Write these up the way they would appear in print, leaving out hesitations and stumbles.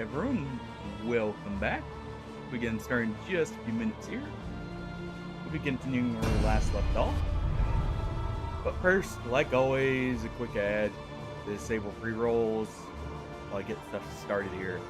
everyone, welcome back. We get started in just a few minutes here. We'll be continuing where we last left off. But first, like always, a quick ad to disable pre-rolls while I get stuff started here.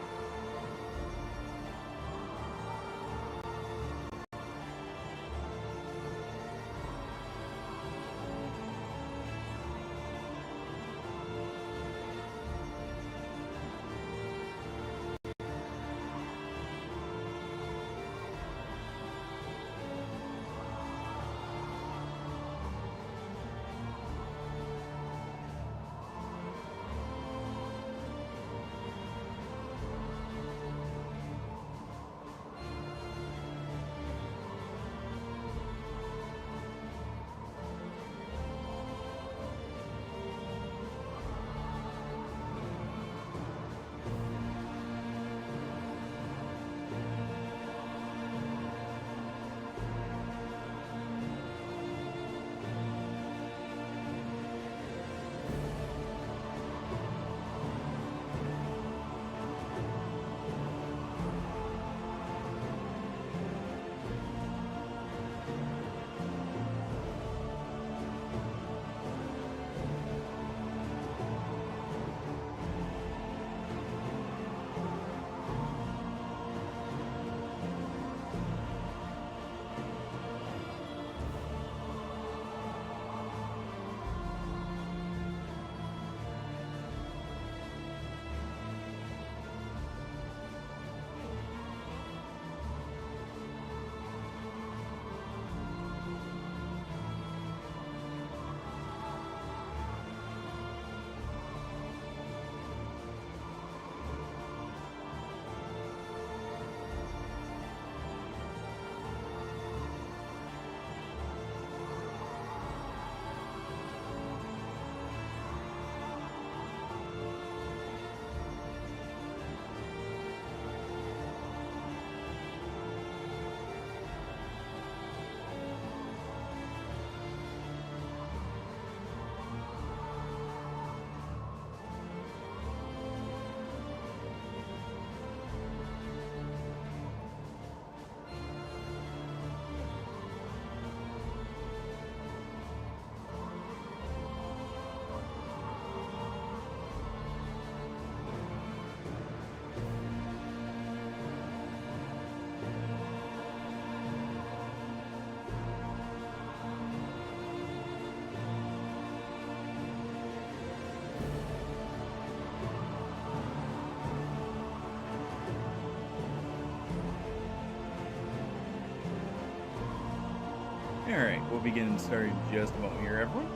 Alright, we'll be getting started in just a moment here, everyone.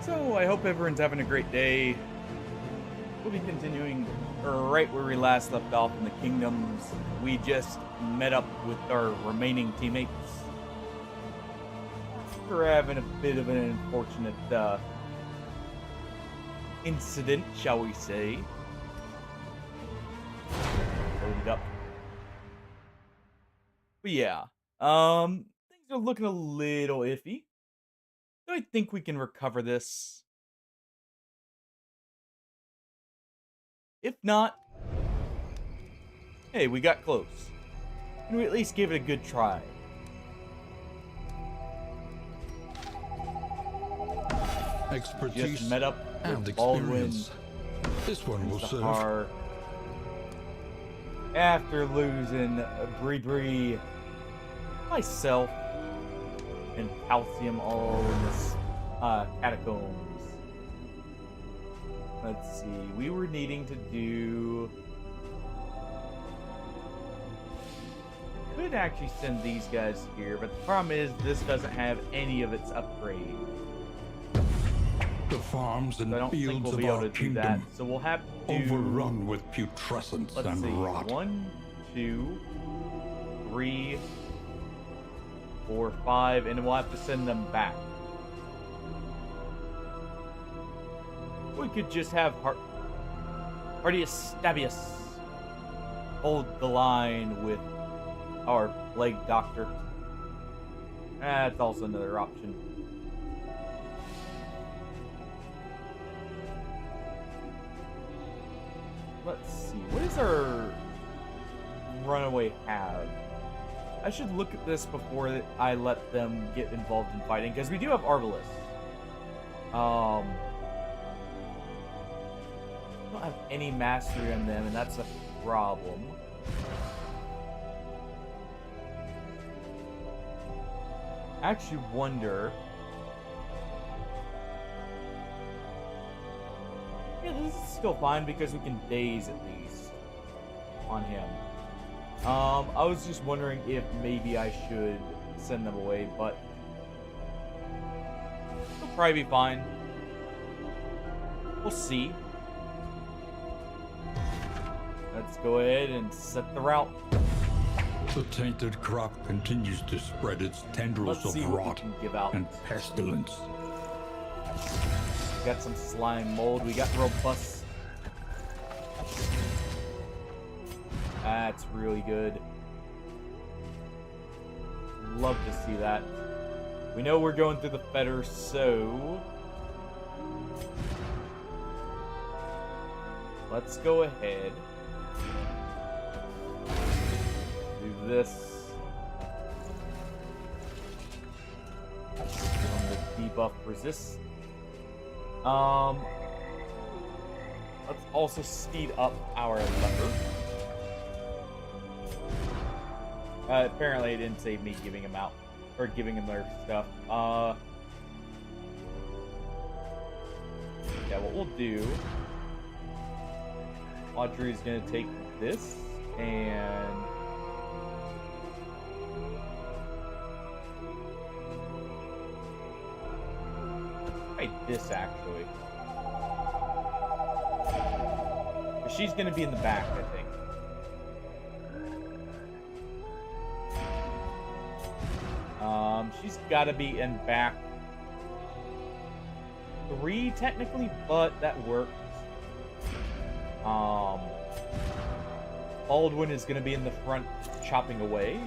So, I hope everyone's having a great day. We'll be continuing right where we last left off in the Kingdoms. We just met up with our remaining teammates. We're having a bit of an unfortunate incident, shall we say. Load it up. But yeah, things are looking a little iffy. So I think we can recover this. If not, hey, we got close. Can we at least give it a good try? Expertise Just met up and with Baldwin, experience. This one will serve. Sahar. After losing Bree, myself, and Calcium all in this catacombs. Let's see, we were needing to do... Could actually send these guys here, but the problem is this doesn't have any of its upgrades. The farms and So I don't think fields we'll of be able our to do kingdom that. So we'll have to do... overrun with putrescence Let's and see, rot. 1, 2, 3, 4, 5, and then we'll have to send them back. We could just have Hardius Stabius hold the line with our plague doctor. That's also another option. let's see. What does our runaway have? I should look at this before I let them get involved in fighting, because we do have Arbalest. I don't have any mastery on them, and that's a problem. I actually wonder... Yeah, this is still fine because we can daze at least on him. I was just wondering if maybe I should send them away, but they'll probably be fine. We'll see. Let's go ahead and set the route. The tainted crop continues to spread its tendrils Let's see of what we rot can give out. and pestilence. We got some slime mold. We got robust. That's really good. Love to see that. We know we're going through the fetter, so let's go ahead. Do this. On the debuff resist. Let's also speed up our lever. Apparently it didn't save me giving him out, or giving him their stuff. Yeah, what we'll do, Audrey's gonna take this, and this actually. She's gonna be in the back, I think. She's gotta be in back 3 technically, but that works. Baldwin is gonna be in the front chopping away.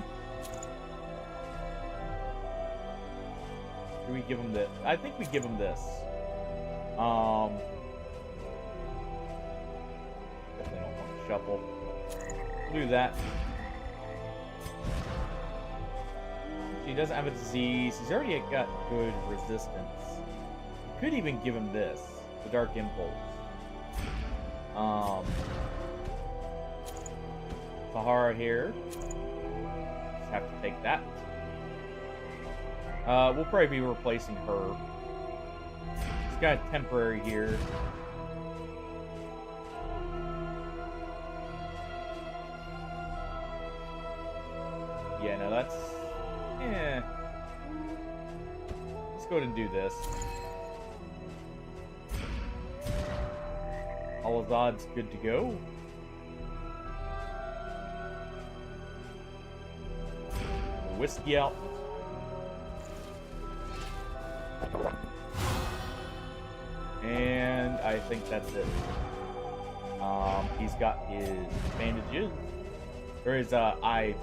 Do we give him this? I think we give him this. Definitely don't want to shuffle. We'll do that. He doesn't have a disease. He's already got good resistance. Could even give him this, the Dark Impulse. Sahara here. Just have to take that. We'll probably be replacing her. She's got a temporary here. Yeah, no, that's... Eh. Let's go ahead and do this. Alazad's good to go. Whiskey out. And I think that's it. He's got his bandages. Or his eye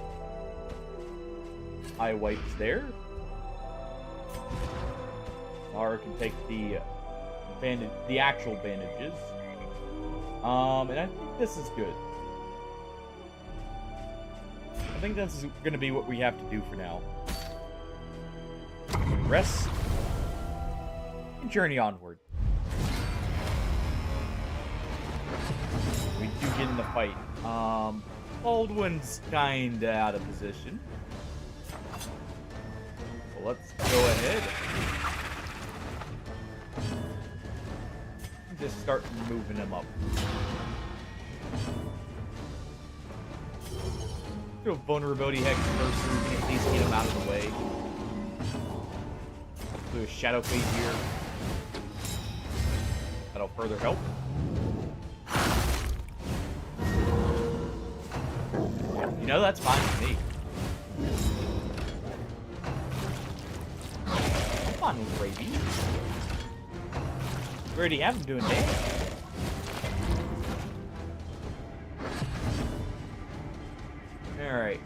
wipes there. Lara can take the actual bandages. And I think this is good. I think that's going to be what we have to do for now. Rest. And journey onward. We do get in the fight. Baldwin's kinda out of position. So let's go ahead. And just start moving him up. Do a vulnerability hex first so we can at least get him out of the way. Do a shadow fade here. That'll further help. You know, that's fine with me. I'm fine with rabies. We already have him doing damage. Alright.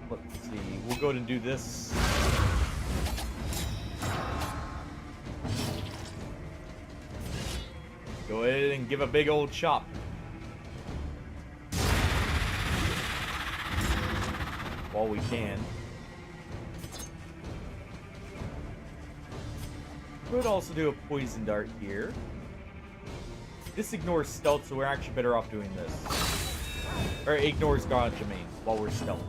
Let's see. We'll go ahead and do this. Go ahead and give a big old chop. while we can. Could also do a poison dart here. This ignores stealth, so we're actually better off doing this. Or ignores dodge, I mean, while we're stealth.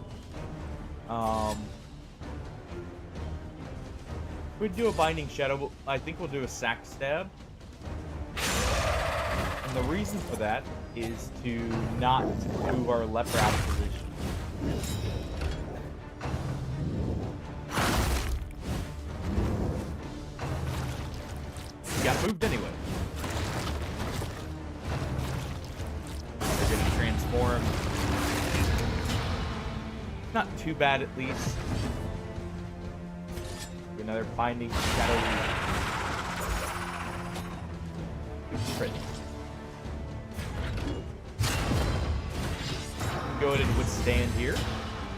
We'd do a Binding Shadow, but I think we'll do a Sack Stab. And the reason for that is to not move our leper out of position. He got moved anyway. They're gonna transform. Not too bad, at least. Another Binding Shadow. Crit. Go ahead and withstand here.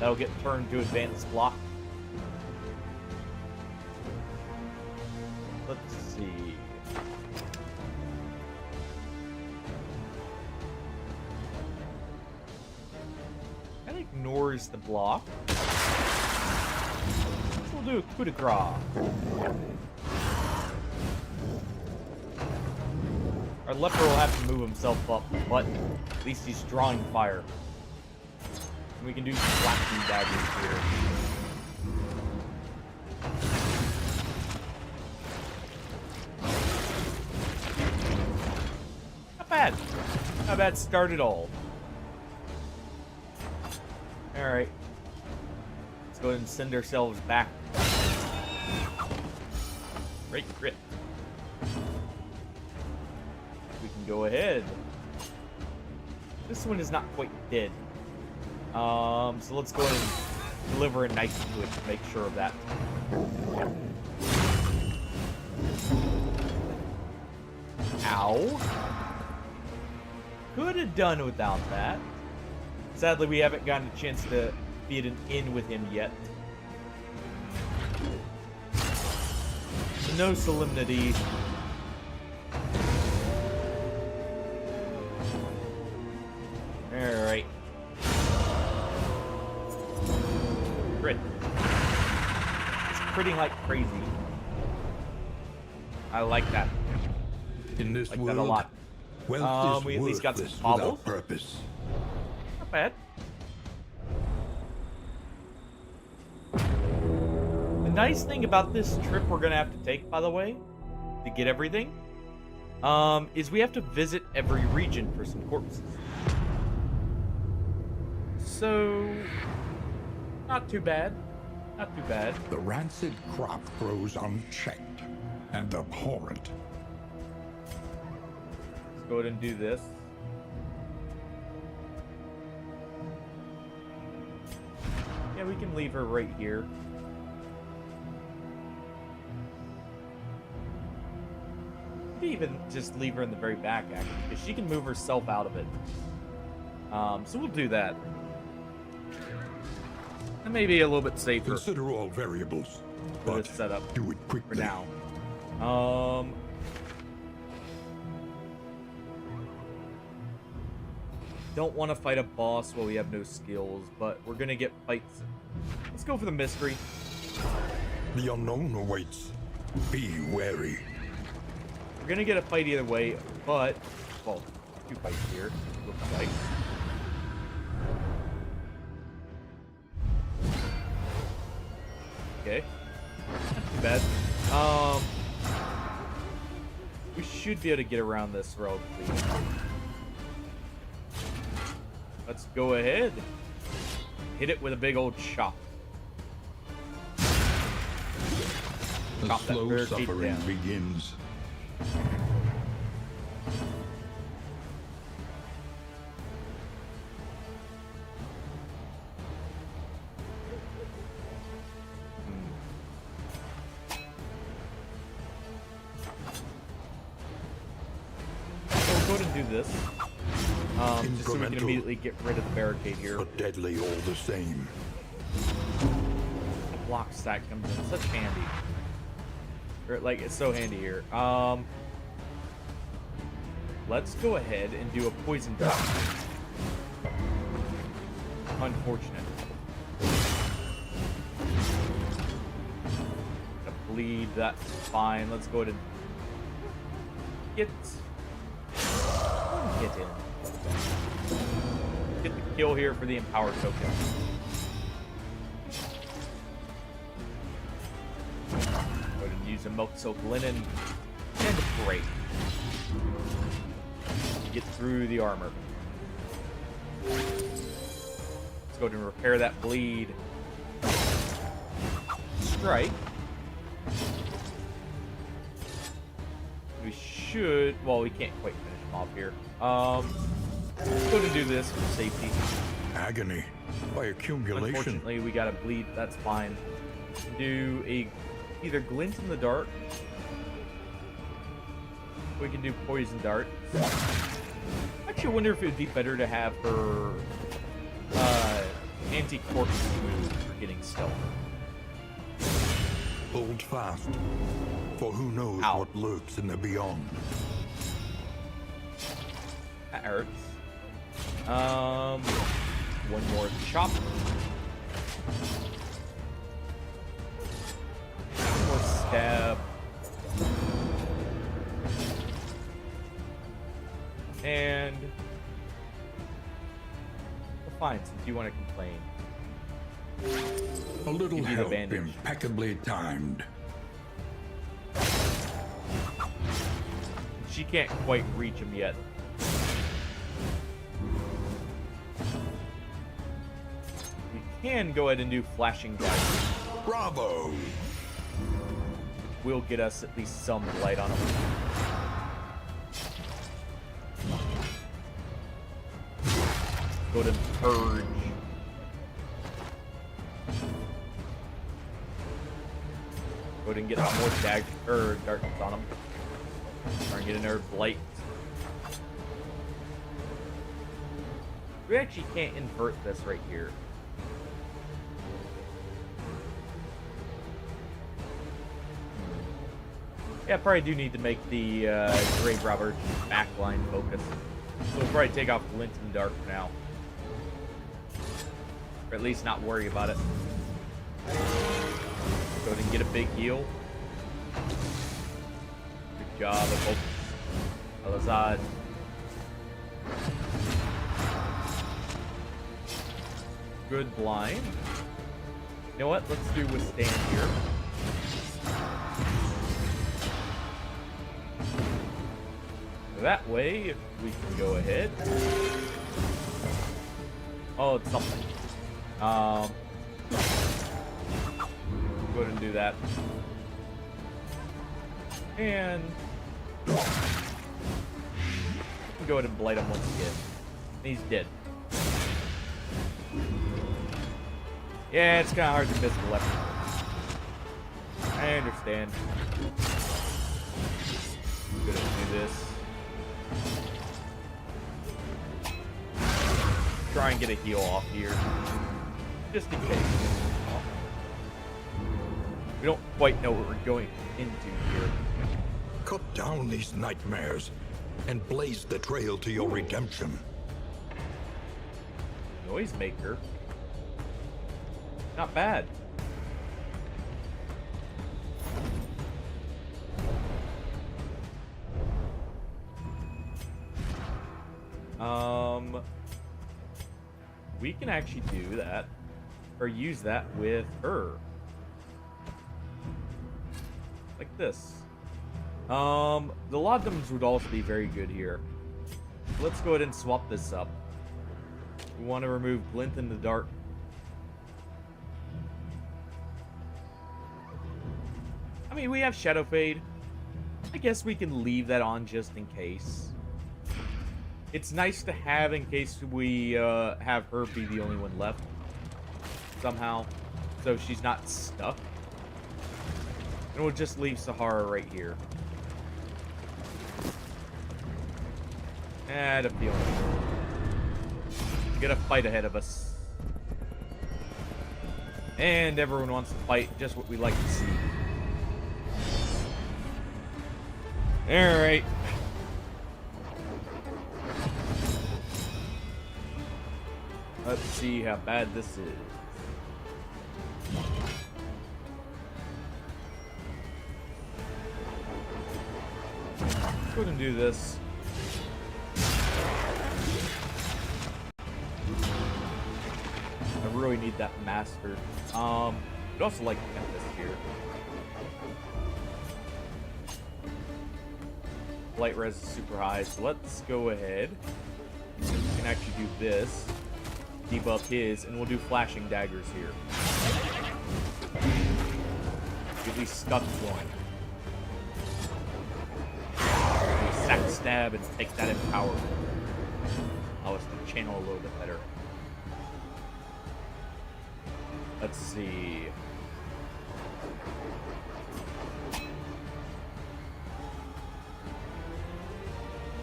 That'll get turned to advanced block. Let's see. That ignores the block. We'll do a coup de grace. Our leper will have to move himself up, but at least he's drawing fire. And we can do some flashing daggers here. Not bad. Not bad start at all. Alright. Let's go ahead and send ourselves back. Great crit. We can go ahead. This one is not quite dead. So let's go ahead and deliver a knife to it to make sure of that. Ow. Could have done without that. Sadly, we haven't gotten a chance to be at an inn with him yet. No solemnity. Alright. Crit. It's critting like crazy. I like that. In this like world, that a lot. wealth is we at least got some worthless baubles. without purpose. Not bad. The nice thing about this trip we're gonna have to take, by the way, to get everything, is we have to visit every region for some corpses. So, not too bad. Not too bad. The rancid crop grows unchecked and abhorrent. Let's go ahead and do this. Yeah, we can leave her right here. Maybe even just leave her in the very back, actually, because she can move herself out of it. So we'll do that. That may be a little bit safer Consider all variables, for but this setup do it for quickly. now. Don't want to fight a boss while we have no skills, but we're gonna get fights. Let's go for the mystery. The unknown awaits. Be wary. We're gonna get a fight either way, but well, two fights here. Looks like. Okay, not too bad. We should be able to get around this relatively. Let's go ahead. Hit it with a big old chop. The Chop that slow barricade suffering down. begins. So we'll go ahead and do this. Just so we can Incremental. immediately get rid of the barricade here. But deadly all the same. The block stack comes in such handy. Or, like, it's so handy here. Let's go ahead and do a poison dart. Unfortunate. bleed. That's fine. Let's go ahead and get in. Get the kill here for the Empower token. Go ahead and use a Milk Silk Linen and a Break to get through the armor. Let's go ahead and repair that bleed. Strike. We should. Well, we can't quite finish him off here. Let's go ahead and do this for safety. Agony by accumulation. Unfortunately, we got a bleed. That's fine. Do either Glint in the Dark. We can do Poison Dart. Actually, I wonder if it would be better to have her anti-corpse move for getting stealth. Hold fast, for who knows Ow. what lurks in the beyond. That hurts. One more chop. One more stab. And well, fine, since you want to complain. A little Give you the help bandage. impeccably timed. She can't quite reach him yet. You can go ahead and do Flashing Dagger. Bravo! Will get us at least some light on him. Go to Purge. Go ahead and get some more darkness on him. Try and get another Blight. We actually can't invert this right here. Yeah, probably do need to make the Grave Robber backline focus. So we'll probably take off Glint and Dark for now. Or at least not worry about it. Go ahead and get a big heal. Good job, Al-Azad. Good blind. You know what? Let's do Withstand here. That way, if we can go ahead. Oh, it's something. Go ahead and do that. And go ahead and blight him once again. He's dead. Yeah, it's kind of hard to miss the left. I understand. Go ahead and do this. Try and get a heal off here. Just in case. We don't quite know what we're going into here. Cut down these nightmares and blaze the trail to your redemption. Noisemaker. Not bad. We can actually do that, or use that with her. Like this. The Laudanums would also be very good here. Let's go ahead and swap this up. We want to remove Glint in the Dark. I mean, we have Shadow Fade. I guess we can leave that on just in case. It's nice to have in case we have her be the only one left. Somehow. So she's not stuck. And we'll just leave Sahara right here. I had a feeling. We got a fight ahead of us. And everyone wants to fight, just what we like to see. Alright. Let's see how bad this is. go ahead and do this. I really need that master. I'd also like to get this here. Light res is super high, so let's go ahead. We can actually do this. Debuff his, and we'll do flashing daggers here. At least scuff one. Sack stab and take that empowerment. Allow us to channel a little bit better. Let's see.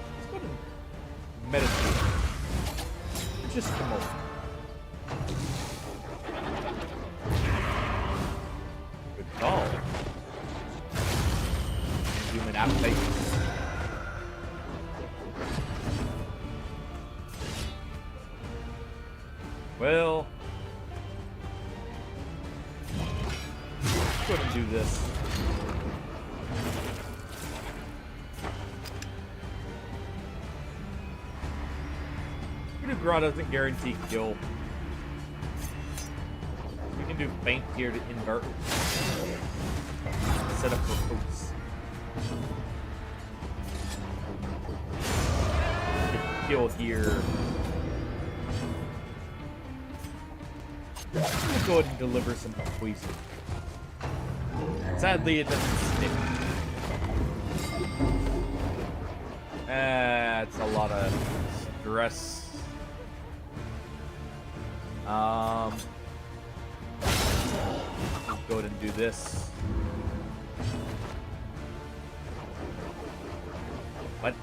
Let's go ahead and meditate for just a moment. Good call. Human appetite. Well, let's go ahead and do this. Coup de Grace doesn't guarantee kill. We can do feint here to invert. Set up for hooks. Kill here. Let's go ahead and deliver some poison. Sadly, it doesn't stick. It's a lot of stress. Let's go ahead and do this. What?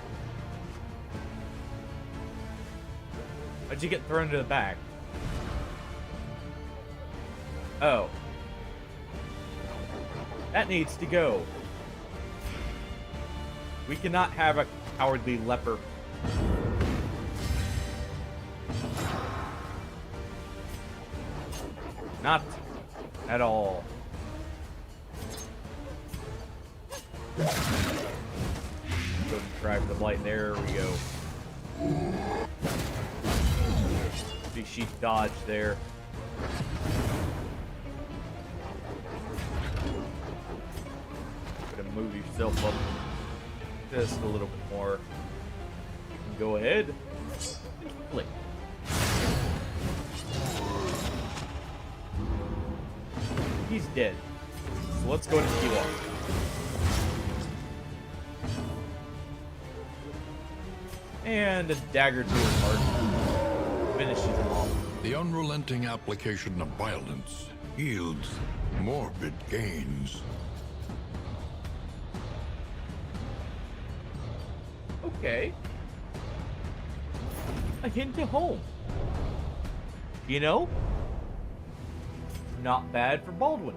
How'd you get thrown to the back? Oh. That needs to go. We cannot have a cowardly leper. Not at all. Go and drive the light. There we go. See, she dodged there. Gonna move yourself up just a little bit more. You can go ahead and flick. He's dead. So let's go ahead and heal up. And a dagger to his heart. Finishes him off. The unrelenting application of violence yields morbid gains. Okay. A hint of home. You know? Not bad for Baldwin.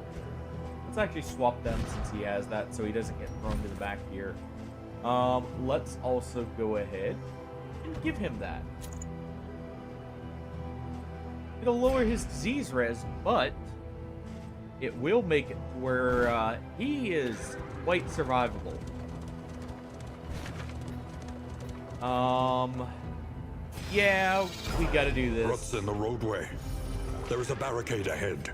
Let's actually swap them since he has that so he doesn't get thrown to the back here. Let's also go ahead and give him that. It'll lower his disease res, but it will make it where he is quite survivable. Yeah, we gotta do this. Ruts in the roadway. There is a barricade ahead.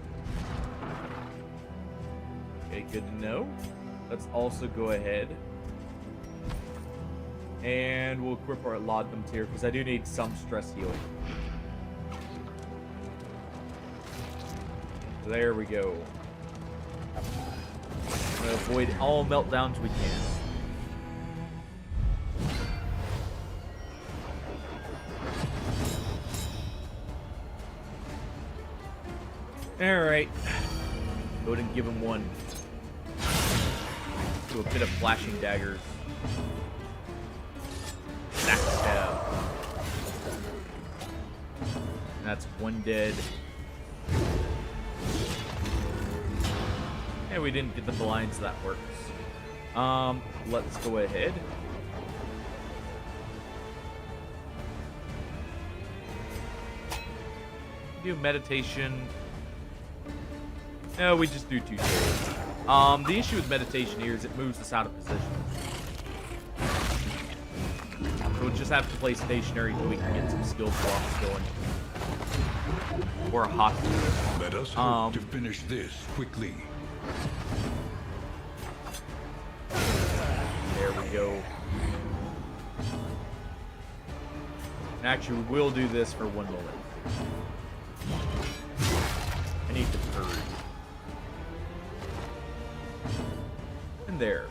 Okay, good to know. Let's also go ahead and we'll equip our laudanum here because I do need some stress healing. There we go. I'm gonna avoid all meltdowns we can. Alright. Go ahead and give him one. Do a bit of flashing daggers. Sack stab. That's one dead. And we didn't get the blind, so that works. Let's go ahead. Do meditation. No, we just do 2 shades. The issue with meditation here is it moves us out of position. just have to play stationary so we can get some skill blocks going. Or a hockey. Let us hope to finish this quickly. There we go. And actually, we will do this for 1 moment. I need to purge. And there.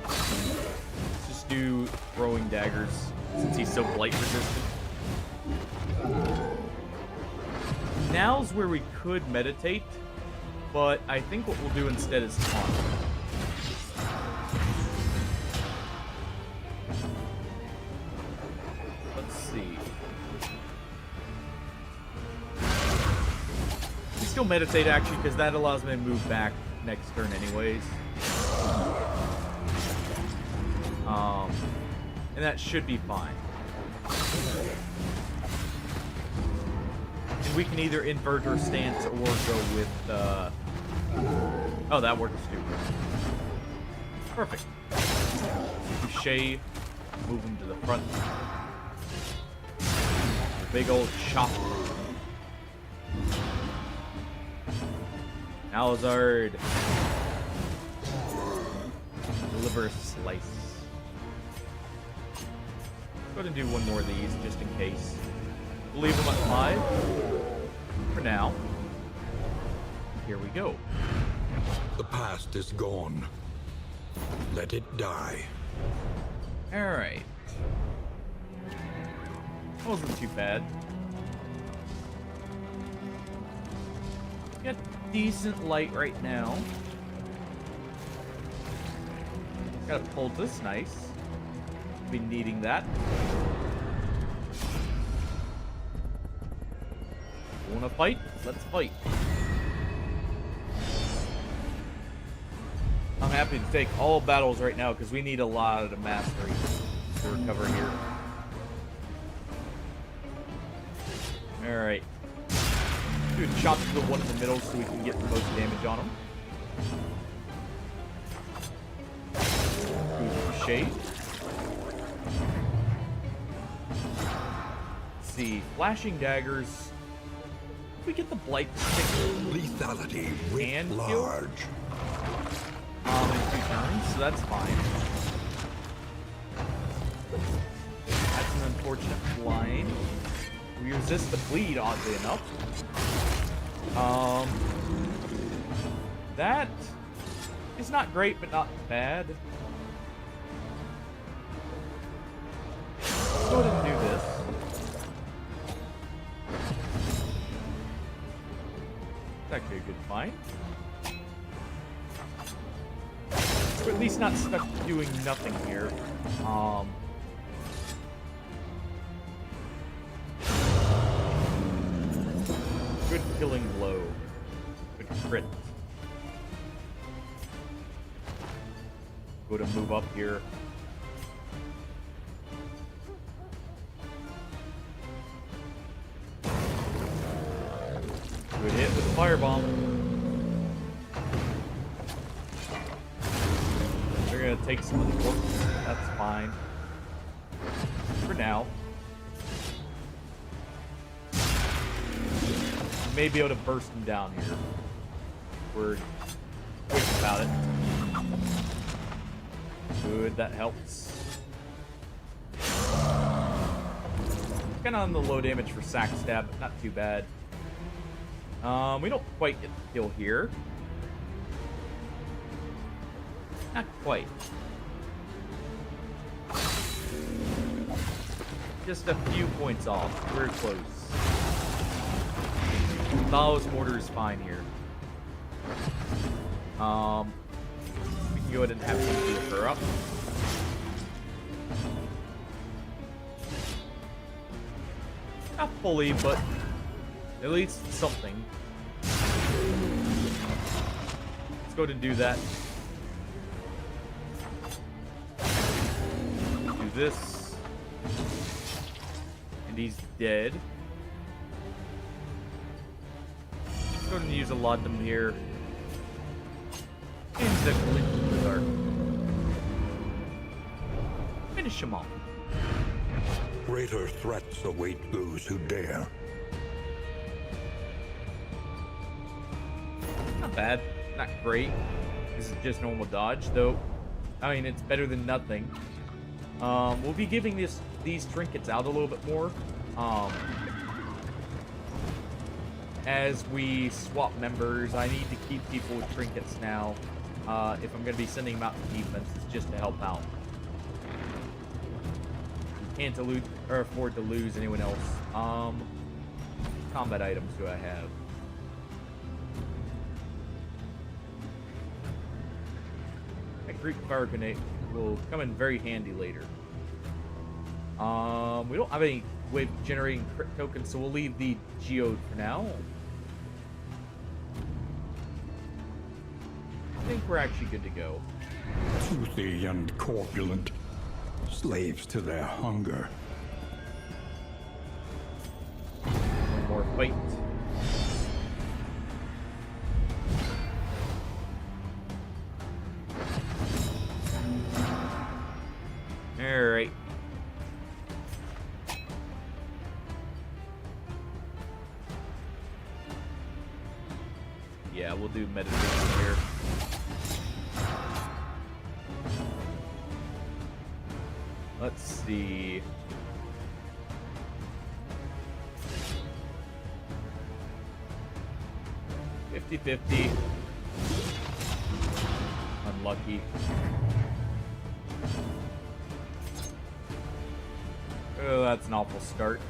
Let's just do throwing daggers, since he's so blight resistant. Now's where we could meditate, but I think what we'll do instead is taunt. Let's see. We still meditate actually, because that allows me to move back next turn anyways. And that should be fine. And we can either invert our stance or go with, oh, that works too. Perfect. Touché. Move him to the front. Big old chop. Alzard. Deliver a slice. Go ahead and do one more of these, just in case. We'll leave them at 5 for now. Here we go. The past is gone. Let it die. Alright. That wasn't too bad. Got decent light right now. Got a poultice, nice. Be needing that. Wanna fight? Let's fight. I'm happy to take all battles right now because we need a lot of mastery to recover here. Alright. Do a chop to the one in the middle so we can get the most damage on him. Good shade. Let's see. Flashing daggers. If we get the blight stick. Lethality writ And large. In 2 turns, so that's fine. That's an unfortunate blind. We resist the bleed, oddly enough. That is not great, but not bad. Let's go ahead and do this. It's actually a good find. We're at least not stuck doing nothing here. Good killing blow. Good crit. Go to move up here. Good hit with the firebomb. They're gonna take some of the corpses. That's fine. For now. We may be able to burst them down here. We're quick about it. Good, that helps. Kind of on the low damage for sack stab, but not too bad. We don't quite get the kill here. Not quite. Just a few points off. Very close. Thalos Mortar is fine here. We can go ahead and have him beat her up. Not fully, but at least something. Let's go ahead and do that. Do this. And he's dead. Let's go ahead and use a Laudanum here. And definitely with our finish him off. Greater threats await those who dare. Not bad. Not great. This is just normal dodge, though. I mean, it's better than nothing. We'll be giving these trinkets out a little bit more. As we swap members, I need to keep people with trinkets now. If I'm going to be sending them out to defense, it's just to help out. Can't afford to lose anyone else. Combat items do I have? A Greek fire grenade will come in very handy later. We don't have any way of generating crit tokens, so we'll leave the geode for now. I think we're actually good to go. Toothy and corpulent, slaves to their hunger. One more fight. Alright. Yeah, we'll do meditation here. Let's see. $50-50. Unlucky. Oh, that's an awful start.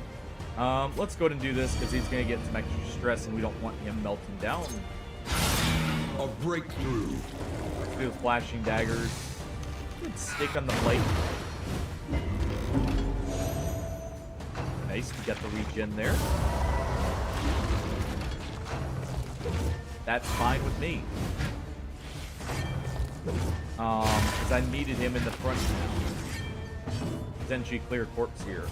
Let's go ahead and do this because he's going to get some extra stress and we don't want him melting down. A breakthrough. Let's do the flashing daggers. Good stick on the plate. Nice, we got the regen there. That's fine with me. Because I needed him in the front now. Potentially clear corpse here.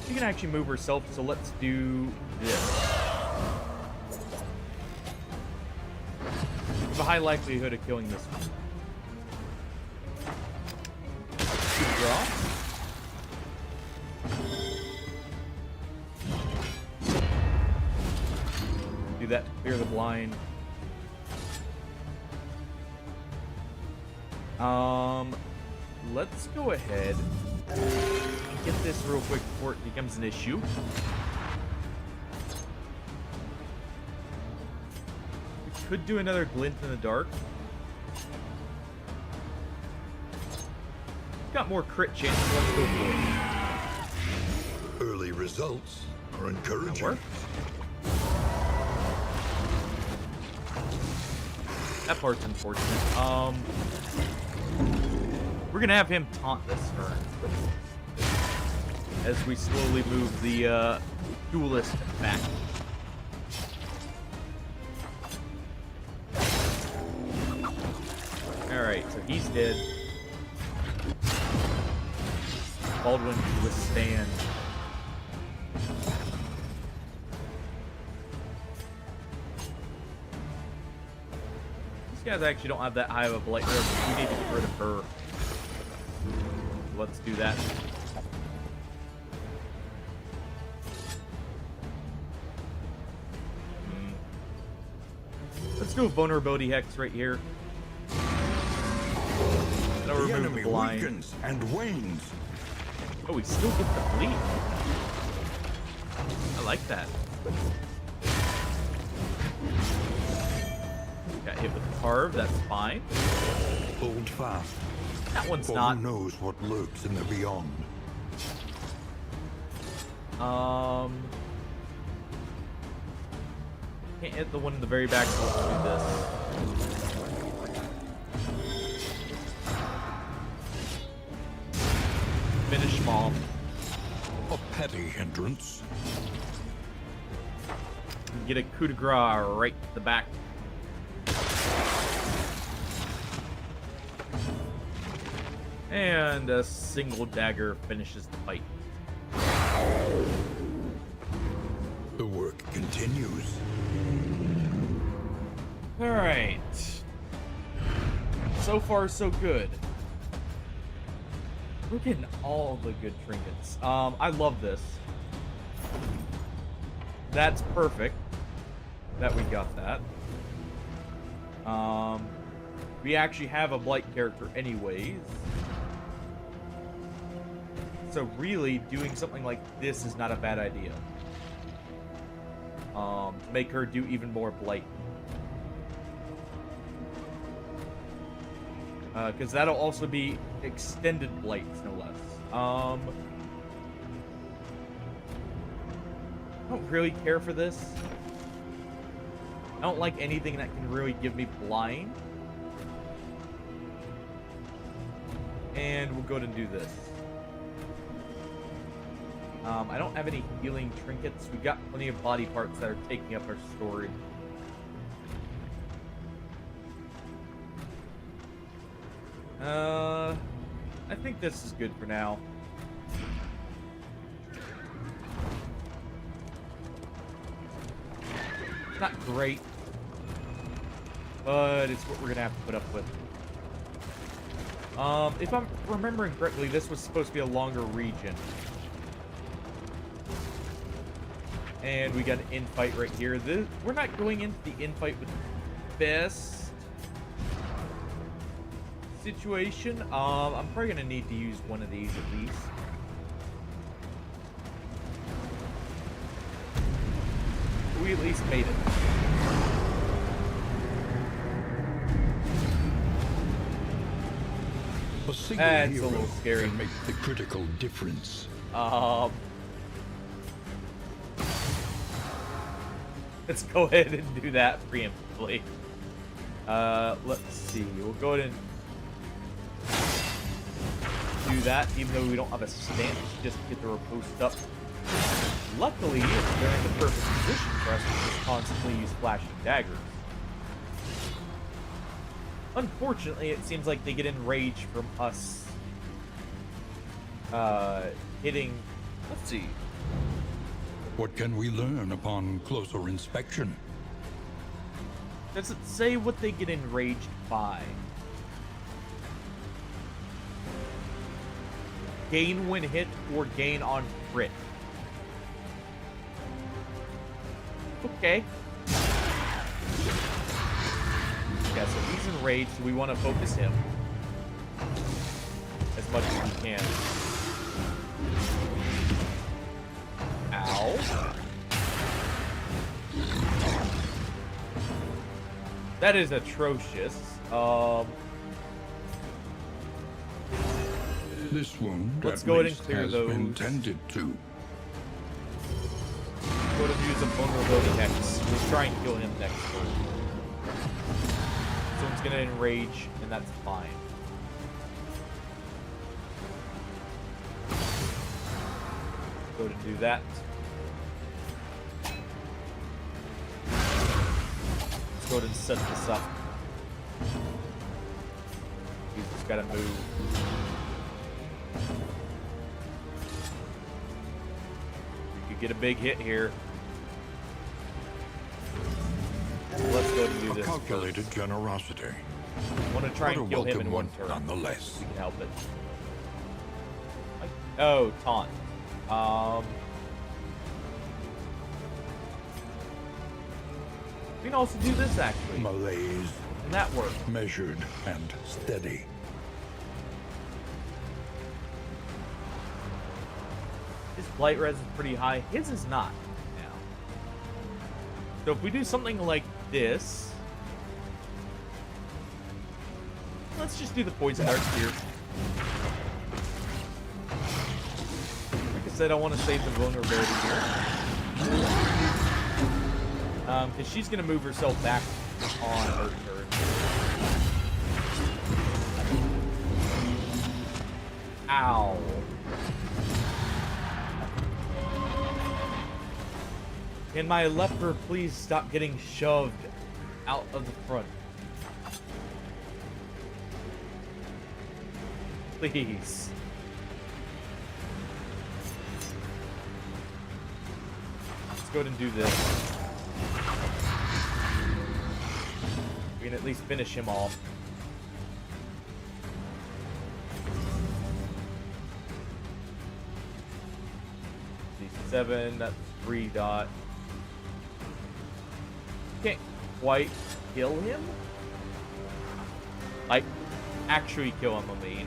She can actually move herself, so let's do this. We have a high likelihood of killing this one. Good draw. Do that to clear the blind. Let's go ahead and get this real quick before it becomes an issue. We could do another glint in the dark. Got more crit chances. Let's go for it. Early results are encouraging. That works. That part's unfortunate. We're gonna have him taunt this turn as we slowly move the duelist back. Alright, so he's dead. Baldwin can withstand. These guys actually don't have that high of a blight there, but we need to get rid of her. Let's do that. Let's do a vulnerability hex right here. That'll The remove enemy the blind. weakens and wanes. Oh, we still get the bleed. I like that. Got hit with the carve, that's fine. Hold fast. That one's For not. who knows what lurks in the beyond. Can't hit the one in the very back, so let's do this. Finish him off. A petty hindrance. Get a coup de grace right to the back. And a single dagger finishes the fight. The work continues. Alright. So far, so good. We're getting all the good trinkets. I love this. That's perfect that we got that. We actually have a Blight character anyways. So really, doing something like this is not a bad idea. To make her do even more Blight. Because that'll also be extended Blights, no less. I don't really care for this. I don't like anything that can really give me blind. And we'll go ahead and do this. I don't have any healing trinkets. We've got plenty of body parts that are taking up our storage. I think this is good for now. It's not great, but it's what we're gonna have to put up with. If I'm remembering correctly, this was supposed to be a longer region. And we got an infight right here. We're not going into the infight with the best situation. I'm probably gonna need to use one of these at least. We at least made it. A single That's a hero little scary. can make the critical difference. Let's go ahead and do that preemptively. Let's see. We'll go ahead and do that, even though we don't have a stance, just to get the riposte up. Luckily, they're in the perfect position for us to just constantly use flashing daggers. Unfortunately, it seems like they get enraged from us hitting. Let's see. What can we learn upon closer inspection? Does it say what they get enraged by? Gain when hit or gain on crit. Okay. Yeah, so he's enraged, so we want to focus him as much as we can. Ow. That is atrocious. This wound, Let's at go ahead and least, clear has those. been tended to. Go to use a vulnerability hex. We'll try and kill him next turn. Someone's gonna enrage, and that's fine. Go to do that. Let's go ahead and set this up. He's just gotta move. You could get a big hit here. Let's go ahead and do A this. calculated generosity. I want to try But a and kill him in welcome one turn. nonetheless. We can help it. Oh, taunt. We can also do this actually. Malaise, And that works. measured and steady. His blight res is pretty high. His is not now. So if we do something like this, let's just do the poison darts here. Like I said, I want to save the vulnerability here. Because she's going to move herself back on her turn. Ow. Can my leper please stop getting shoved out of the front? Please. Let's go ahead and do this. We can at least finish him off. 7, that's 3 dot. Can't quite kill him. Like, actually kill him, I mean.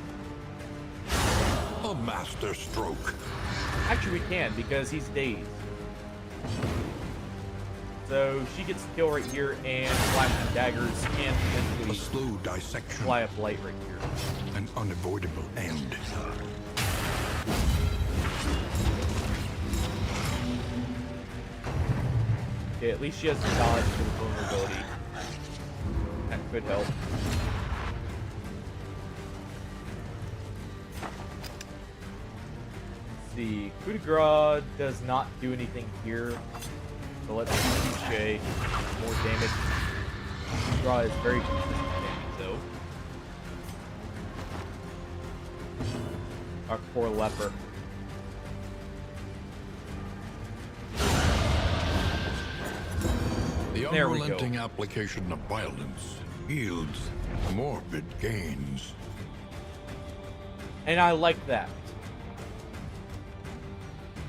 A master stroke. Actually, we can, because he's dazed. So, she gets the kill right here, and Flashing Daggers can A potentially slow dissection. fly up light right here. An unavoidable end. Okay, at least she has the dodge for the vulnerability. That could help. Let's see. Coup de grace does not do anything here. So let's do Touche. More damage. Coup de grace is very consistent damage, though. Our poor leper. The There we go. unrelenting application of violence yields morbid gains. And I like that.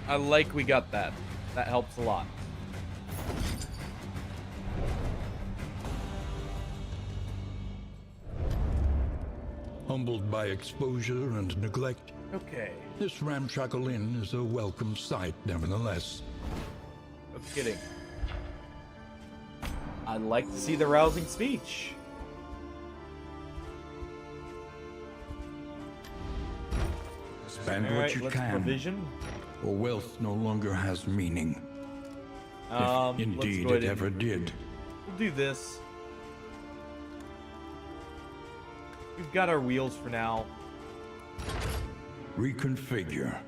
I like we got that. That helps a lot. Humbled by exposure and neglect, Okay. this ramshackle inn is a welcome sight, nevertheless. No kidding. I'd like to see the rousing speech. Spend what Alright, you let's can, provision. or wealth no longer has meaning. If Let's indeed go ahead it and- ever did. We'll do this. We've got our wheels for now. Reconfigure.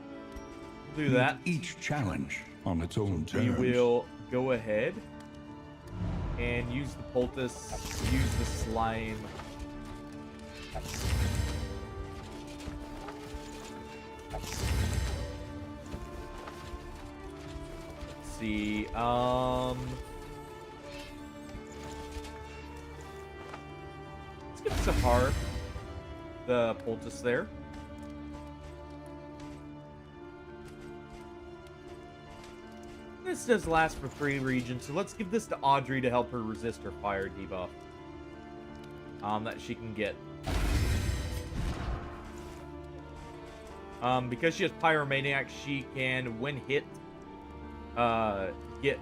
We'll do that. Each challenge on its own We terms. will go ahead and use the poultice, use the slime. Let's see. Let's give Sahar the poultice there. This does last for 3 regions, so let's give this to Audrey to help her resist her fire debuff. That she can get. Because she has Pyromaniac, she can, when hit, get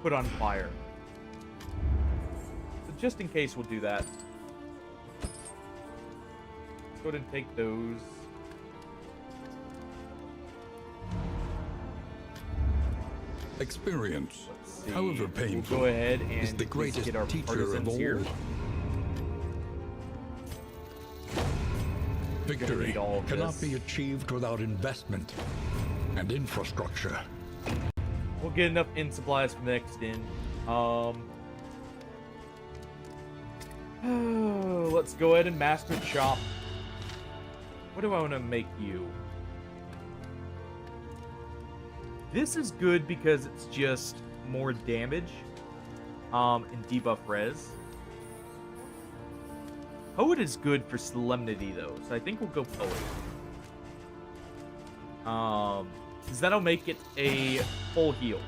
put on fire. So just in case, we'll do that. Let's go ahead and take those. Experience, Let's see. however painful, We'll go ahead and is the at least greatest get our teacher partisans of all. here. Victory need all of cannot this. be achieved without investment and infrastructure. We'll get enough in supplies for the next in. Let's go ahead and master chop. What do I want to make you? This is good because it's just more damage. And debuff res. Poet is good for solemnity though, so I think we'll go poet. Because that'll make it a full heal.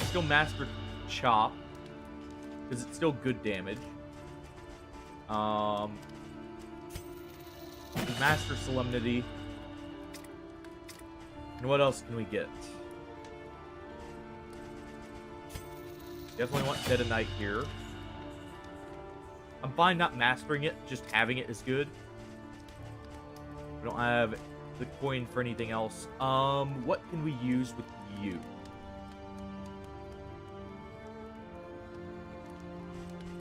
Still master chop. Because it's still good damage. Master solemnity. And what else can we get? Definitely want Dead of Night here. I'm fine not mastering it, just having it is good. We don't have the coin for anything else. What can we use with you?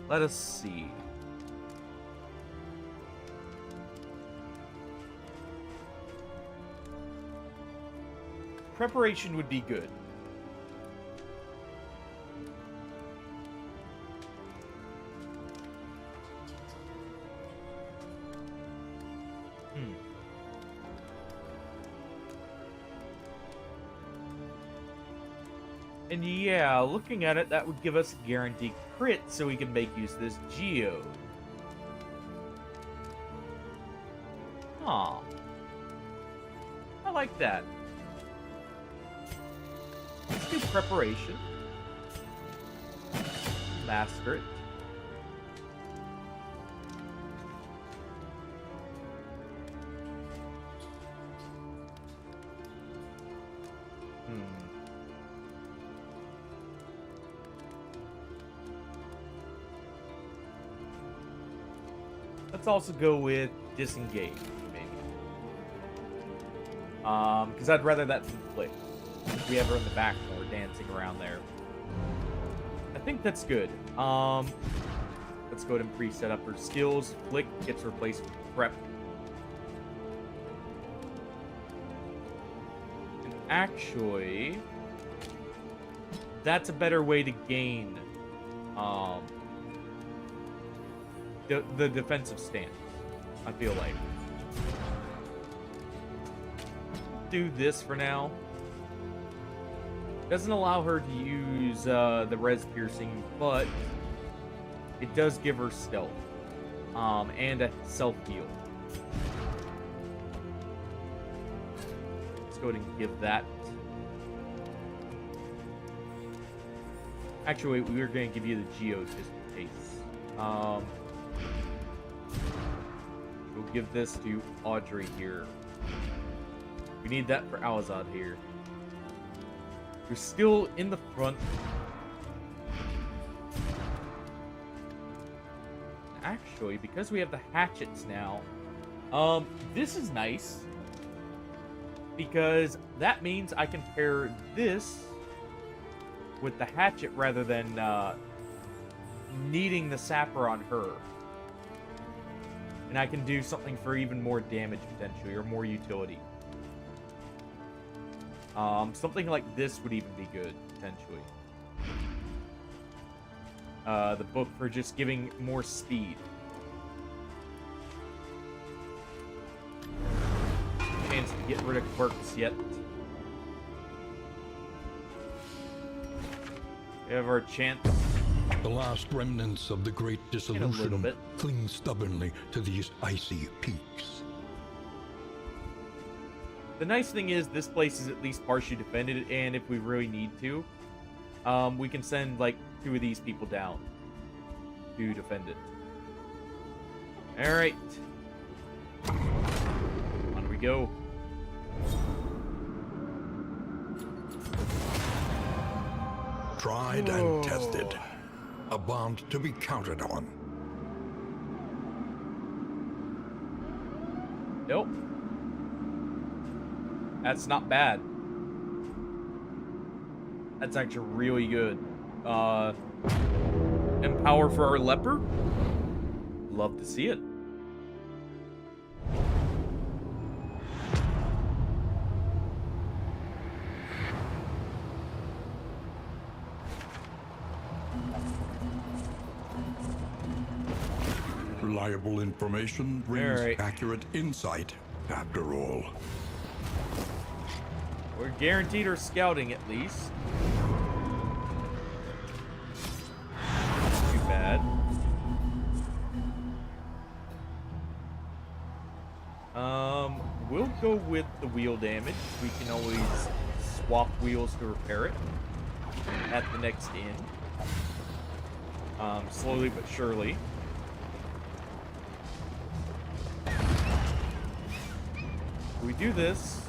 Let us see. Preparation would be good. And yeah, looking at it, that would give us guaranteed crit, so we can make use of this Geo. Aw. I like that. do preparation. Master it. Let's also go with disengage, maybe. Because I'd rather that than flick. We have her in the back when we're dancing around there. I think that's good. Let's go ahead and pre-set up her skills. Flick gets replaced with prep. And actually, that's a better way to gain the defensive stance, I feel like. Do this for now. Doesn't allow her to use the res piercing, but it does give her stealth and a self heal. Let's go ahead and give that. Actually, we were going to give you the Geo just in case. We'll give this to Audrey here. We need that for Alazad here. You're still in the front. Actually, because we have the hatchets now, this is nice. Because that means I can pair this with the hatchet rather than needing the sapper on her. And I can do something for even more damage, potentially, or more utility. Something like this would even be good, potentially. The book for just giving more speed. Chance to get rid of quirks yet. We have our chance. The last remnants of the great dissolution cling stubbornly to these icy peaks. The nice thing is this place is at least partially defended, and if we really need to, we can send like 2 of these people down to defend it. All right, on we go. Tried and tested. A bond to be counted on. Nope. That's not bad. That's actually really good. Empower for our leper? Love to see it. Reliable information brings accurate insight, after all. We're guaranteed our scouting, at least. Too bad. We'll go with the wheel damage. We can always swap wheels to repair it at the next inn. Slowly but surely. We do this.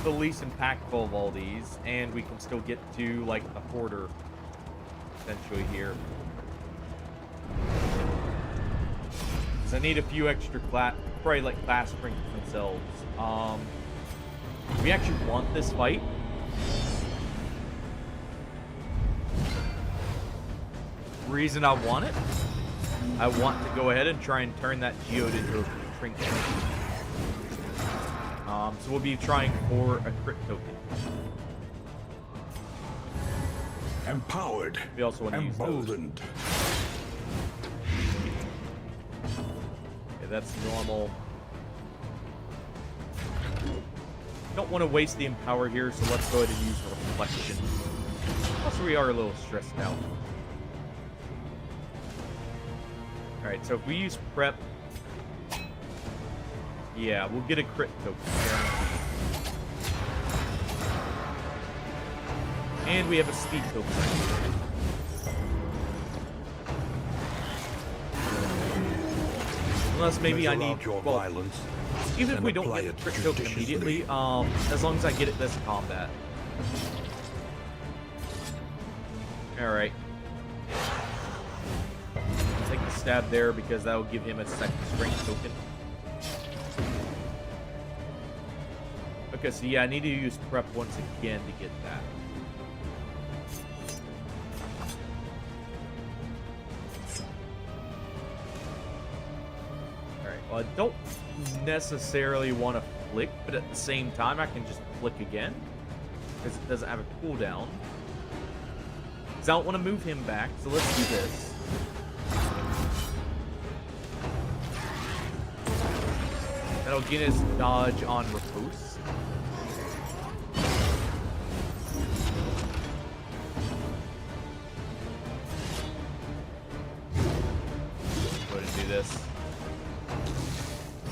The least impactful of all these, and we can still get to like the hoarder essentially here. So I need a few extra probably like class strength themselves. We actually want this fight. Reason I want it, I want to go ahead and try and turn that geode into a trinket. So we'll be trying for a crit token. Empowered. We also want to use those. Emboldened. Okay, that's normal. Don't want to waste the empower here, so let's go ahead and use reflection. Also, we are a little stressed out. Alright, so if we use prep, yeah, we'll get a crit token. And we have a speed token right here. Unless maybe I need, well, even if we don't get the crit token immediately, as long as I get it this combat. Alright. Take the stab there because that will give him a second strength token. Okay, so yeah, I need to use prep once again to get that. Alright, well, I don't necessarily want to flick, but at the same time, I can just flick again because it doesn't have a cooldown. Because I don't want to move him back, so let's do this. That'll get his dodge on riposte. Go ahead and do this.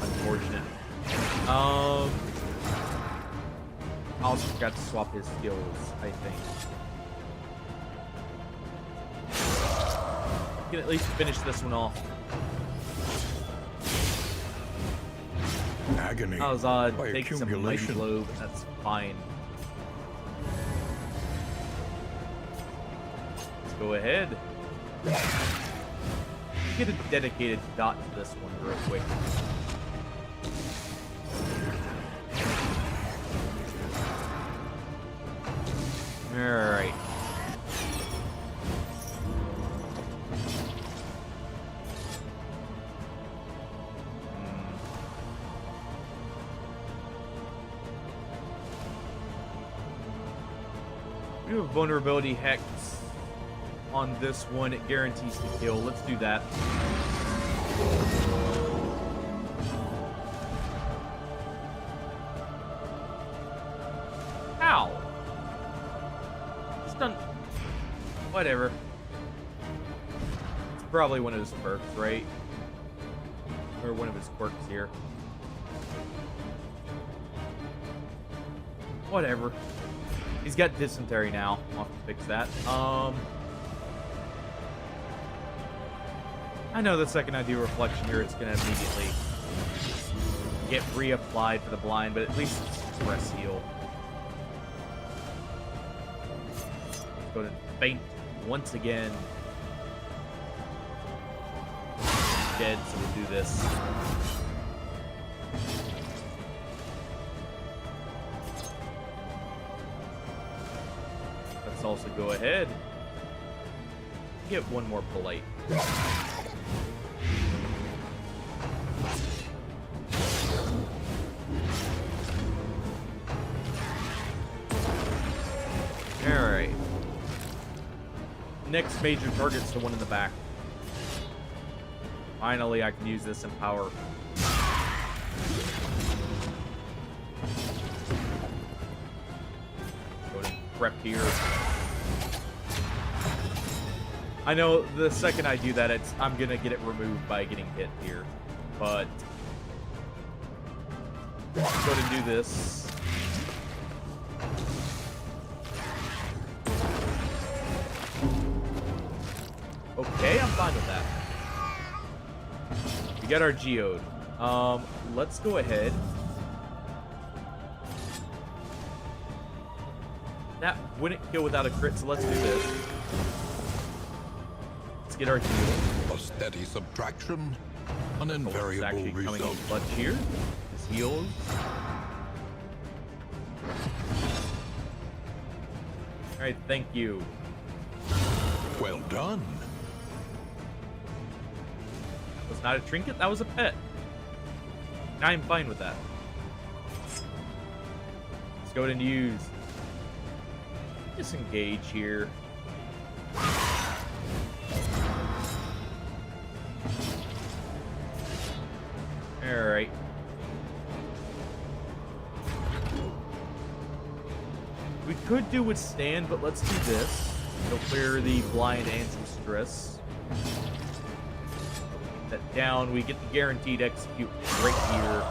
Unfortunate. I also forgot to swap his skills, I think. I can at least finish this one off. Agony. Alzad by takes some mighty accumulation. blow, but that's fine. Let's go ahead. Get a dedicated dot to this one real quick. Alright. We have vulnerability hex on this one. It guarantees to kill. Let's do that. Ow! Just done. Whatever. It's probably one of his perks, right? Or one of his quirks here. Whatever. He's got dysentery now. I'll have to fix that. I know the second I do reflection here, it's gonna immediately get reapplied for the blind, but at least it's stress heal. Let's go to faint once again. Dead, so we'll do this. Let's also go ahead. Get one more polite. Alright. Next major target's the one in the back. Finally, I can use this in power. Go to prep here. I know the second I do that, I'm gonna get it removed by getting hit here, but go ahead and do this. Okay, I'm fine with that. We got our geode. Let's go ahead. That wouldn't kill without a crit, so let's do this. Let's get our geode. A steady subtraction, an It's invariable actually coming in result. clutch here. His heals. Alright, thank you. Well done. That was not a trinket, that was a pet. I'm fine with that. Let's go ahead and use disengage here. Alright. We could do withstand, but let's do this. It'll clear the blind and some stress. That down, we get the guaranteed execute right here.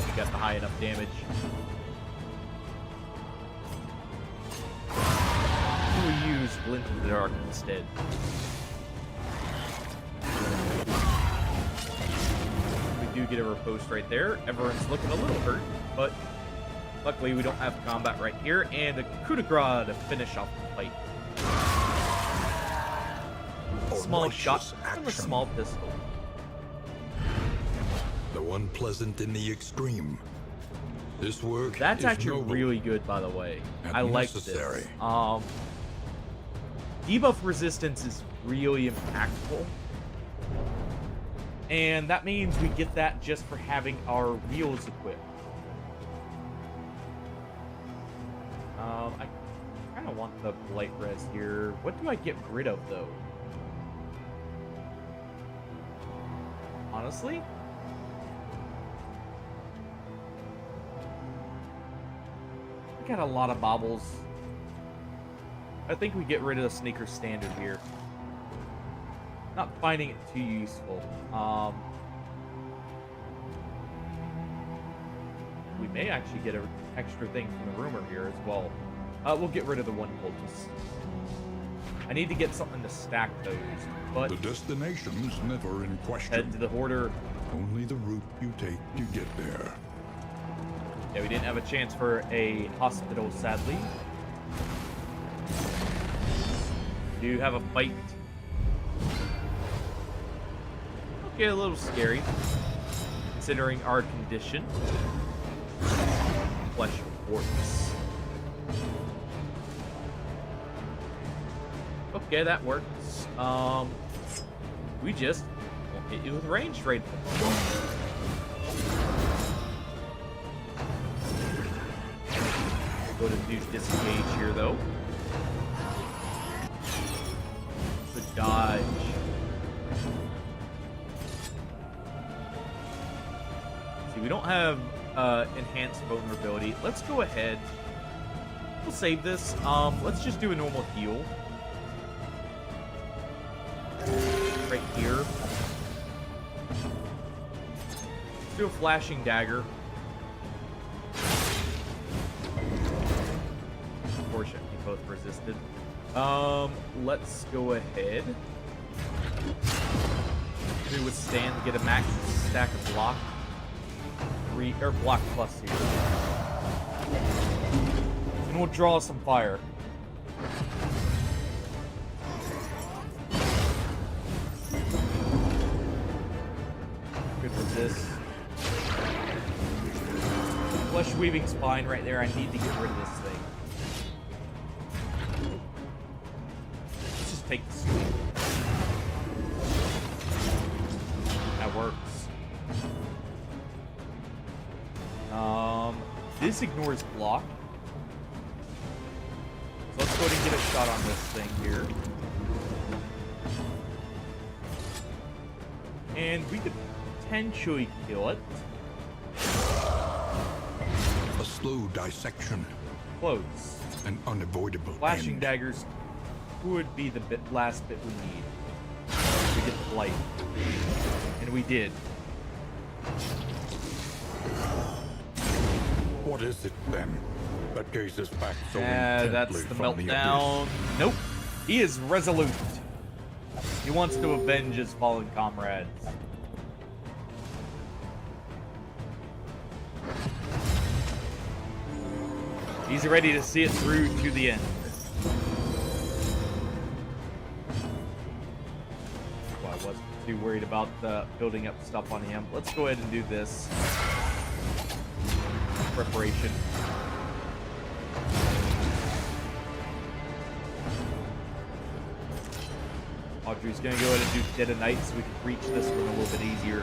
We got the high enough damage. use Glint in the Dark instead. We do get a riposte right there. Everyone's looking a little hurt, but luckily we don't have combat right here. And a coup de grace to finish off the fight. Small shot from a small pistol. Though unpleasant in the extreme, this work That's is actually noble really good, by the way. and I like necessary. this. Debuff resistance is really impactful. And that means we get that just for having our wheels equipped. I kind of want the blight res here. What do I get rid of, though? Honestly? We got a lot of baubles. I think we get rid of the Sneaker Standard here. Not finding it too useful. We may actually get an extra thing from the rumor here as well. We'll get rid of the one cultist. I need to get something to stack those, but The destination's never in question. head to the Hoarder. Only the route you take to get there. Yeah, we didn't have a chance for a hospital, sadly. We do have a fight. Okay, a little scary, considering our condition. Flesh works. Okay, that works. We just won't hit you with range right now. Go to do disengage here, though. Good dodge. See, we don't have enhanced vulnerability. Let's go ahead. We'll save this. Let's just do a normal heal. Right here. Let's do a flashing dagger. Unfortunately, both resisted. Let's go ahead. We withstand, get a max stack of block. Block plus here. And we'll draw some fire. Good resist. Flesh weaving spine right there. I need to get rid of this thing. Let's just take the sweep. That works. This ignores block. So let's go ahead and get a shot on this thing here. And we could potentially kill it. A slow dissection. Close. An unavoidable Flashing end. daggers would be the last bit we need. We get the blight. And we did. What is it then that gazes back so That's intently the from the meltdown. abyss? Nope. He is resolute. He wants to avenge his fallen comrades. He's ready to see it through to the end. Well, I wasn't too worried about building up stuff on him. Let's go ahead and do this. Preparation. Audrey's gonna go ahead and do Dead of Night so we can reach this one a little bit easier.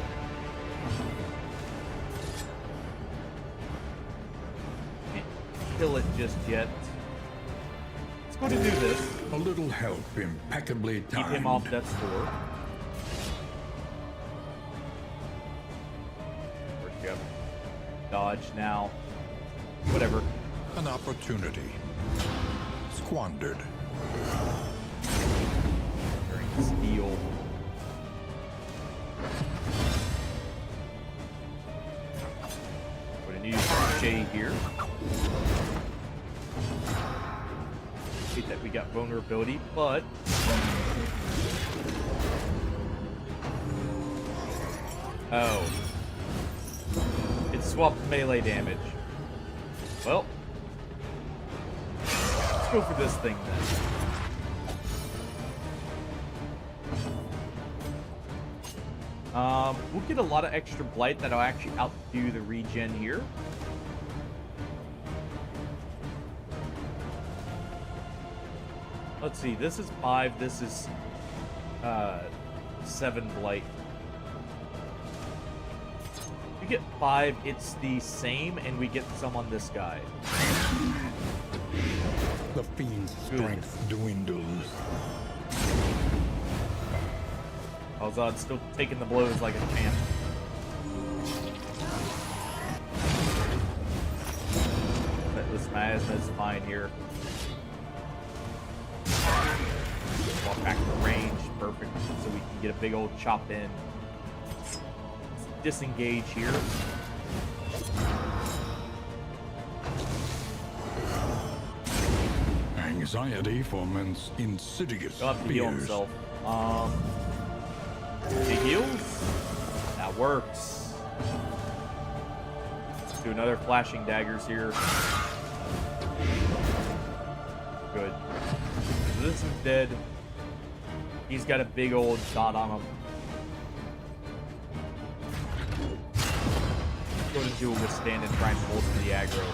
Can't kill it just yet. Let's go ahead and do this. A little help impeccably timed. Keep him off death's door. Where'd you go? Dodge now. Whatever. An opportunity. Squandered. During steel. We're gonna use J here. Hit that we got vulnerability, but oh, it swapped melee damage. Well, let's go for this thing then. We'll get a lot of extra blight that'll actually outdo the regen here. Let's see, this is 5, this is 7 blight. We get 5, it's the same, and we get some on this guy. The fiend's strength dwindles. Alzad's still taking the blows like a champ. But this miasma is fine here. Walk back to range, perfect, so we can get a big old chop in. Let's disengage here. Anxiety foments insidious He'll have to heal fears. himself. He heals. That works. Let's do another flashing daggers here. Good. So this is dead. He's got a big old dot on him. Go to dual withstand and try and bolster the aggro.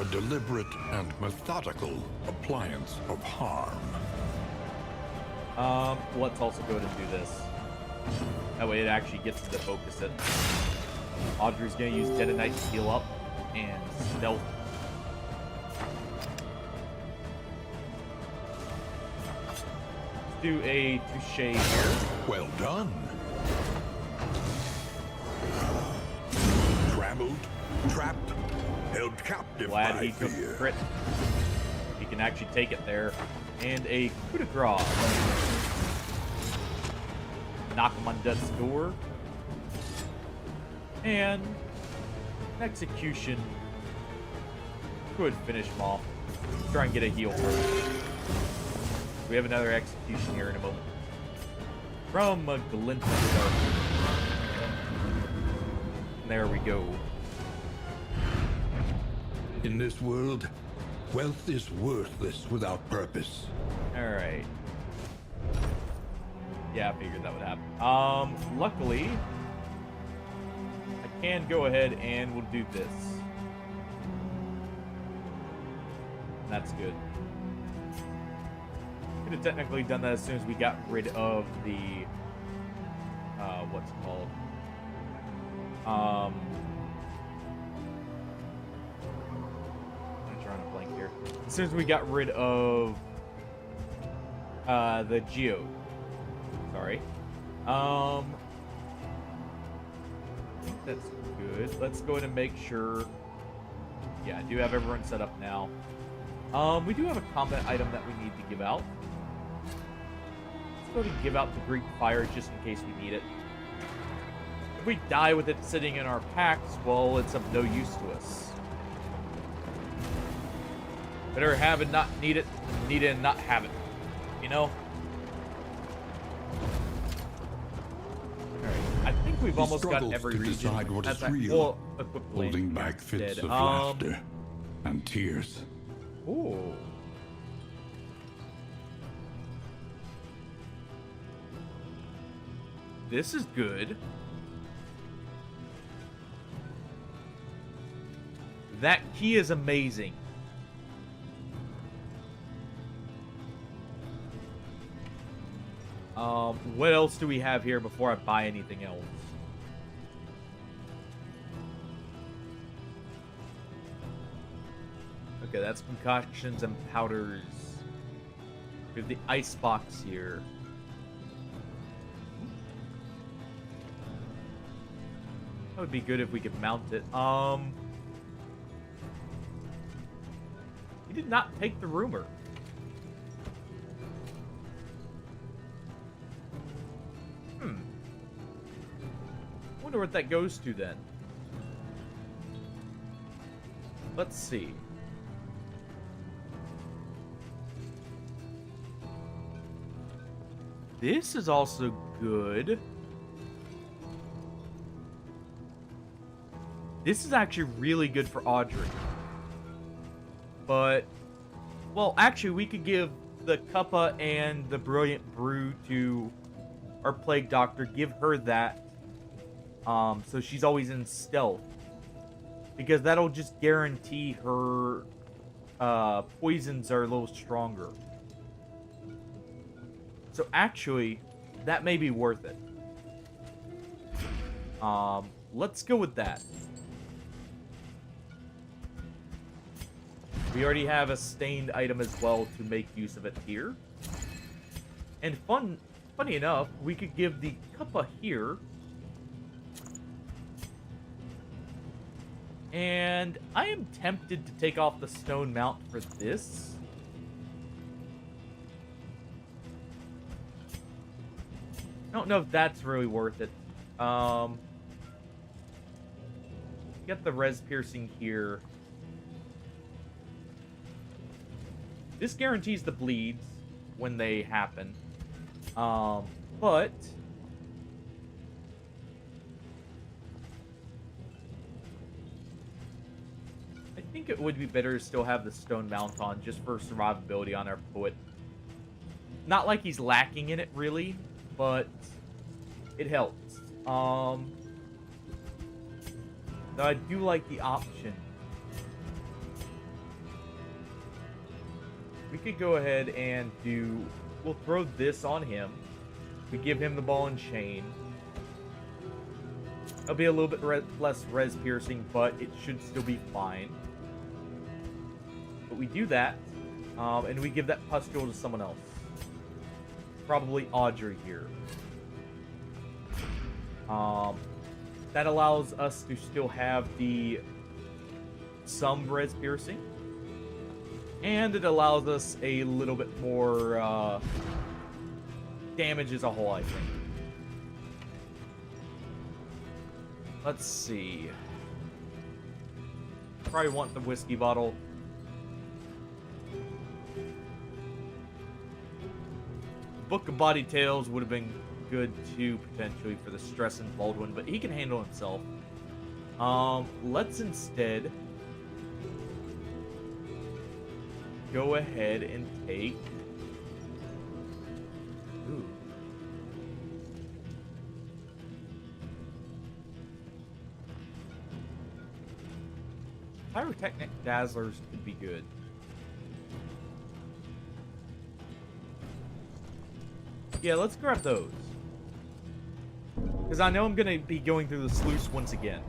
A deliberate and methodical appliance of harm. Let's also go ahead and do this. That way it actually gets to focus it. Audrey's gonna use Detonite to heal up and stealth. Let's do a touche here. Well done. Trammeled, trapped, held captive Glad by he took the fear. crit. He can actually take it there. And a coup de grace. Knock him on death's door. And execution. Go ahead and finish him off. Try and get a heal first. We have another execution here in a moment. From Glinton Dark. There we go. In this world, wealth is worthless without purpose. Alright. Yeah, I figured that would happen. Luckily, I can go ahead and we'll do this. That's good. Could have technically done that as soon as we got rid of the, what's it called? I'm trying to blank here. As soon as we got rid of the Geo. Sorry. I think that's good. Let's go ahead and make sure. Yeah, I do have everyone set up now. We do have a combat item that we need to give out. Let's go ahead and give out the Greek Fire just in case we need it. If we die with it sitting in our packs, well, it's of no use to us. Better have and not need it, need it and not have it. You know? Alright, I think we've almost got struggles every to region. decide what is as real, well, equipped holding land back fits instead. of laughter and tears. Ooh. This is good. That key is amazing. What else do we have here before I buy anything else? Okay, that's concoctions and powders. We have the ice box here. That would be good if we could mount it. He did not take the rumor. Wonder what that goes to then. Let's see. This is also good. This is actually really good for Audrey. But, well, actually, we could give the Cuppa and the Brilliant Brew to our Plague Doctor. Give her that. So she's always in stealth. Because that'll just guarantee her poisons are a little stronger. So actually, that may be worth it. Let's go with that. We already have a stained item as well to make use of it here. And funny enough, we could give the Cuppa here. And I am tempted to take off the stone mount for this. I don't know if that's really worth it. Get the res piercing here. This guarantees the bleeds when they happen. But I think it would be better to still have the stone mount on just for survivability on our poet. Not like he's lacking in it really, but it helps. Though I do like the option. We could go ahead and we'll throw this on him. We give him the ball and chain. It'll be a little bit less res piercing, but it should still be fine. But we do that, and we give that pustule to someone else. Probably Audrey here. That allows us to still have some res piercing. And it allows us a little bit more damage as a whole, I think. Let's see. Probably want the whiskey bottle. Book of Body Tales would have been good too, potentially, for the stress in Baldwin, but he can handle himself. Let's instead go ahead and take... Ooh. Pyrotechnic Dazzlers could be good. Yeah, let's grab those. Because I know I'm going to be going through the sluice once again.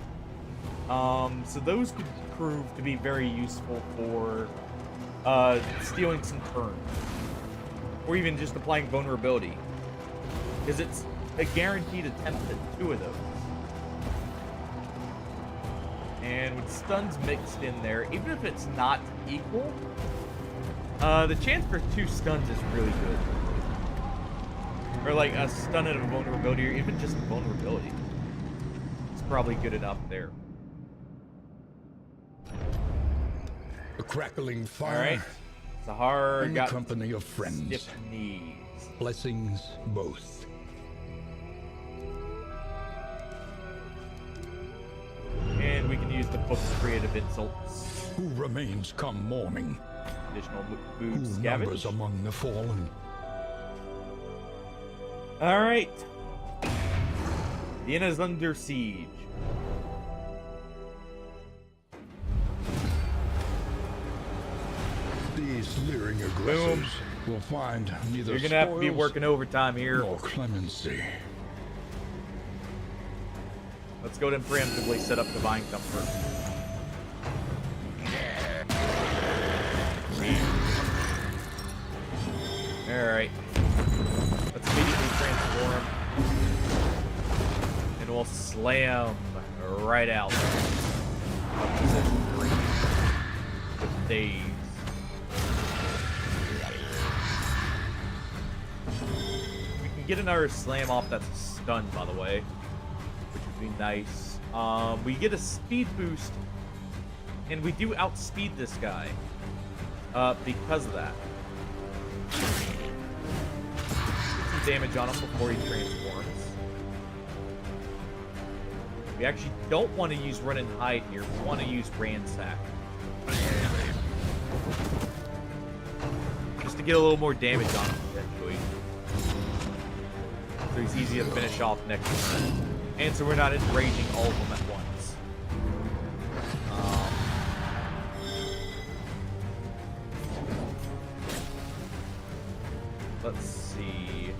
So those could prove to be very useful for stealing some turns. Or even just applying vulnerability. Because it's a guaranteed attempt at 2 of those. And with stuns mixed in there, even if it's not equal, the chance for 2 stuns is really good. Or like a stun and a vulnerability, or even just a vulnerability. It's probably good enough there. A crackling fire. Alright. Sahar in got the company of friends. stiff knees. Blessings both. And we can use the book's creative insults. Who remains come morning? Additional food Who numbers scavenge. among the fallen? Alright. Vienna's under siege. These leering aggressors will find neither You're gonna have to be spoils working overtime here. nor clemency. Let's go ahead and preemptively set up Divine Comfort. Alright. Let's immediately transform. And we'll slam right out. Up position 3. With daze. We can get another slam off that's a stun, by the way. Which would be nice. We get a speed boost. And we do outspeed this guy. Because of that. damage on him before he transforms. We actually don't want to use Run and Hide here. We want to use Ransack. Just to get a little more damage on him, potentially. So he's easy to finish off next turn. And so we're not enraging all of them at once. Let's see.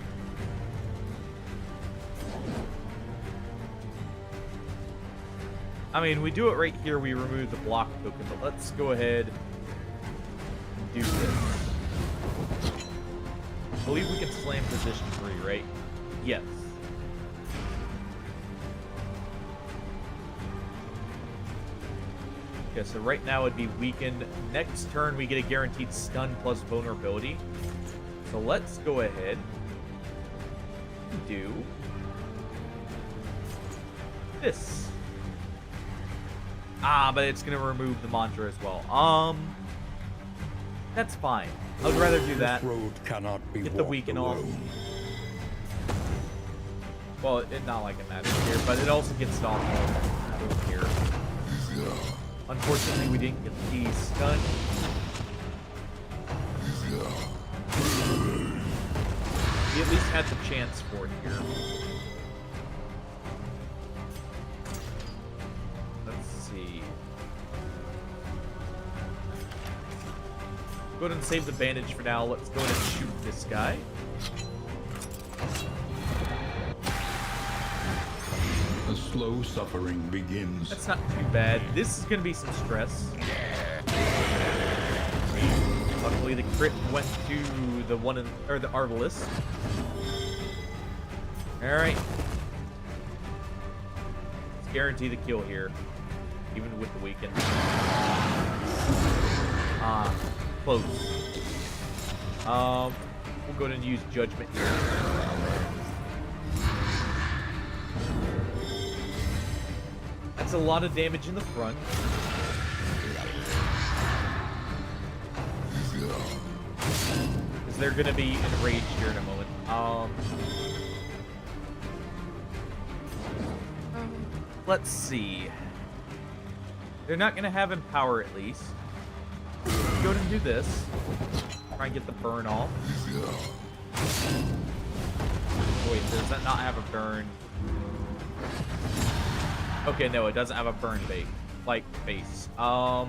I mean, we do it right here. We remove the block token, but let's go ahead and do this. I believe we can slam position 3, right? Yes. Okay, so right now it'd be weakened. Next turn, we get a guaranteed stun plus vulnerability. So let's go ahead and do this. Ah, but it's going to remove the mantra as well. That's fine. I would rather do that. This road cannot be Get the weaken off. Well, it's not like it matters here, but it also gets off over here. Unfortunately, we didn't get the stun. We at least had the chance for it here. Let's see. Go ahead and save the bandage for now. Let's go ahead and shoot this guy. The slow suffering begins. That's not too bad. This is going to be some stress. Luckily, the crit went to the one in, or the Arbalest. All right. Let's guarantee the kill here, even with the weaken. Close. We'll go ahead and use Judgment here. That's a lot of damage in the front. Because they're going to be enraged here in a moment. Let's see. They're not going to have Empower at least. Go ahead and do this. Try and get the burn off. Wait, does that not have a burn? Okay, no, it doesn't have a burn bait. Like base. Let's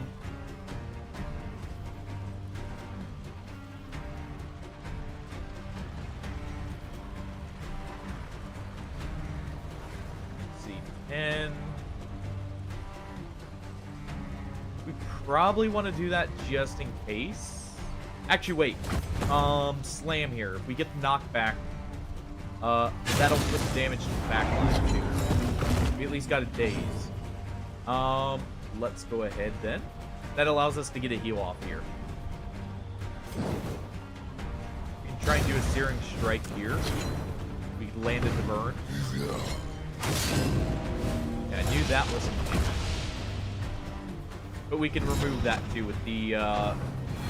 see, 10. We probably want to do that just in case. Actually, wait. Slam here. If we get the knockback, that'll put the damage to the backline too. We at least got a daze. Let's go ahead then. That allows us to get a heal off here. We can try and do a Searing Strike here. We landed the burn. Yeah, I knew that was coming. But we can remove that too with the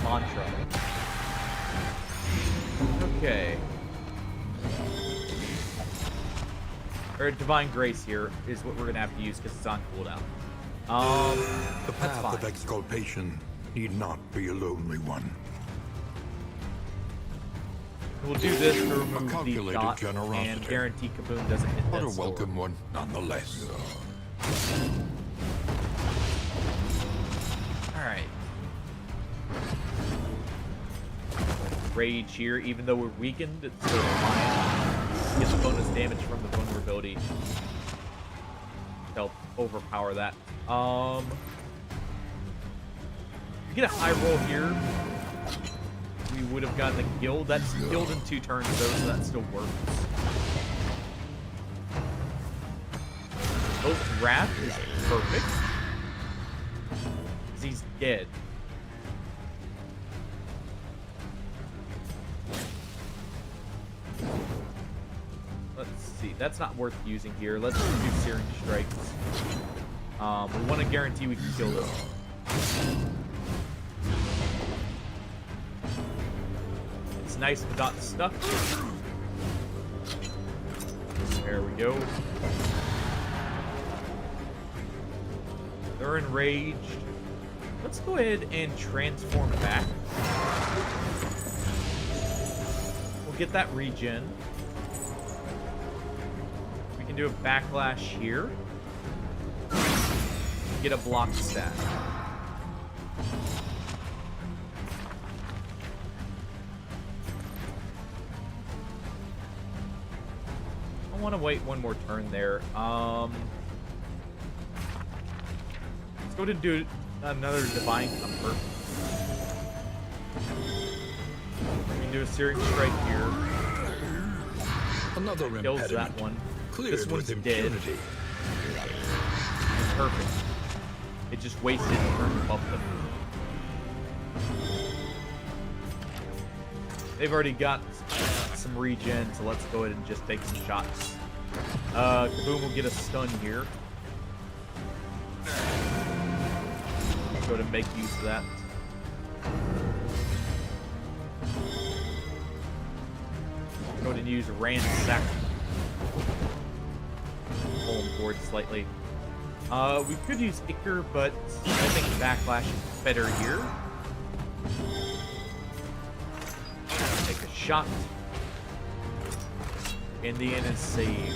mantra. Okay. Or Divine Grace here is what we're going to have to use because it's on cooldown. The path of exculpation need not be a lonely one. We'll do this to remove the calculated dot generosity. and guarantee Kaboom doesn't hit But that a sword. welcome one, nonetheless. Alright. Rage here, even though we're weakened, it's still fine. Get the bonus damage from the vulnerability. Help overpower that. Get a high roll here. We would have gotten the guild. That's killed in 2 turns though, so that still works. Both Wrath is perfect. 'Cause he's dead. Let's see. That's not worth using here. Let's do Searing Strikes. We want to guarantee we can kill this. It's nice but not stuck. There we go. They're enraged. Let's go ahead and transform back. We'll get that regen. We can do a backlash here. Get a block stat. I want to wait one more turn there. Let's go ahead and do another Divine Comfort. We can do a Searing Strike here. Another Kills impediment. that one. Cleared This one's with dead. impunity. Perfect. It just wasted turn above them. They've already got some regen, so let's go ahead and just take some shots. Kaboom will get a stun here. Go ahead and make use of that. Go ahead and use Ransack. Pull him forward slightly. We could use Icker, but I think Backlash is better here. Take a shot. Indian is saved.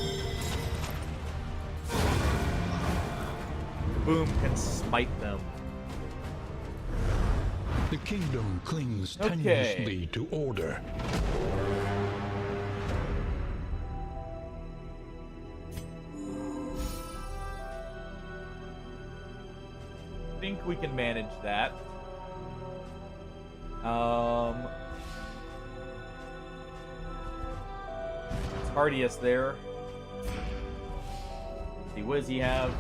Boom can smite them. The kingdom clings Okay. tenuously to order. I think we can manage that. It's Hardius there. Let's see, what does he have?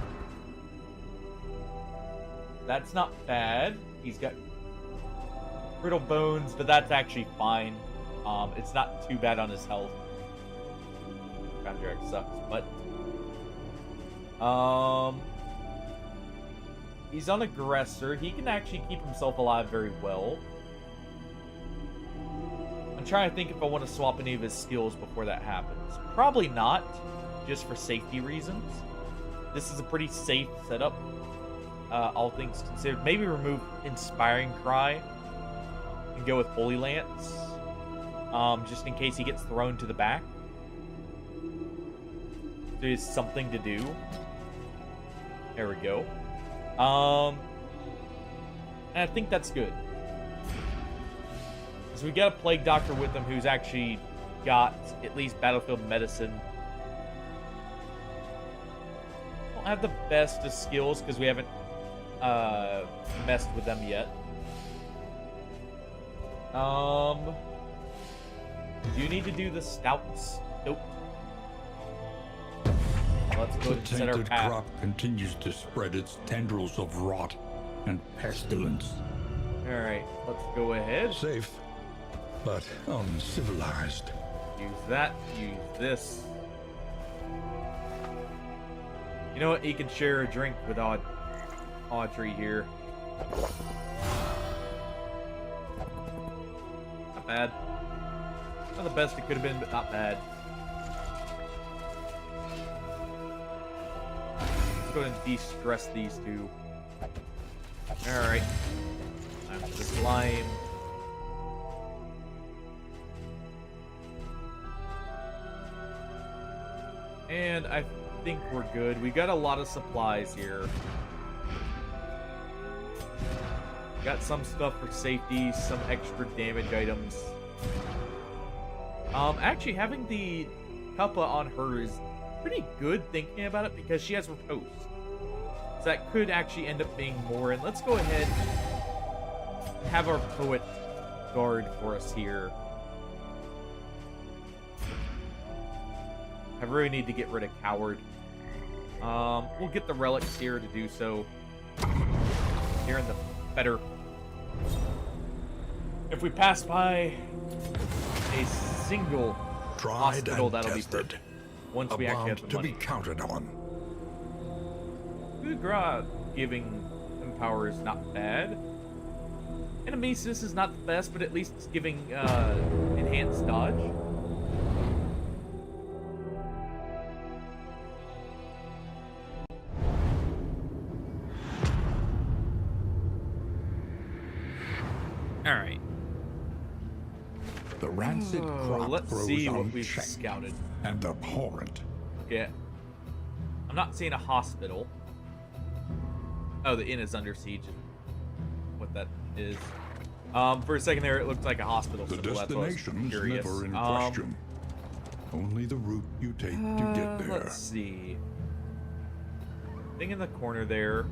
That's not bad. He's got brittle bones, but that's actually fine. It's not too bad on his health. Contract sucks, but he's on Aggressor. He can actually keep himself alive very well. I'm trying to think if I want to swap any of his skills before that happens. Probably not, just for safety reasons. This is a pretty safe setup, all things considered. Maybe remove Inspiring Cry and go with Holy Lance, just in case he gets thrown to the back. There's something to do. There we go. And I think that's good. So we got a Plague Doctor with him who's actually got at least Battlefield Medicine. Don't have the best of skills because we haven't messed with them yet. Do you need to do the Stouts? Nope. Let's go The and set our tainted path. crop continues to spread its tendrils of rot and pestilence. Alright, let's go ahead. Safe, but uncivilized. Use that, use this. You know what? He can share a drink with Audrey here. Not bad. Not the best it could have been, but not bad. Let's go ahead and de-stress these two. Alright. Time for the slime. And I think we're good. We got a lot of supplies here. Got some stuff for safety, some extra damage items. Actually, having the Kappa on her is pretty good thinking about it because she has Repose. So that could actually end up being more. And let's go ahead and have our Poet guard for us here. I really need to get rid of Coward. We'll get the relics here to do so. Here in the better. If we pass by a single Tried hospital, and that'll be tested. perfect. Once A we actually bond have the to money. be counted on. Ugra giving Empower is not bad. Enemesis is not the best, but at least it's giving enhanced dodge. All right. The rancid crop Let's grows see what we've unchecked scouted. and abhorrent. Yeah. I'm not seeing a hospital. Oh, the inn is under siege. What that is. For a second there, it looked like a hospital. The So that's why I was destination's curious. never in question. Only the route you take to get there. Let's see. Thing in the corner there.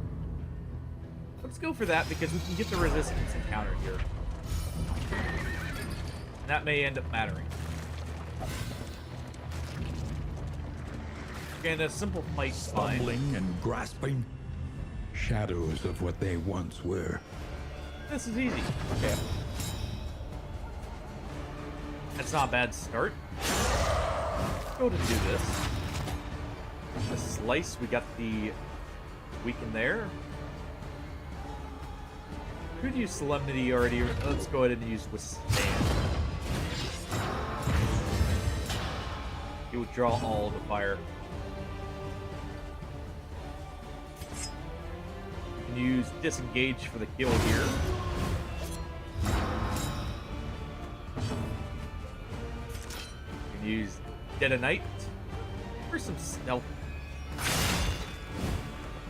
Let's go for that because we can get the resistance encounter here. That may end up mattering. And a simple fight's fine. Stumbling and grasping. Shadows of what they once were. This is easy. Okay. That's not a bad start. Let's go to do this. A slice, we got the weaken there. Could use Solemnity already. Let's go ahead and use Withstand. He will draw all of the fire. We can use Disengage for the kill here. We can use Dead of Night for some stealth.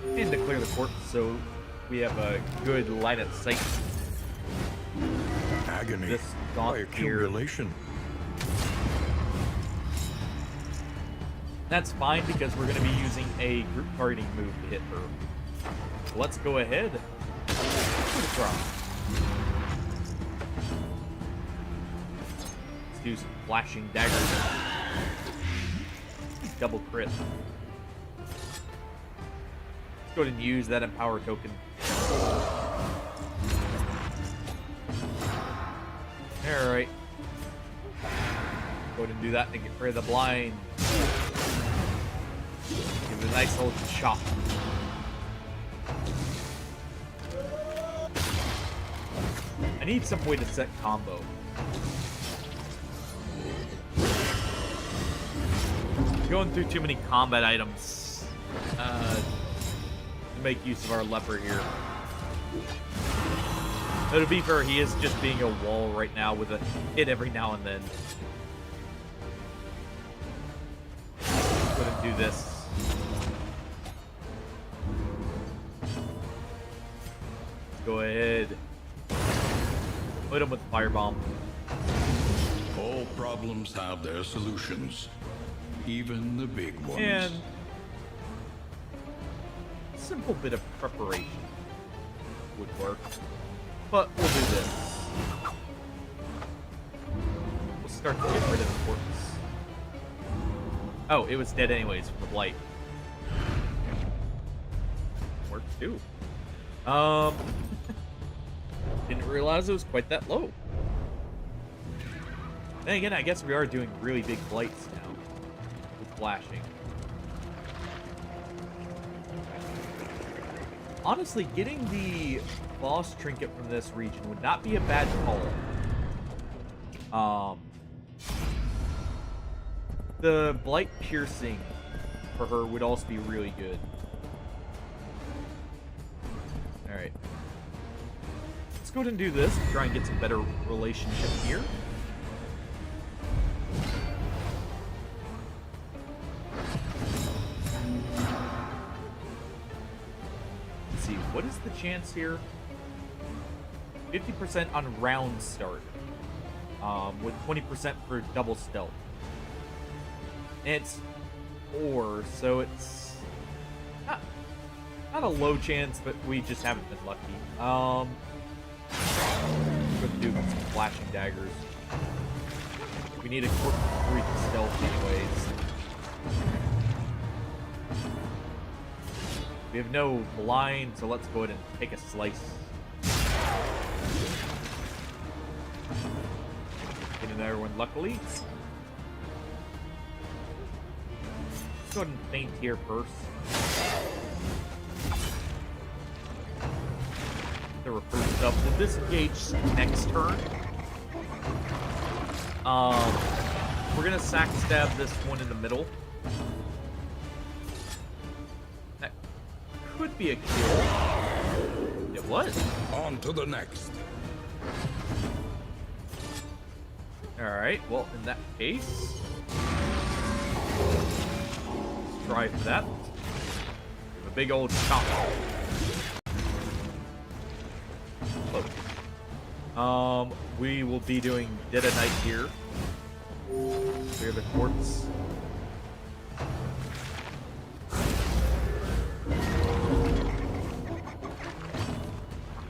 And to clear the corpse so we have a good line of sight. Agony This by gaunt here. accumulation. That's fine because we're going to be using a group targeting move to hit her. So let's go ahead. Let's do some flashing daggers. Double crit. Let's go ahead and use that empower token. Alright. Go ahead and do that to get rid of the blind. Give it a nice little chop. I need some way to set combo. Going through too many combat items to make use of our leper here. Though to be fair, he is just being a wall right now with a hit every now and then. Go ahead and do this. Let's go ahead. Put him with Firebomb. All problems have their solutions, even the big ones. And a simple bit of preparation would work. But we'll do this. We'll start to get rid of the corpse. Oh, it was dead anyways from the blight. Works too. Didn't realize it was quite that low. Then again, I guess we are doing really big blights now with flashing. Honestly, getting the boss trinket from this region would not be a bad call. The blight piercing for her would also be really good. Alright. Let's go ahead and do this. Try and get some better relationship here. Let's see, what is the chance here? 50% on round start. With 20% for double stealth. And it's 4, so it's not a low chance, but we just haven't been lucky. We're gonna do some flashing daggers. We need a quick 3 stealth anyways. We have no blind, so let's go ahead and take a slice. Get another one, luckily. Let's go ahead and faint here first. The recruit stuff. We'll disengage next turn. We're gonna sack stab this one in the middle. That could be a kill. It was. On to the next. Alright, well, in that case... let's try for that. Give a big old chop. We will be doing Dead of Night here. Clear the corpse.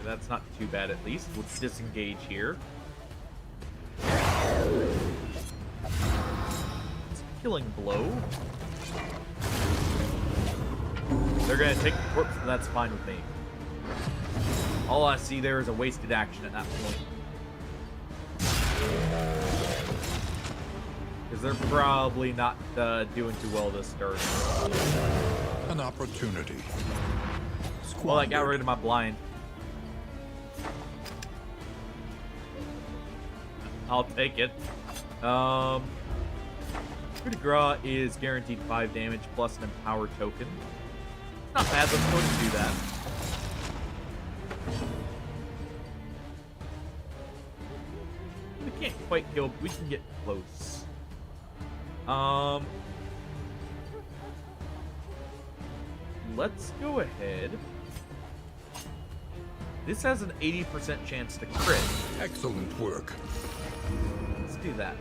That's not too bad, at least. We'll disengage here. It's a killing blow. They're gonna take the corpse, but that's fine with me. All I see there is a wasted action at that point. Because they're probably not doing too well this turn. An opportunity. Well, I got rid of my blind. I'll take it. Coup de Grace is guaranteed 5 damage plus an Empower token. Not bad, let's go ahead and do that. We can't quite kill, but we can get close. Let's go ahead. This has an 80% chance to crit. Excellent work. Let's do that.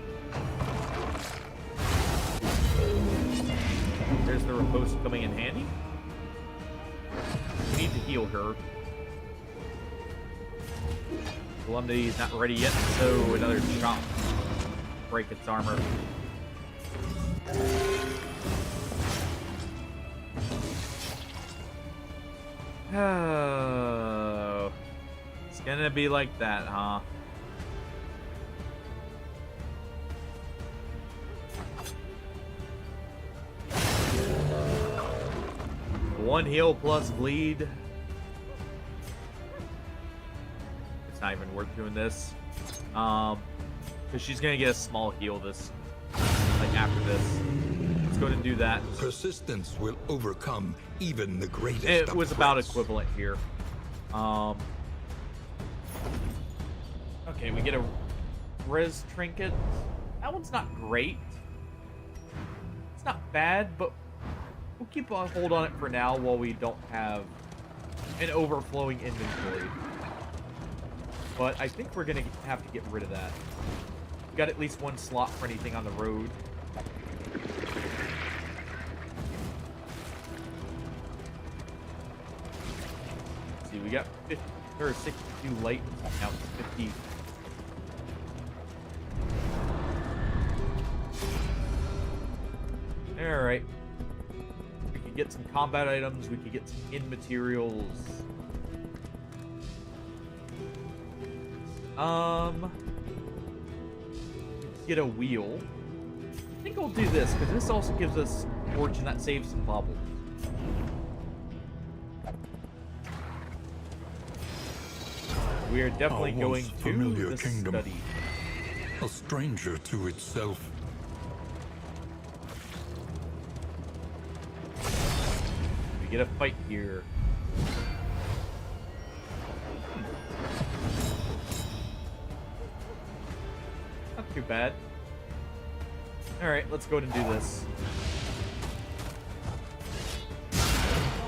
There's the riposte coming in handy. We need to heal her. Solemnity is not ready yet, so another chop. Break its armor. Oh, it's gonna be like that, huh? One heal plus bleed. It's not even worth doing this. Because she's gonna get a small heal this, like after this. Let's go ahead and do that. Persistence will overcome even the greatest. It was about threats. equivalent here. Okay, we get a res trinket. That one's not great. It's not bad, but we'll keep a hold on it for now while we don't have an overflowing inventory. But I think we're gonna have to get rid of that. We got at least one slot for anything on the road. Let's see, we got 50 or 62 light. Now it's 50. All right. We could get some combat items. We could get some in materials. Get a wheel. I think I'll do this because this also gives us fortune that saves some bubbles. We are definitely Our going once to familiar the kingdom. study. A stranger to itself. We get a fight here. Not too bad. Alright, let's go ahead and do this.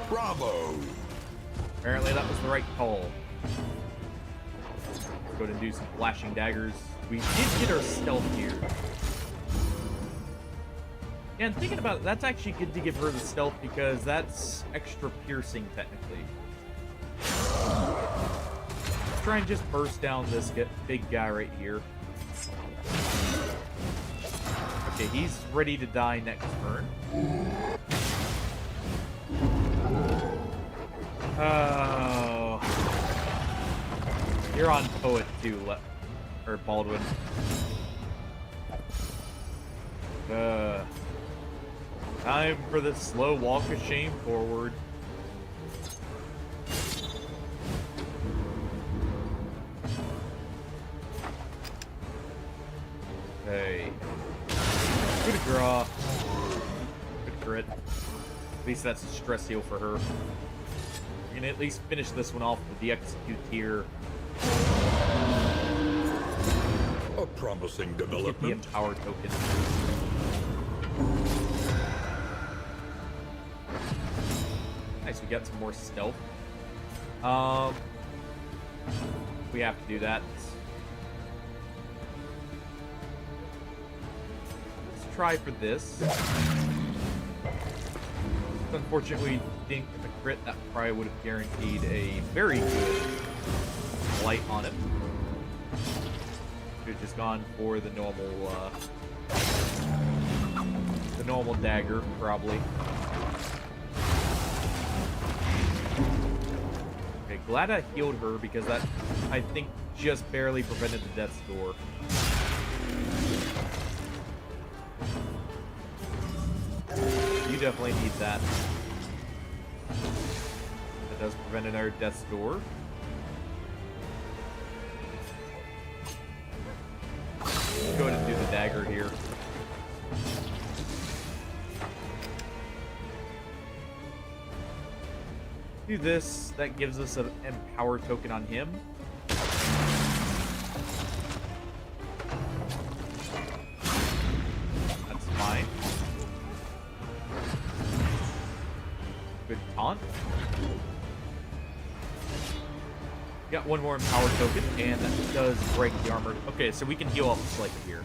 Bravo! Apparently that was the right call. Let's go ahead and do some flashing daggers. We did get our stealth here. Yeah, and thinking about it, that's actually good to give her the stealth because that's extra piercing, technically. Let's try and just burst down this big guy right here. Okay, he's ready to die next turn. Oh. You're on Poet too, or Baldwin. Time for the slow walk of shame forward. Hey. Good draw. Good crit. At least that's a stress heal for her. We're gonna at least finish this one off with the execute here. A promising Get the development. empower token. Nice, we got some more stealth. We have to do that. Let's try for this. Unfortunately, we didn't get the crit. That probably would have guaranteed a very good light on it. Should have just gone for the normal dagger, probably. Okay, glad I healed her because that, I think, just barely prevented the death's door. You definitely need that. That does prevent another death's door. Let's go ahead and do the dagger here. Do this, that gives us an empower token on him. That's fine. Good taunt. Got one more empower token, and that does break the armor. Okay, so we can heal up slightly here.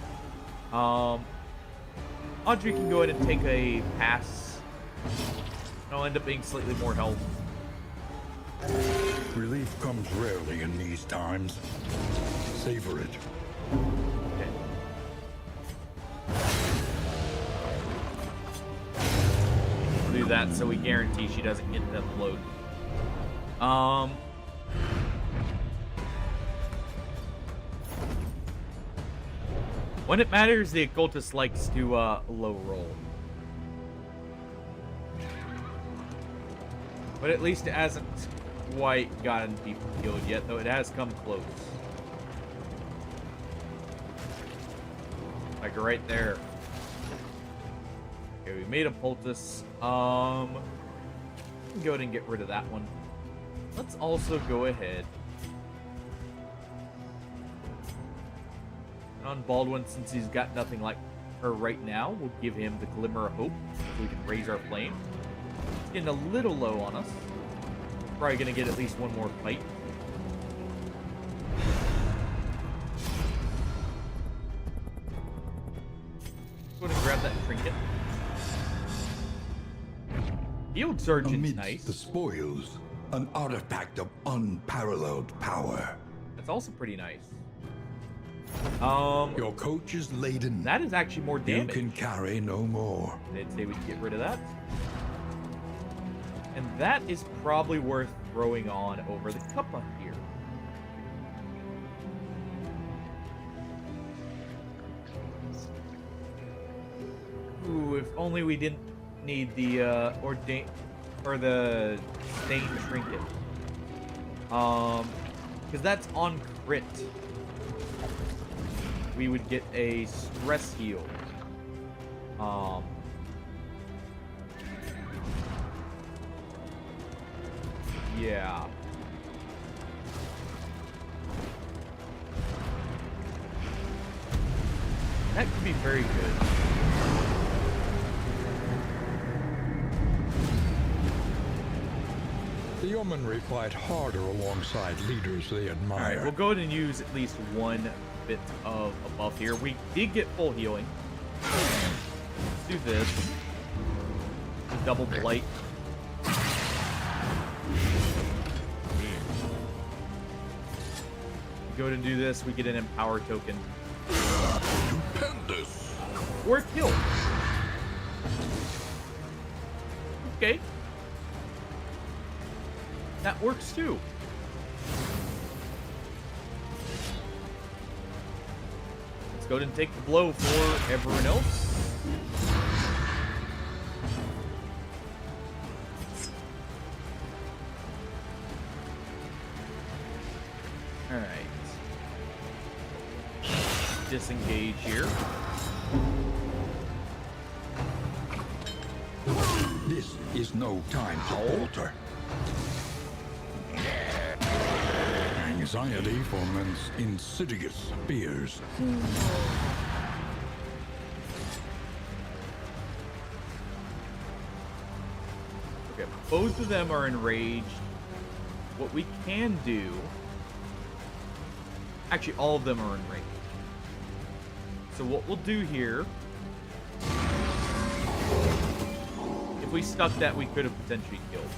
Audrey can go ahead and take a pass. It'll end up being slightly more health. Relief comes rarely in these times. Savor it. Okay. We'll do that so we guarantee she doesn't get that load. When it matters, the occultist likes to low roll. But at least it hasn't quite gotten people killed yet, though it has come close. Like right there. Okay, we made a poultice. We can go ahead and get rid of that one. Let's also go ahead. On Baldwin, since he's got nothing like her right now, we'll give him the Glimmer of Hope so we can raise our flame. It's getting a little low on us. Probably gonna get at least one more fight. Go ahead and grab that trinket. Field Surgeon's Amidst nice. the spoils, an artifact of unparalleled power. That's also pretty nice. Your coach is laden. That is actually more You damage. can carry no more. They'd say we can get rid of that. And that is probably worth throwing on over the Cuppa here. Ooh, if only we didn't need the the Stain Trinket. Because that's on crit. We would get a stress heal. Yeah. That could be very good. The yeomanry fight harder alongside leaders they admire. Alright, we'll go ahead and use at least one bit of a buff here. We did get full healing. Let's do this. The double blight. We go ahead and do this, we get an empower token. Stupendous. Or a kill. Okay. That works too. Let's go ahead and take the blow for everyone else. Alright. Disengage here. This is no time to falter. anxiety for men's insidious fears. Okay, both of them are enraged. What we can do... Actually, all of them are enraged. So what we'll do here... If we stuck that, we could have potentially killed.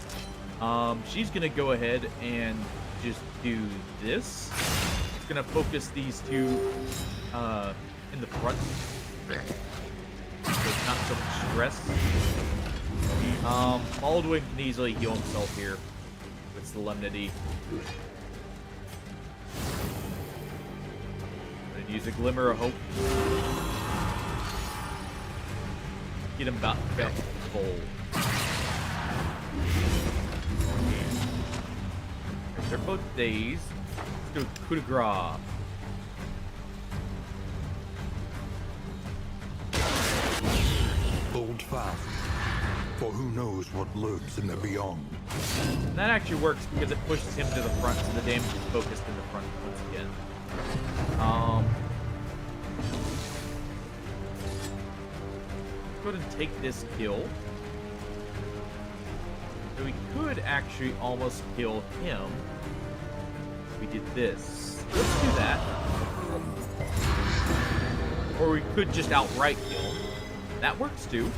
She's going to go ahead and just do this. It's going to focus these two in the front. So it's not so much stress. Baldwin can easily heal himself here with Solemnity. I'm gonna use a Glimmer of Hope. Get him back full. They're both dazed. Let's do coup de grace. Hold fast, for who knows what lurks in the beyond. And that actually works because it pushes him to the front, so the damage is focused in the front once again. Let's go ahead and take this kill. So we could actually almost kill him. We did this. Let's do that. Or we could just outright kill him. That works too.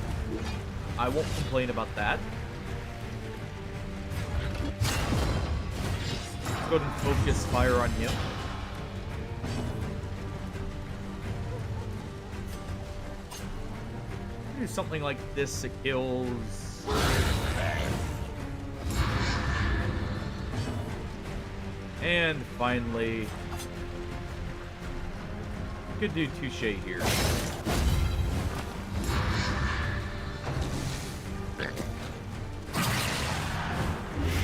I won't complain about that. Let's go ahead and focus fire on him. Do something like this that kills... And finally... Could do Touche here.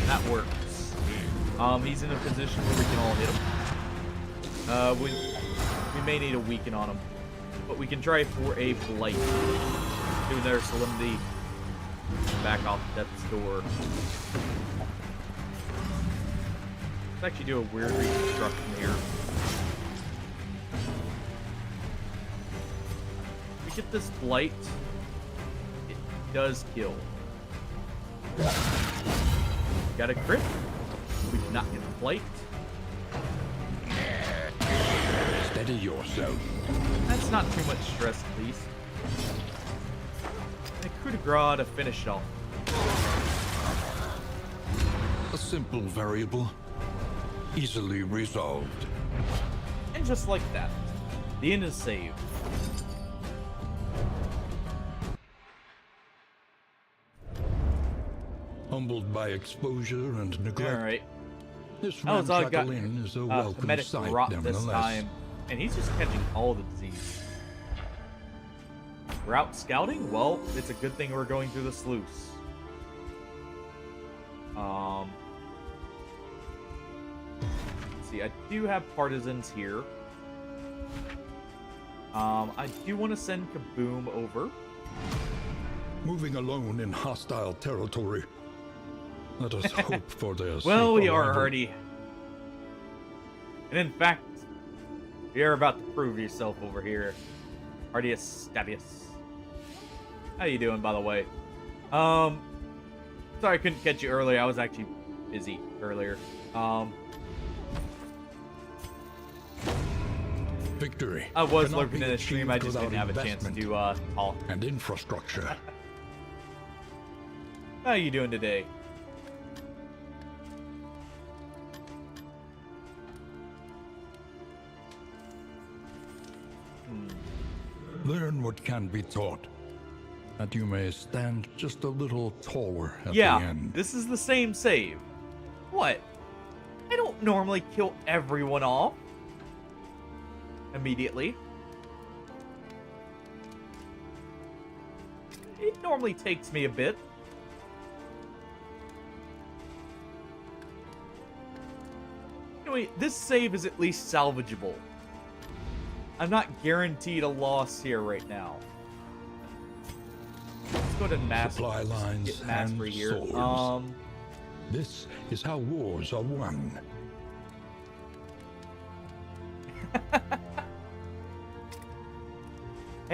That works. He's in a position where we can all hit him. We may need a weaken on him. But we can try for a Blight. Do their Solemnity. Back off Death's Door. Let's actually do a weird reconstruction here. We get this Blight. It does kill. Got a crit. We did not get the Blight. Steady yourself. That's not too much stress, at least. And a coup de grace to finish it off. A simple variable, easily resolved. And just like that, the end is saved. Humbled by exposure and neglect, Alright. this Oh, it's all got ramshackle inn is a welcome Medic sight, rot this nevertheless. time. And he's just catching all the disease. We're out scouting? Well, it's a good thing we're going through the sluice. Let's see, I do have partisans here. I do want to send Kaboom over. Moving alone in hostile territory. Let us hope for their Well, safe we are arrival. already. And in fact, you're about to prove yourself over here. Ardius Stabius. How you doing, by the way? Sorry I couldn't catch you earlier. I was actually busy earlier. Victory. I was cannot lurking be in the stream. I achieved just didn't without have a chance to investment talk. and infrastructure. How you doing today? Learn what can be taught, that you may stand just a little taller at the Yeah, end. this is the same save. What? I don't normally kill everyone off immediately. It normally takes me a bit. Anyway, this save is at least salvageable. I'm not guaranteed a loss here right now. Let's go to mass. Supply lines Get mastery and here. swords. This is how wars are won.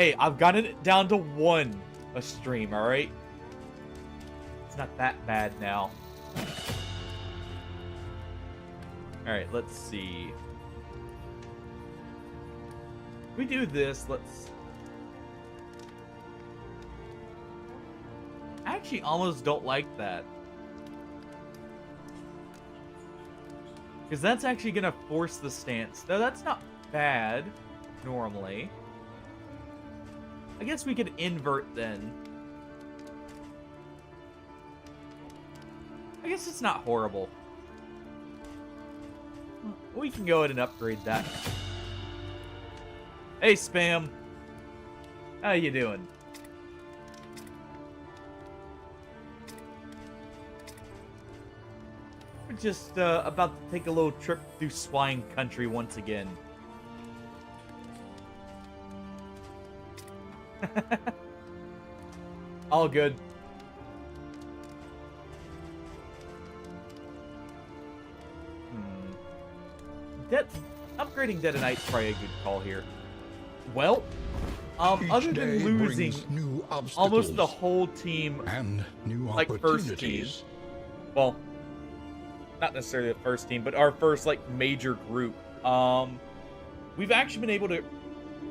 Hey, I've gotten it down to 1 a stream, alright? It's not that bad now. Alright, let's see. If we do this, let's... I actually almost don't like that. Because that's actually going to force the stance. Though that's not bad, normally. I guess we could invert then. I guess it's not horrible. We can go ahead and upgrade that. Hey, Spam. How you doing? We're just about to take a little trip through swine country once again. All good. Upgrading Dead of Night's probably a good call here. Well, other than losing almost the whole team, and new like first team. Well, not necessarily the first team, but our first like major group. We've actually been able to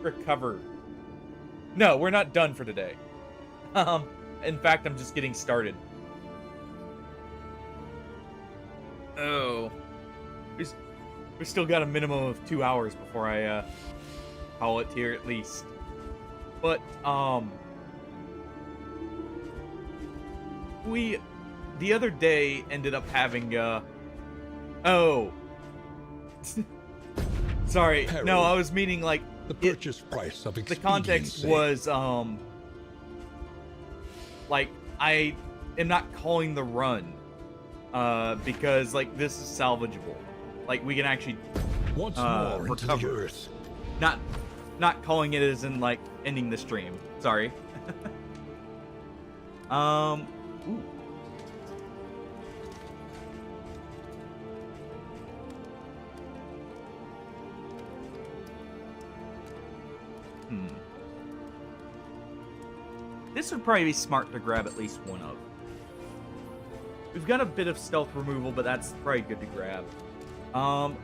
recover. No, we're not done for today. In fact, I'm just getting started. Oh. We still got a minimum of 2 hours before I call it here at least. But we the other day ended up having oh. Sorry. Harold, no, I was meaning like the purchase price of the context was like I am not calling the run because like this is salvageable. Like we can actually once more into the recover. earth. Not calling it as in like ending the stream. Sorry. Ooh. This would probably be smart to grab at least one of. We've got a bit of stealth removal, but that's probably good to grab.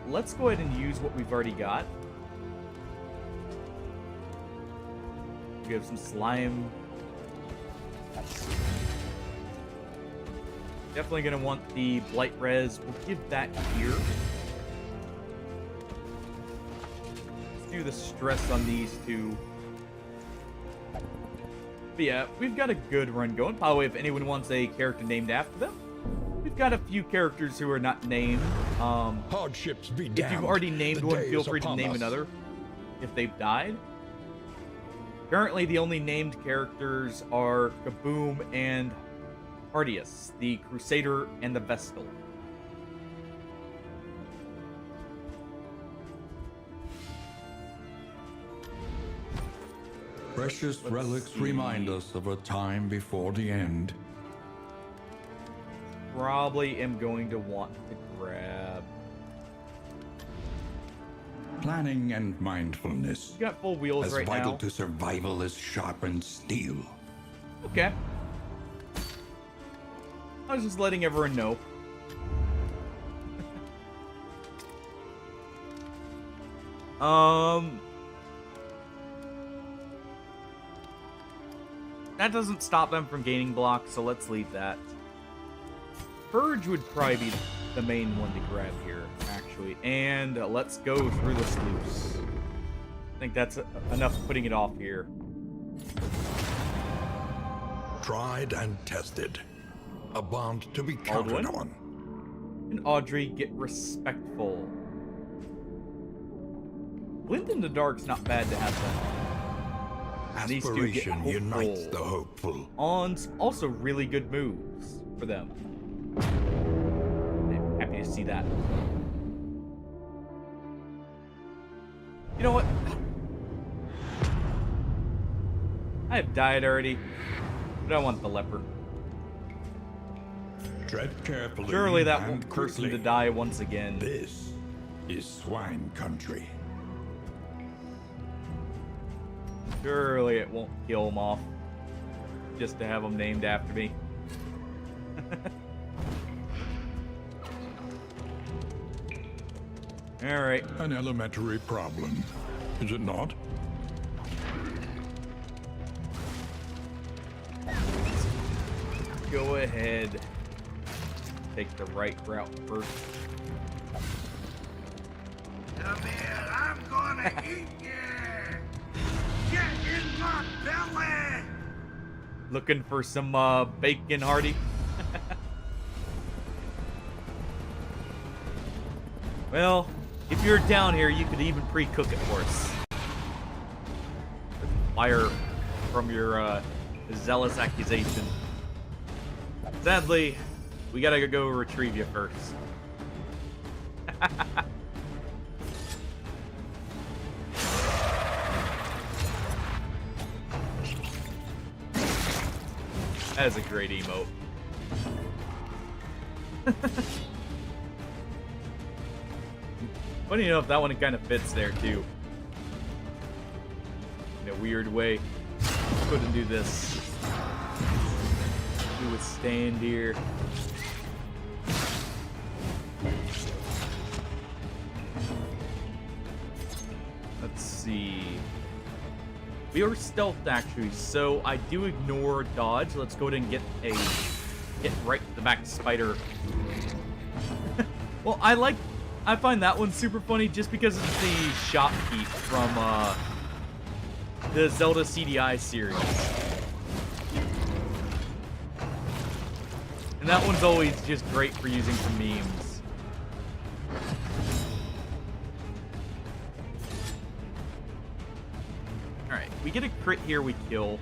Let's go ahead and use what we've already got. We have some slime. Definitely gonna want the blight res. We'll give that here. Let's do the stress on these two. But yeah, we've got a good run going. By the way, if anyone wants a character named after them, we've got a few characters who are not named. Hardships be damned. If you've already named The one, day feel is free to upon name us. another if they've died. Currently, the only named characters are Kaboom and Hardius, the Crusader and the Vestal. Precious Let's relics see. remind us of a time before the end. Probably am going to want to grab. Planning and mindfulness, We got full wheels as right vital now. to survival as sharpened steel. Okay. I was just letting everyone know. That doesn't stop them from gaining blocks, so let's leave that. Purge would probably be the main one to grab here, actually. And let's go through the sluice. I think that's enough putting it off here. Tried and tested. A bond to be Aldwin? counted on. And Audrey, get respectful. Glint in the Dark's not bad to have them. And these two get Aspiration unites hopeful. the hopeful. On also really good moves for them. I'm happy to see that. You know what? I have died already, but I want the leper. Tread carefully. Surely that and won't curse him to quickly. die once again. This is swine country. Surely it won't kill him off just to have him named after me. All right. An elementary problem, is it not? Go ahead. Take the right route first. Come here, I'm gonna eat you! Get in my belly! Looking for some bacon, Hardy? Well, if you're down here, you could even pre-cook it for us. Fire from your zealous accusation. Sadly, we gotta go retrieve you first. That is a great emote. Funny enough, that one kind of fits there too. In a weird way. Couldn't do this. Do a stand here. Let's see. We are stealthed actually, so I do ignore dodge. Let's go ahead and get right to the back spider. Well, I find that one super funny just because it's the shopkeep from the Zelda CDI series. And that one's always just great for using for memes. Alright, we get a crit here, we kill.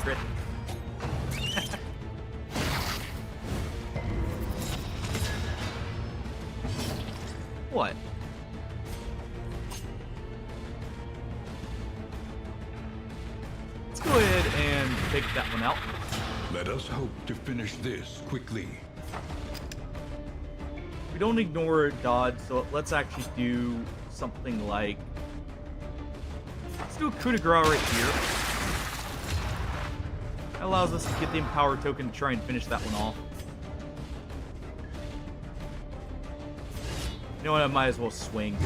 Crit. What? Let's go ahead and take that one out. Let us hope to finish this quickly. We don't ignore dodge, so let's actually do something like... Let's do a coup de grace right here. That allows us to get the empower token to try and finish that one off. You know what, I might as well swing.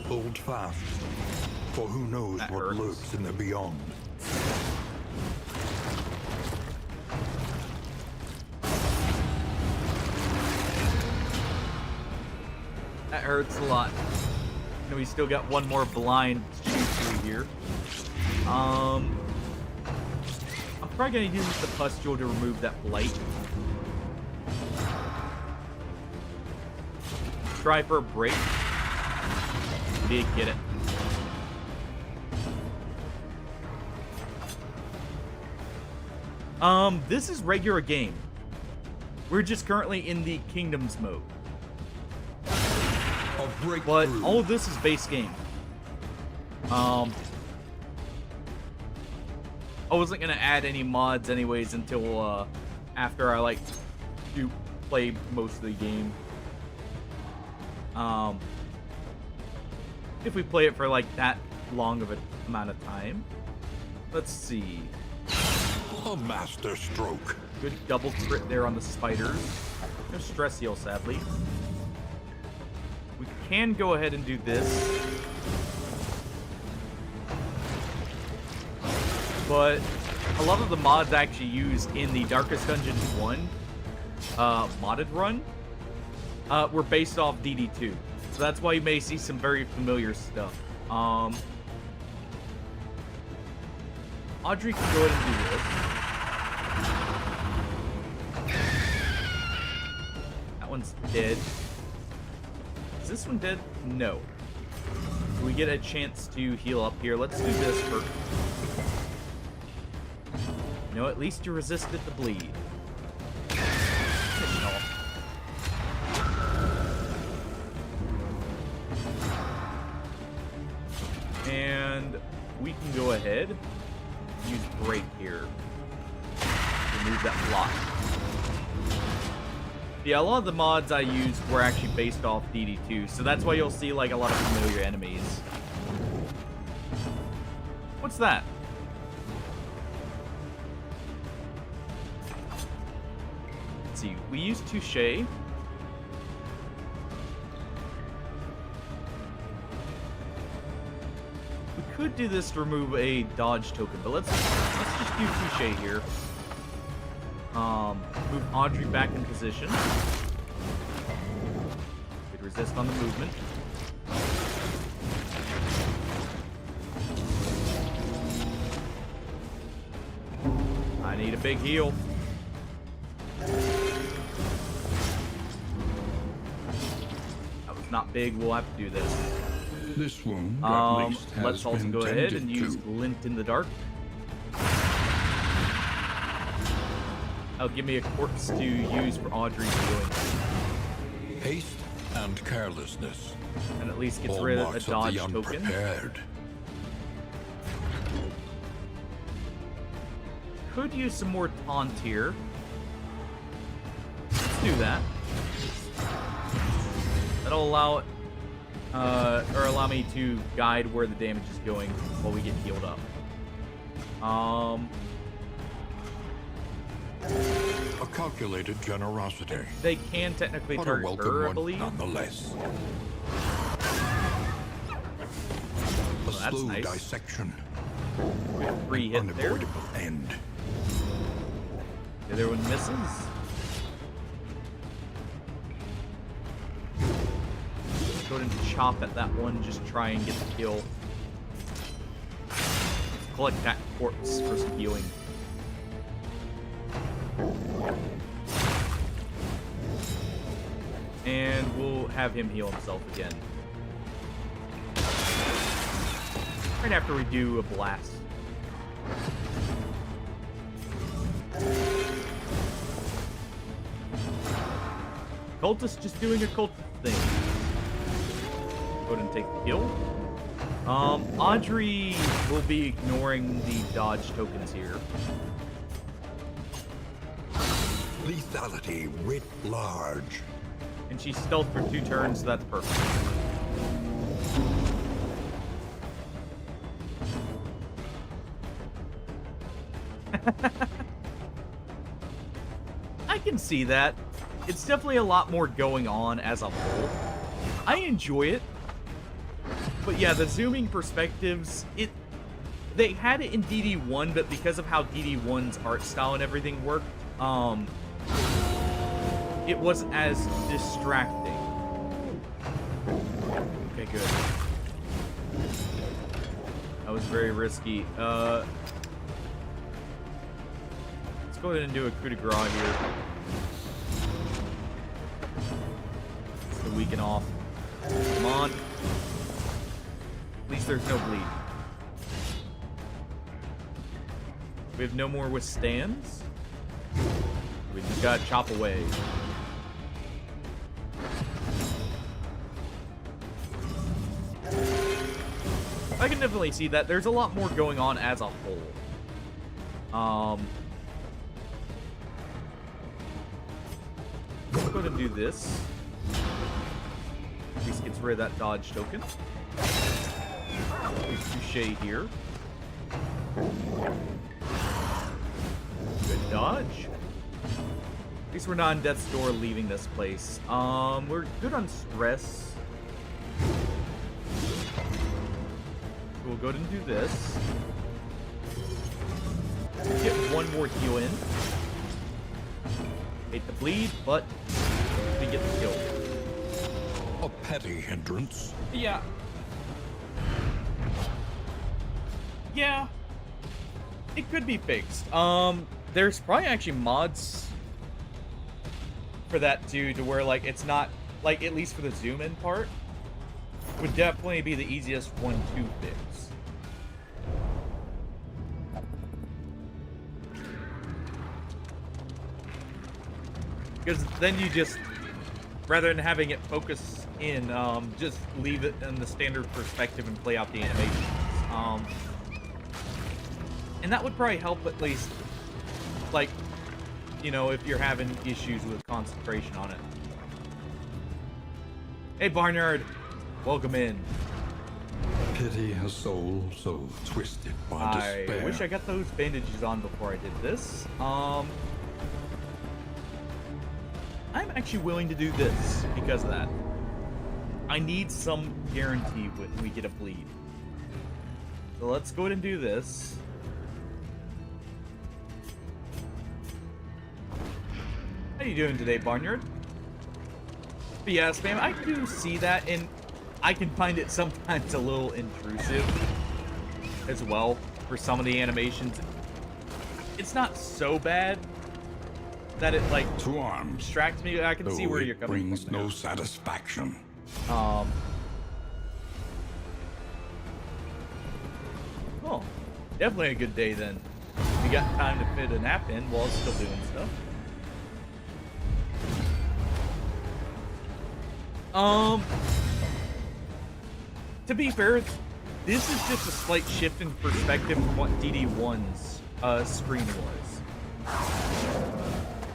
Hold fast, for who knows That what hurts. lurks in the beyond. That hurts a lot. And we still got one more blind to shoot through here. I'm probably gonna use the pustule to remove that blight. Try for a break. Did get it. This is regular game. We're just currently in the Kingdoms mode. A But breakthrough. all of this is base game. I wasn't gonna add any mods anyways until after I to play most of the game. If we play it for that long of an amount of time. Let's see. A master stroke. Good double crit there on the spiders. No stress heal, sadly. We can go ahead and do this. But a lot of the mods actually used in the Darkest Dungeon 1 modded run were based off DD2. So that's why you may see some very familiar stuff. Audrey can go ahead and do this. That one's dead. Is this one dead? No. Do we get a chance to heal up here? Let's do this first. You know, at least you resisted the bleed. Finish it off. And we can go ahead, use break here. Remove that block. Yeah, a lot of the mods I used were actually based off DD2, so that's why you'll see like a lot of familiar enemies. What's that? Let's see, we used Touche. We could do this to remove a dodge token, but let's just do Touche here. Move Audrey back in position. Could resist on the movement. I need a big heal. That was not big. We'll have to do this. This wound, at least, has Let's also been go ahead tended and use to. Glint in the Dark. Give me a corpse to use for Audrey's healing. Haste and carelessness. And at least gets All rid of a marks dodge the token. unprepared. Could use some more taunt here. Let's do that. That'll allow allow me to guide where the damage is going while we get healed up. A calculated generosity. They can technically But a target welcome her, I one believe. nonetheless. A that's slow nice. dissection. Free hit there. Unavoidable end. The other one misses. Go ahead and chop at that one, just try and get the kill. Let's collect that corpse for some healing. And we'll have him heal himself again. Right after we do a blast. Cultist just doing a cult thing. Go ahead and take the kill. Audrey will be ignoring the dodge tokens here. Lethality writ large. And she stealthed for 2 turns, so that's perfect. I can see that. It's definitely a lot more going on as a whole. I enjoy it. But yeah, the zooming perspectives, they had it in DD1, but because of how DD1's art style and everything worked, it wasn't as distracting. Okay, good. That was very risky. Let's go ahead and do a coup de grace here. It's the weaken off. Come on. At least there's no bleed. We have no more withstands. We just gotta chop away. I can definitely see that. There's a lot more going on as a whole. Let's go ahead and do this. At least gets rid of that dodge token. Touche here. Good dodge. At least we're not on death's door leaving this place. We're good on stress. We'll go ahead and do this. Get one more heal in. Hate the bleed, but we get the kill. A petty hindrance. Yeah. Yeah. It could be fixed. There's probably actually mods for that too, to where like it's not like, at least for the zoom in part, would definitely be the easiest one to fix. Because then you just, rather than having it focus in, just leave it in the standard perspective and play out the animations. And that would probably help, at least, like, you know, if you're having issues with concentration on it. Hey, Barnyard. Welcome in. Pity a soul so twisted by despair. I wish I got those bandages on before I did this. I'm actually willing to do this because of that. I need some guarantee when we get a bleed. So let's go ahead and do this. How you doing today, Barnyard? But yeah, spam, I do see that, and I can find it sometimes a little intrusive as well for some of the animations. It's not so bad that it, like, To arms. distracts me. I can see where you're coming brings from. no satisfaction. Oh, definitely a good day then. We got time to fit a nap in while it's still doing stuff. To be fair, this is just a slight shift in perspective from what DD1's screen was.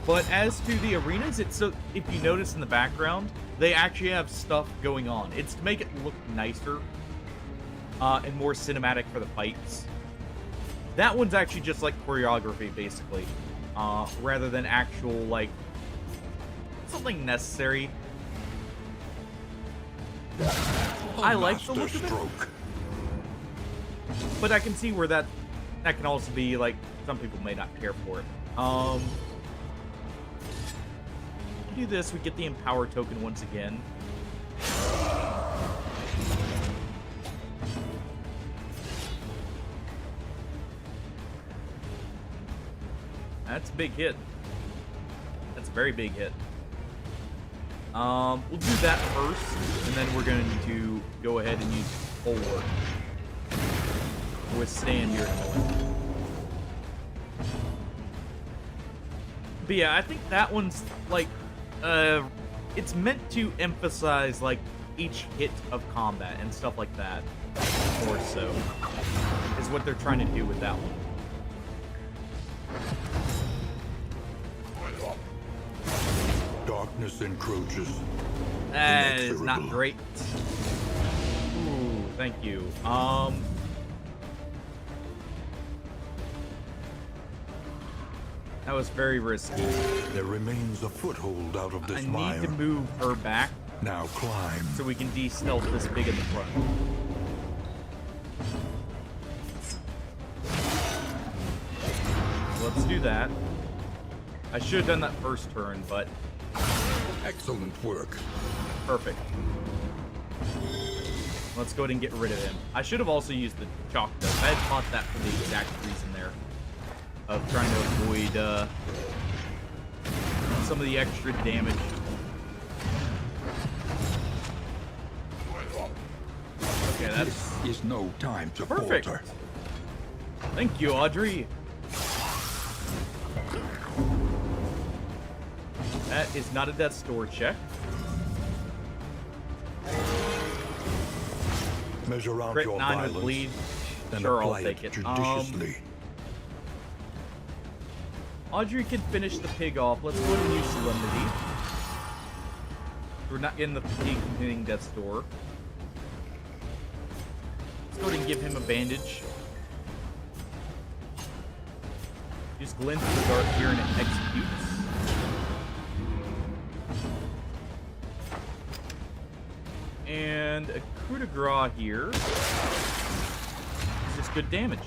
But as to the arenas, it's so if you notice in the background, they actually have stuff going on. It's to make it look nicer and more cinematic for the fights. That one's actually just like choreography, basically, rather than actual, like, something necessary. I like the look of it, but I can see where that can also be, like, some people may not care for it. Do this, we get the Empower token once again. That's a big hit. That's a very big hit. We'll do that first, and then we're going to go ahead and use Bulwark. Withstand here in a moment. But yeah, I think that one's, like, it's meant to emphasize, like, each hit of combat and stuff like that, more so, is what they're trying to do with that one. Darkness encroaches. That is not great. Ooh, thank you. That was very risky. There remains a foothold out of this I mire. need to move her back Now climb. so we can de-stealth this big in the front. Let's do that. I should have done that first turn, but Excellent work. perfect. Let's go ahead and get rid of him. I should have also used the chalk though. I had fought that for the exact reason there. Of trying to avoid some of the extra damage. Okay, that's This is no time to perfect. falter. Thank you, Audrey. That is not a death's door check. Measure out Crit your 9 violence with bleed. and Sure, I'll apply take it it. judiciously. Audrey can finish the pig off. Let's go ahead and use Solemnity. We're not getting the pig hitting death's door. Let's go ahead and give him a bandage. Use Glint in the dark here and it executes. And a coup de grace here. This is good damage.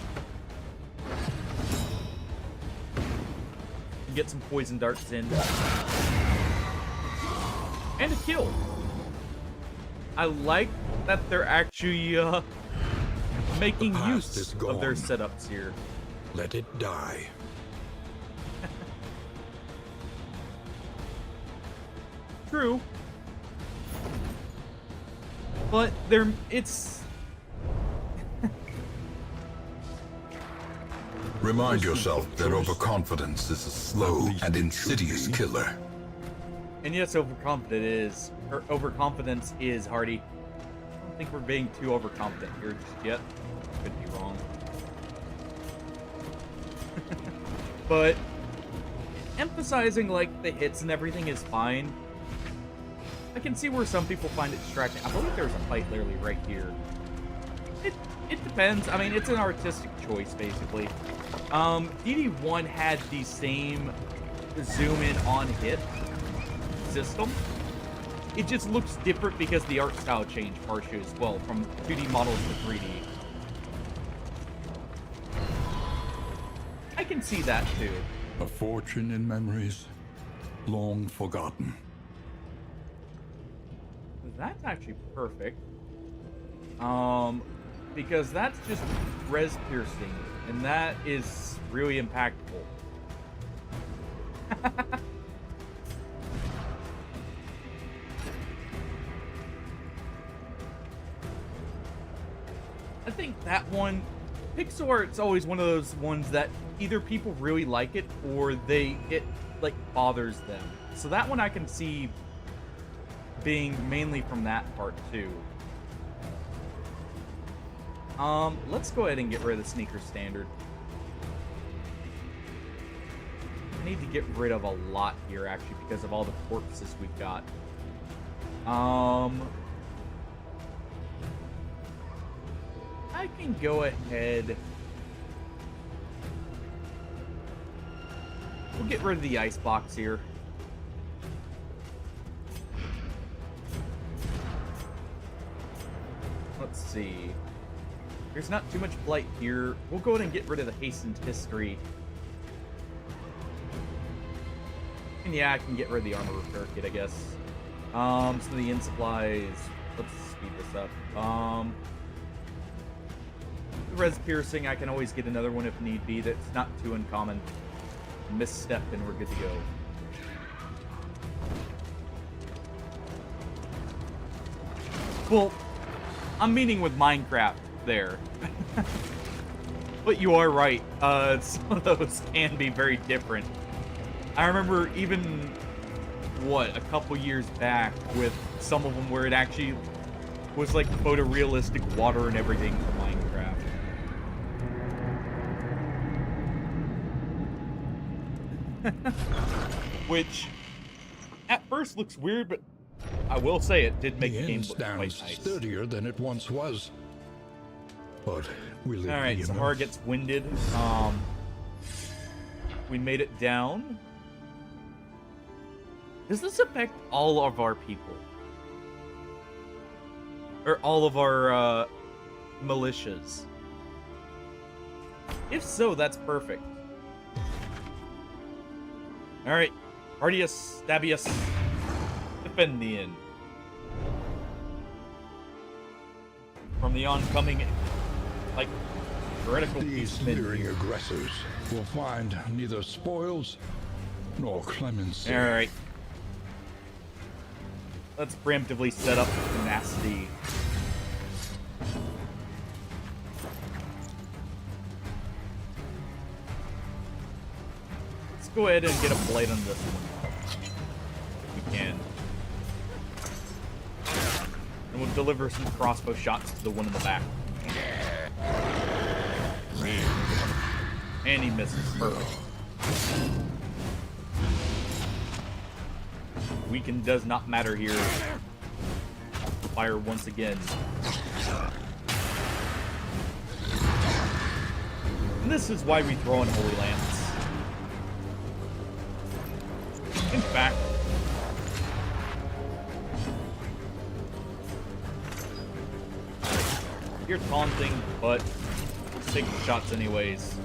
Get some poison darts in. And a kill. I like that they're actually making The past use is of their gone. setups here. Let it die. True. But it's Remind yourself that overconfidence is a slow and insidious killer. and yes, overconfidence is Hardy. I don't think we're being too overconfident here just yet. Could be wrong. But emphasizing, like, the hits and everything is fine. I can see where some people find it distracting. I believe there's a fight literally right here. It depends. I mean, it's an artistic choice, basically. DD1 had the same zoom in on hit system. It just looks different because the art style changed partially as well, from 2D models to 3D. I can see that too. A fortune in memories, long forgotten. That's actually perfect. Because that's just res piercing, and that is really impactful. I think that one, pixel art's always one of those ones that either people really like it or it like bothers them. So that one I can see being mainly from that part too. Let's go ahead and get rid of the sneaker standard. I need to get rid of a lot here actually because of all the corpses we've got. I can go ahead. We'll get rid of the ice box here. Let's see. There's not too much blight here. We'll go ahead and get rid of the hastened history. And yeah, I can get rid of the armor repair kit, I guess. So the in supplies. Let's speed this up. The res piercing, I can always get another one if need be. That's not too uncommon. Misstep and we're good to go. Well, I'm meaning with Minecraft there. But you are right. Some of those can be very different. I remember even, what, a couple years back with some of them where it actually was like photorealistic water and everything for Minecraft. Which, at first looks weird, but I will say it did make the game look quite nice. Sturdier than it once was. But we live. All right, Sahara gets winded. We made it down. Does this affect all of our people? Or all of our militias? If so, that's perfect. All right, Ardius, Stabius, Defendian. From the oncoming, like, heretical These leering aggressors will find neither spoils nor clemency. All right. Let's preemptively set up tenacity. Let's go ahead and get a blade on this one. If we can. And we'll deliver some crossbow shots to the one in the back. And he misses. Perfect. Weaken does not matter here. Fire once again. And this is why we throw in Holy Lance. In fact, you're taunting, but we'll take the shots anyways.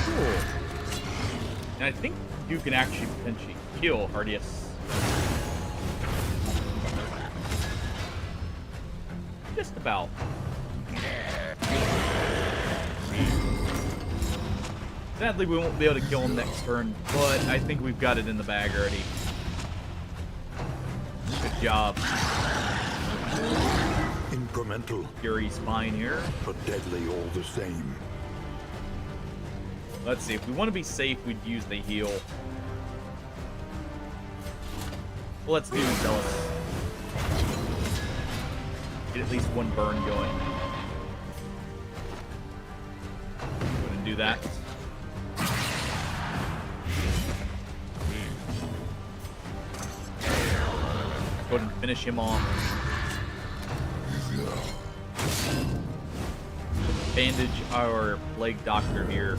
Cool. And I think you can actually potentially kill Ardius. Just about. Sadly, we won't be able to kill him next turn, but I think we've got it in the bag already. Good job. Incremental. Fury's fine here. But deadly all the same. Let's see, if we want to be safe, we'd use the heal. Well, let's do Zealous. Get at least one burn going. Go ahead and do that. Go ahead and finish him off. Bandage our Plague Doctor here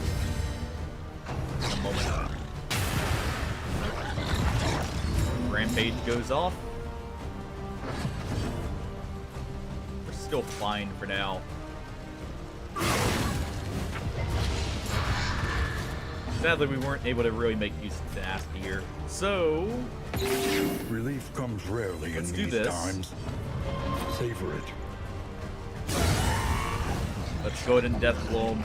in a moment. Rampage goes off. We're still fine for now. Sadly, we weren't able to really make use of the Nasty here. So, Relief comes rarely let's in do these this. times. Savor it. Let's go ahead and Death Blow him.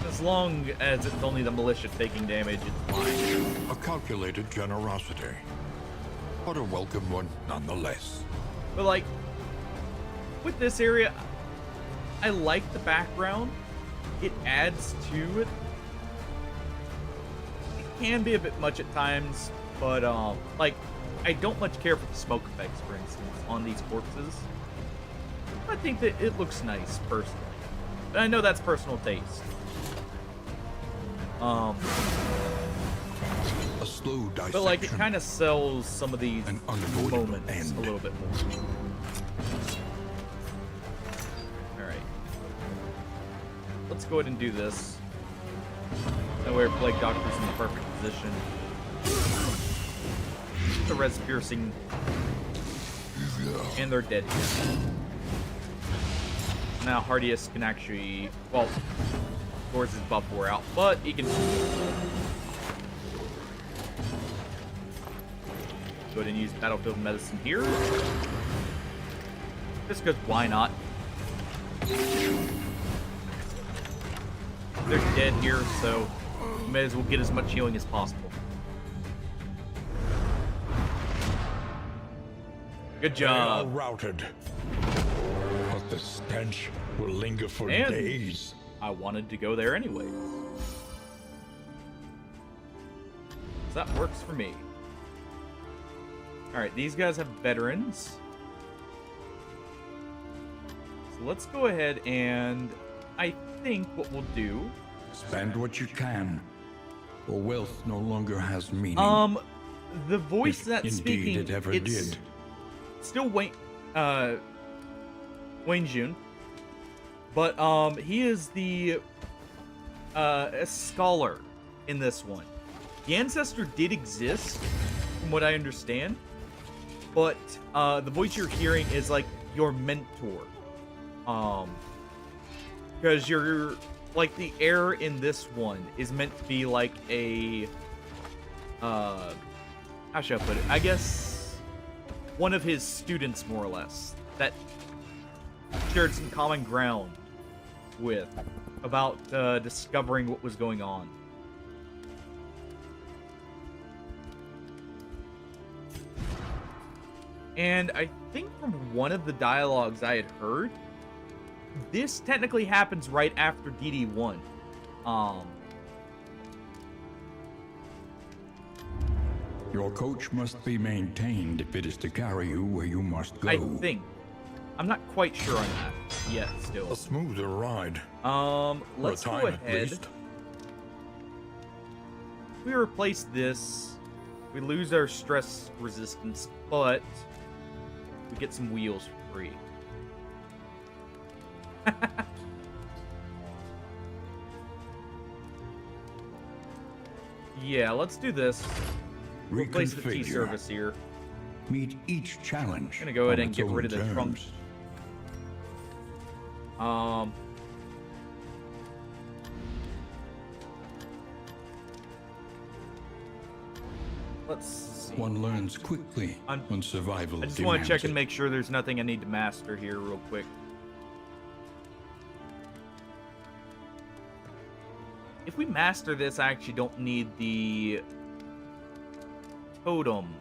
As long as it's only the militia taking damage, it's fine. A calculated generosity, but a welcome one nonetheless. But like, with this area, I like the background. It adds to it. It can be a bit much at times, but like, I don't much care for the smoke effects, for instance, on these corpses. I think that it looks nice, personally. But I know that's personal taste. A slow dissection. But like, it kind of sells some of these An unavoidable moments end. a little bit more. Alright. Let's go ahead and do this. That way our Plague Doctor's in the perfect position. The res piercing. And they're dead here. Now Hardius can actually, well, of course his buff wore out, but he can go ahead and use Battlefield Medicine here. Just because why not? They're dead here, so we may as well get as much healing as possible. Good They are job. routed, but the stench will linger for And- days. I wanted to go there anyway. So that works for me. Alright, these guys have veterans. So let's go ahead and I think what we'll do. Spend what you can, or wealth no longer has meaning. The voice If that's indeed speaking, it ever it's did. still Wayne Jun, but he is the a scholar in this one. The ancestor did exist, from what I understand, but the voice you're hearing is like your mentor, because you're like the heir in this one is meant to be like a how should I put it? I guess one of his students, more or less, that shared some common ground with about discovering what was going on. And I think from one of the dialogues I had heard, this technically happens right after DD1. Your coach must be maintained if it is to carry you where you must go. I think. I'm not quite sure on that yet, still. A smoother ride. Let's for a go time at ahead. least. We replace this. We lose our stress resistance, but we get some wheels for free. Yeah, let's do this. Replace the T Reconfigure. service here. Meet each challenge. I'm gonna go ahead on and its get own rid of the terms. trunks. Let's see. One learns quickly when survival I just want to demands check and it. make sure there's nothing I need to master here real quick. If we master this, I actually don't need the totem.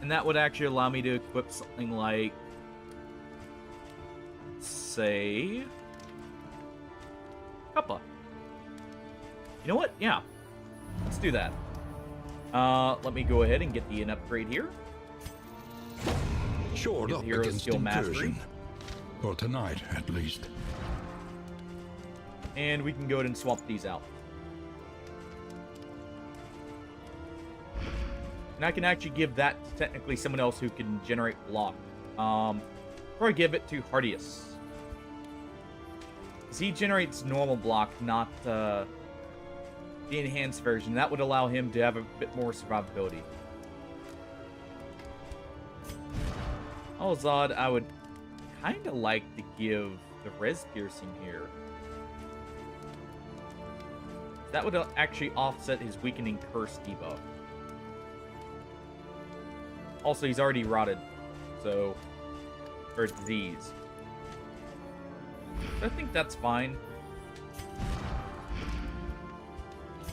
And that would actually allow me to equip something like, say, Kappa. You know what? Yeah. Let's do that. Let me go ahead and get an upgrade here. Shored Get up hero against skill mastery. incursion. For tonight, at least. And we can go ahead and swap these out. And I can actually give that to technically someone else who can generate block. Or give it to Hardius. Because he generates normal block, not the enhanced version. That would allow him to have a bit more survivability. Alzad, I would kind of like to give the res piercing here. That would actually offset his weakening curse debuff. Also, he's already rotted, so, or disease. I think that's fine.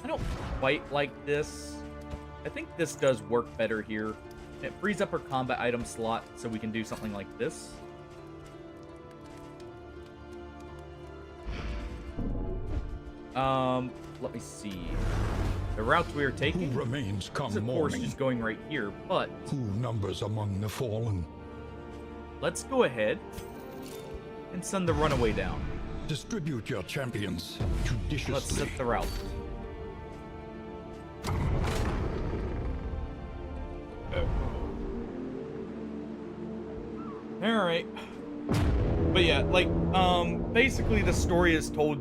I don't quite like this. I think this does work better here. It frees up our combat item slot, so we can do something like this. Let me see. The route we are taking Who remains come is, of course, morning? just going right here, but Who numbers among the fallen? let's go ahead and send the runaway down. Distribute your champions Let's judiciously. set the route. Alright. But yeah, like, basically the story is told,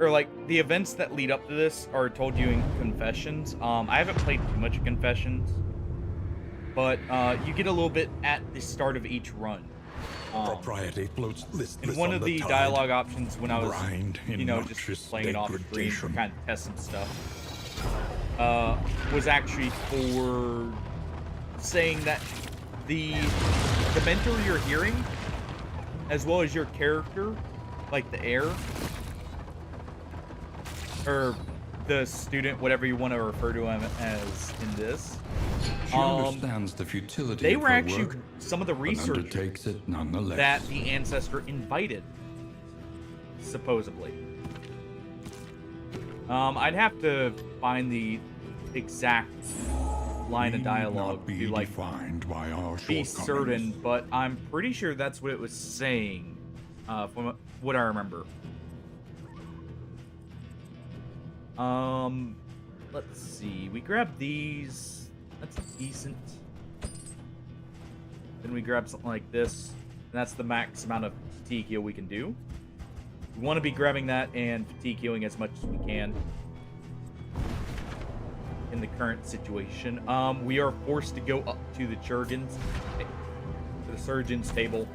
or like, the events that lead up to this are told you in Confessions. I haven't played too much of Confessions, but you get a little bit at the start of each run. Propriety floats listless And one on of the tide. dialogue options when I was, Grind you know, in just playing it off screen to degradation. kind of test some stuff, was actually for saying that the mentor you're hearing, as well as your character, like the heir, or the student, whatever you want to refer to him as in this, She understands the futility they of were her actually work, some of the but researchers undertakes it nonetheless. that the ancestor invited, supposedly. I'd have to find the exact line of Need dialogue not be to like defined by our be shortcomings. certain, but I'm pretty sure that's what it was saying, from what I remember. Let's see. We grab these. That's decent. Then we grab something like this, and that's the max amount of fatigue heal we can do. We want to be grabbing that and fatigue healing as much as we can in the current situation. We are forced to go up to the Churgins, to the surgeon's table,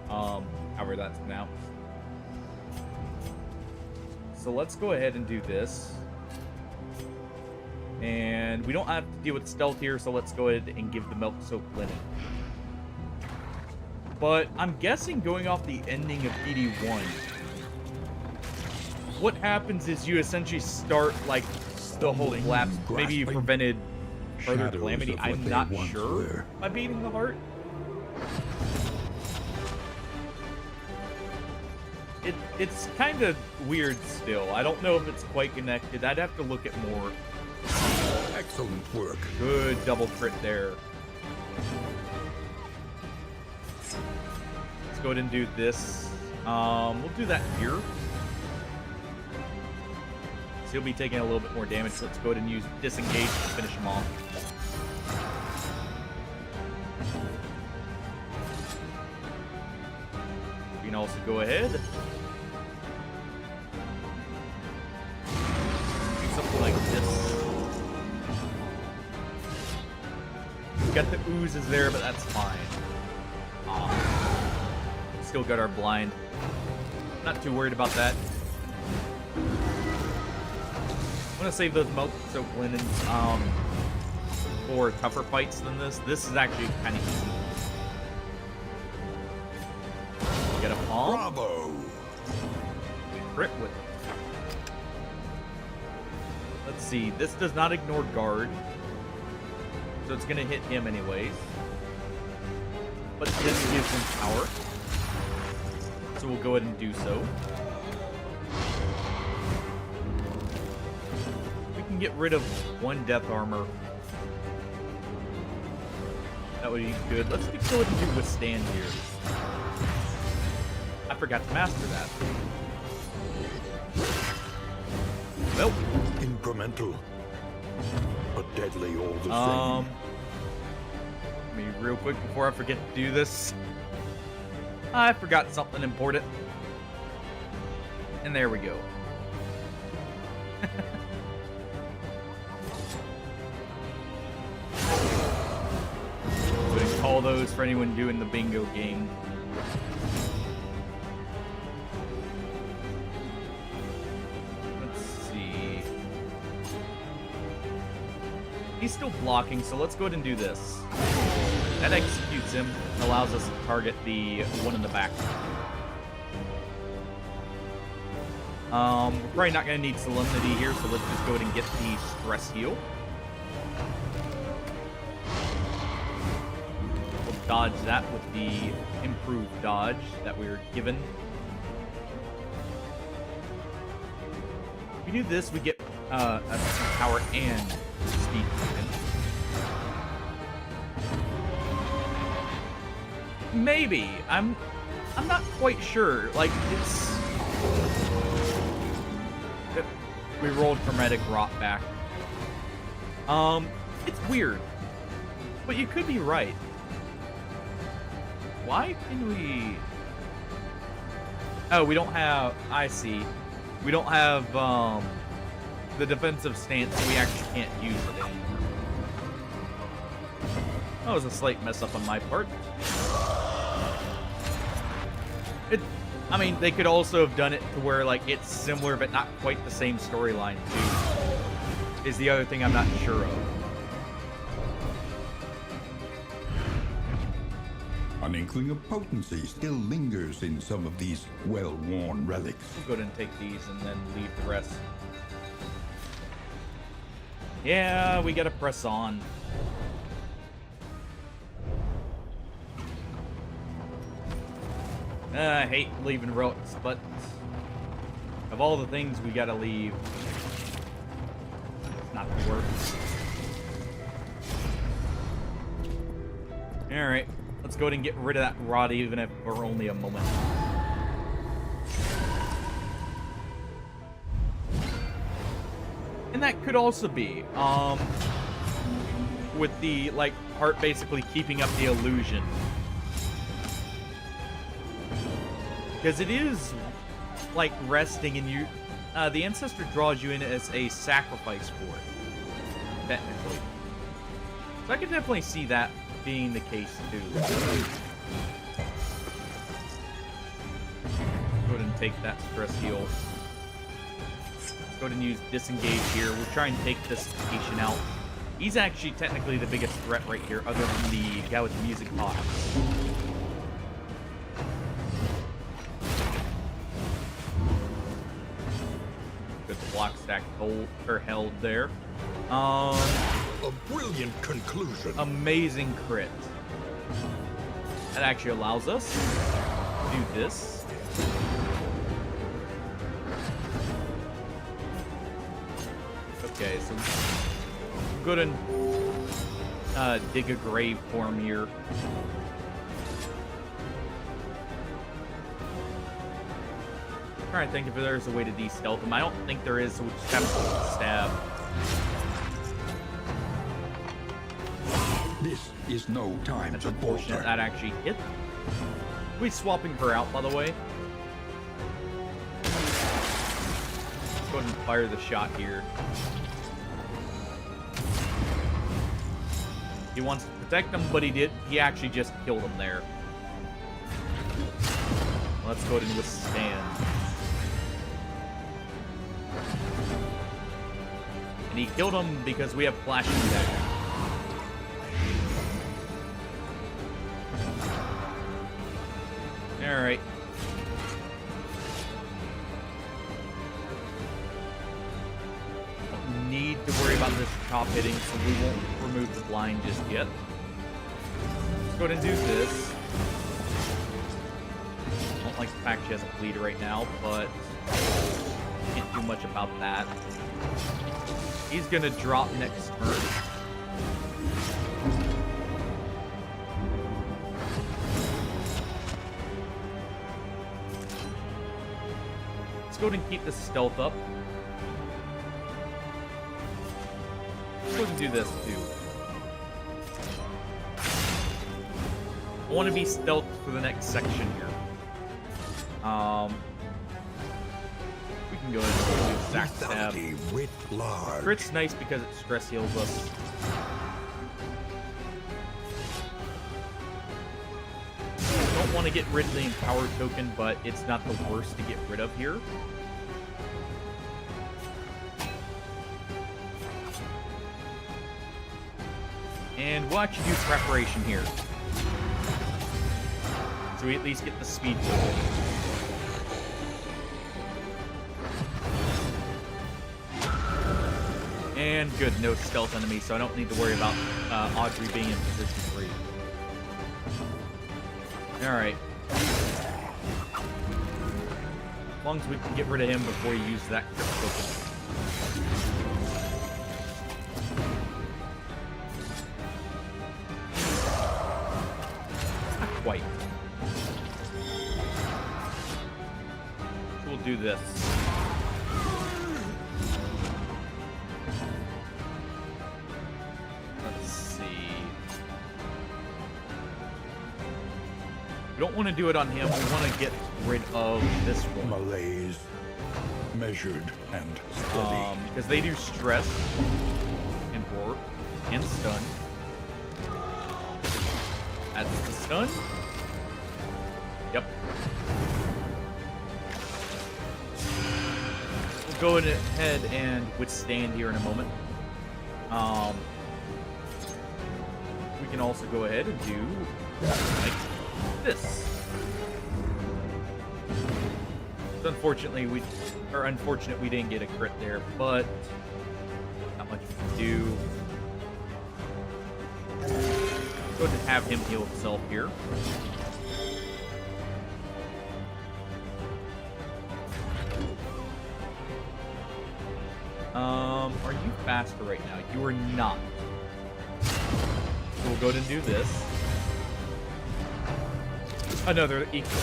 however that's pronounced. So let's go ahead and do this. And we don't have to deal with stealth here, so let's go ahead and give the milk soaked linen. But I'm guessing going off the ending of BD1, what happens is you essentially start like the whole Stumbling, collapse. Maybe you grasping, prevented further shadows calamity. of what I'm they not once sure were. by beating the heart. It's kind of weird still. I don't know if it's quite connected. I'd have to look at more. Excellent work. Good double crit there. Let's go ahead and do this. We'll do that here. So he'll be taking a little bit more damage. Let's go ahead and use disengage to finish him off. You can also go ahead. Do something like this. Got the oozes there, but that's fine. Still got our blind. Not too worried about that. I'm gonna save those milk soaked linens for tougher fights than this. This is actually kind of easy. Get a palm. Bravo! We crit with it. Let's see. This does not ignore guard. So it's going to hit him anyways. But this gives him power. So we'll go ahead and do so. We can get rid of one death armor. That would be good. Let's go ahead and do withstand here. I forgot to master that. Well, Incremental, but deadly all the let me real quick before I forget to do this. I forgot something important. And there we go. Wouldn't call those for anyone doing the bingo game. Let's see. He's still blocking, so let's go ahead and do this. That executes him, allows us to target the one in the back. We're probably not going to need Solemnity here, so let's just go ahead and get the Stress Heal. We'll dodge that with the improved dodge that we were given. If we do this, we get a power and speed token. Maybe. I'm not quite sure. Like, it's... We rolled Hermetic Rot back. It's weird. But you could be right. Why can we... Oh, we don't have... I see. We don't have, the defensive stance, so we actually can't use it anymore. That was a slight mess up on my part. I mean, they could also have done it to where, like, it's similar but not quite the same storyline, too. Is the other thing I'm not sure of. An inkling of potency still lingers in some of these well-worn relics. We'll go ahead and take these and then leave the rest. Yeah, we gotta press on. I hate leaving relics, but of all the things we gotta leave, it's not the worst. Alright, let's go ahead and get rid of that rod, even if for only a moment. And that could also be, with the, like, heart basically keeping up the illusion. Because it is, like, resting, and you, the Ancestor draws you in as a sacrifice for it, technically. So I could definitely see that being the case, too. Go ahead and take that Stress Heal. Let's go ahead and use Disengage here. We'll try and take this patient out. He's actually technically the biggest threat right here, other than the guy with the music box. Block stack held there. A brilliant conclusion. Amazing crit. That actually allows us to do this. Okay, so go ahead and dig a grave for him here. Trying to think if there's a way to de-stealth him. I don't think there is, so we'll just have to stab. This is no time That's to unfortunate falter. that actually hit. We swapping her out, by the way. Let's go ahead and fire the shot here. He wants to protect him, but he actually just killed him there. Let's go ahead and withstand. And he killed him because we have flashing dagger. Alright. Don't need to worry about this chop hitting, so we won't remove the blind just yet. Let's go ahead and do this. I don't like the fact she has a bleed right now, but can't do much about that. He's gonna drop next turn. Let's go ahead and keep the stealth up. and do this too. I want to be stealth for the next section here. We can go ahead and do sack stab. Lethality writ large. Crit's nice because it stress heals us. Don't want to get rid of the empower token, but it's not the worst to get rid of here. And we'll actually do preparation here. So we at least get the speed token. And good, no stealth enemy, so I don't need to worry about Audrey being in position 3. Alright. As long as we can get rid of him before he uses that crit token. Not quite. So we'll do this. Let's see. We don't want to do it on him. We want to get rid of this one. Malaise, measured and steady. Because they do stress and warp and stun. That's the stun. Yep. We'll go ahead and withstand here in a moment. We can also go ahead and do like this. So unfortunately, we didn't get a crit there, but not much we can do. Go ahead and have him heal himself here. Are you faster right now? You are not. So we'll go ahead and do this. Another equal.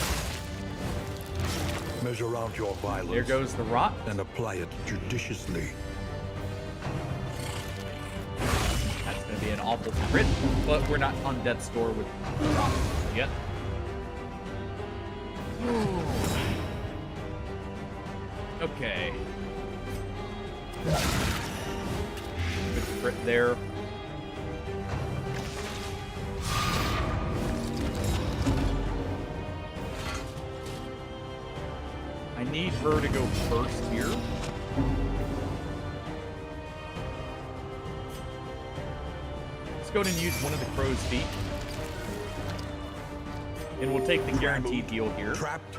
Measure out your violence. There goes the rot. And apply it judiciously. That's going to be an awful crit, but we're not on death's door with rot yet. Okay. Good crit there. I need her to go first here. Let's go ahead and use one of the crow's feet. And we'll take the guaranteed heal here. Trapped,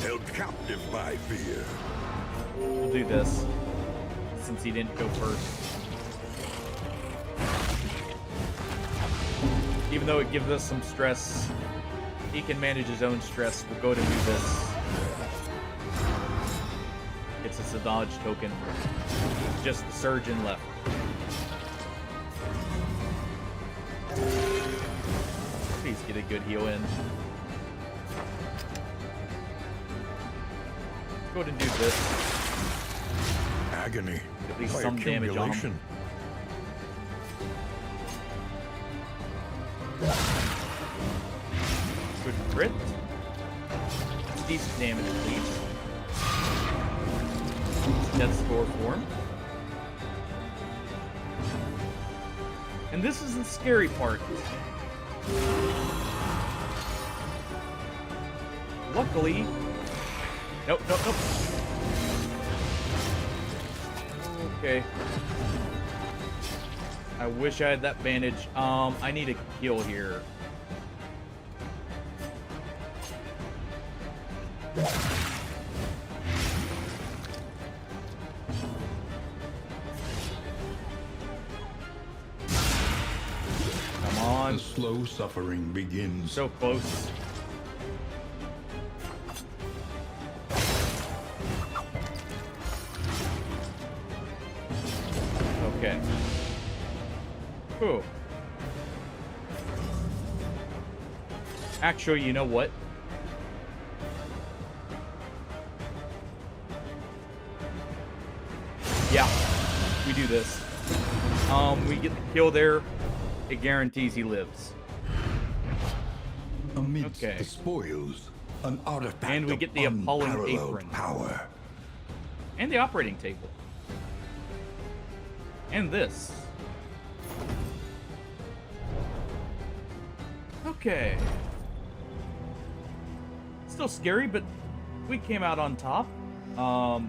held captive by fear. We'll do this, since he didn't go first. Even though it gives us some stress, he can manage his own stress. We'll go ahead and do this. Gets us a dodge token. Just the surgeon left. Please get a good heal in. Let's go ahead and do this. Agony. At least by some damage on him. accumulation. Good crit. Decent damage at least. Death score form. And this is the scary part. Luckily. Nope. Okay. I wish I had that bandage. I need a heal here. Come on. The slow suffering begins. So close. Okay. Whew. Actually, you know what? Yeah, we do this. We get the kill there. It guarantees he lives. Amidst Okay. the spoils, an artifact And we of get the appalling unparalleled apron. power. And the operating table. And this. Okay. Still scary, but we came out on top. Let's go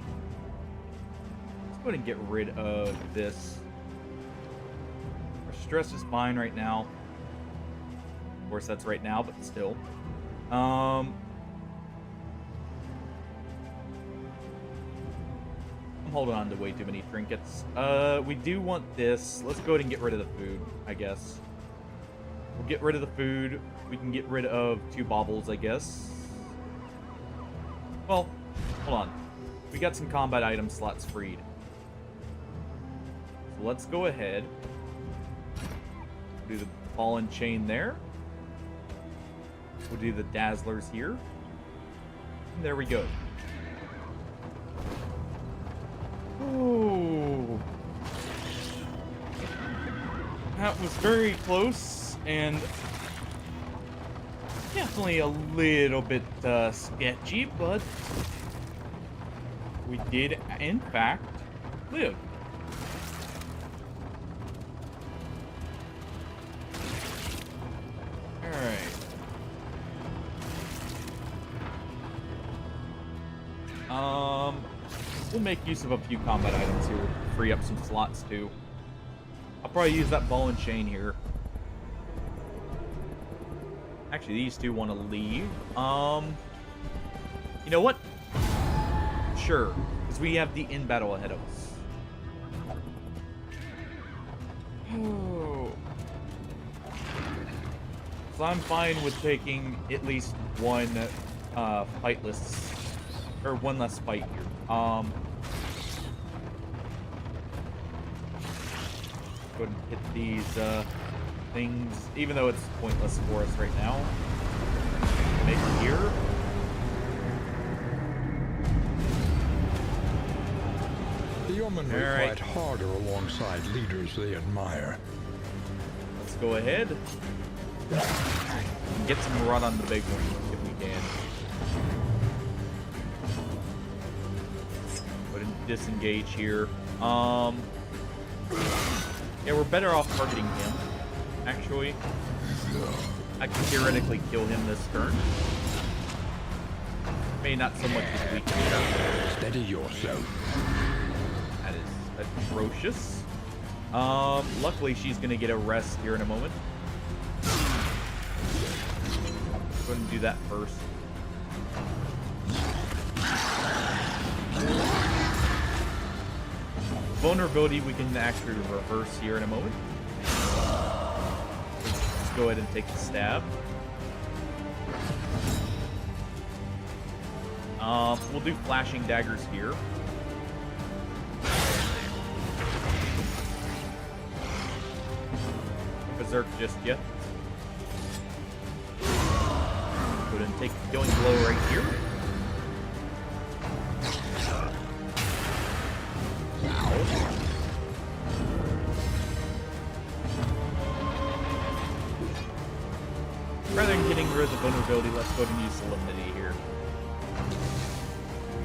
ahead and get rid of this. Our stress is fine right now. Of course, that's right now, but still. I'm holding on to way too many trinkets. We do want this. Let's go ahead and get rid of the food, I guess. We'll get rid of the food. We can get rid of 2 baubles, I guess. Well, hold on. We got some combat item slots freed. So let's go ahead. Do the ball and chain there. We'll do the dazzlers here. And there we go. Ooh. That was very close and definitely a little bit sketchy, but we did, in fact, live. Alright. We'll make use of a few combat items here. Free up some slots too. I'll probably use that ball and chain here. Actually, these 2 want to leave. You know what? Sure, because we have the in-battle ahead of us. Oh. So I'm fine with taking at least 1 fightless, or 1 less fight here. Go ahead and hit these things, even though it's pointless for us right now. Maybe here. The Yeomanry Alright. fight harder alongside leaders they admire. Let's go ahead and get some run on the big one if we can. Go ahead and disengage here. Yeah, we're better off targeting him, actually. I can theoretically kill him this turn. Maybe not so much as we can. Steady yourself. That is atrocious. Luckily she's gonna get a rest here in a moment. Go ahead and do that first. Vulnerability we can actually reverse here in a moment. Let's go ahead and take the stab. We'll do flashing daggers here. Berserk just yet. Go ahead and take the killing blow right here. Rather than getting rid of the vulnerability, let's go ahead and use Solemnity here.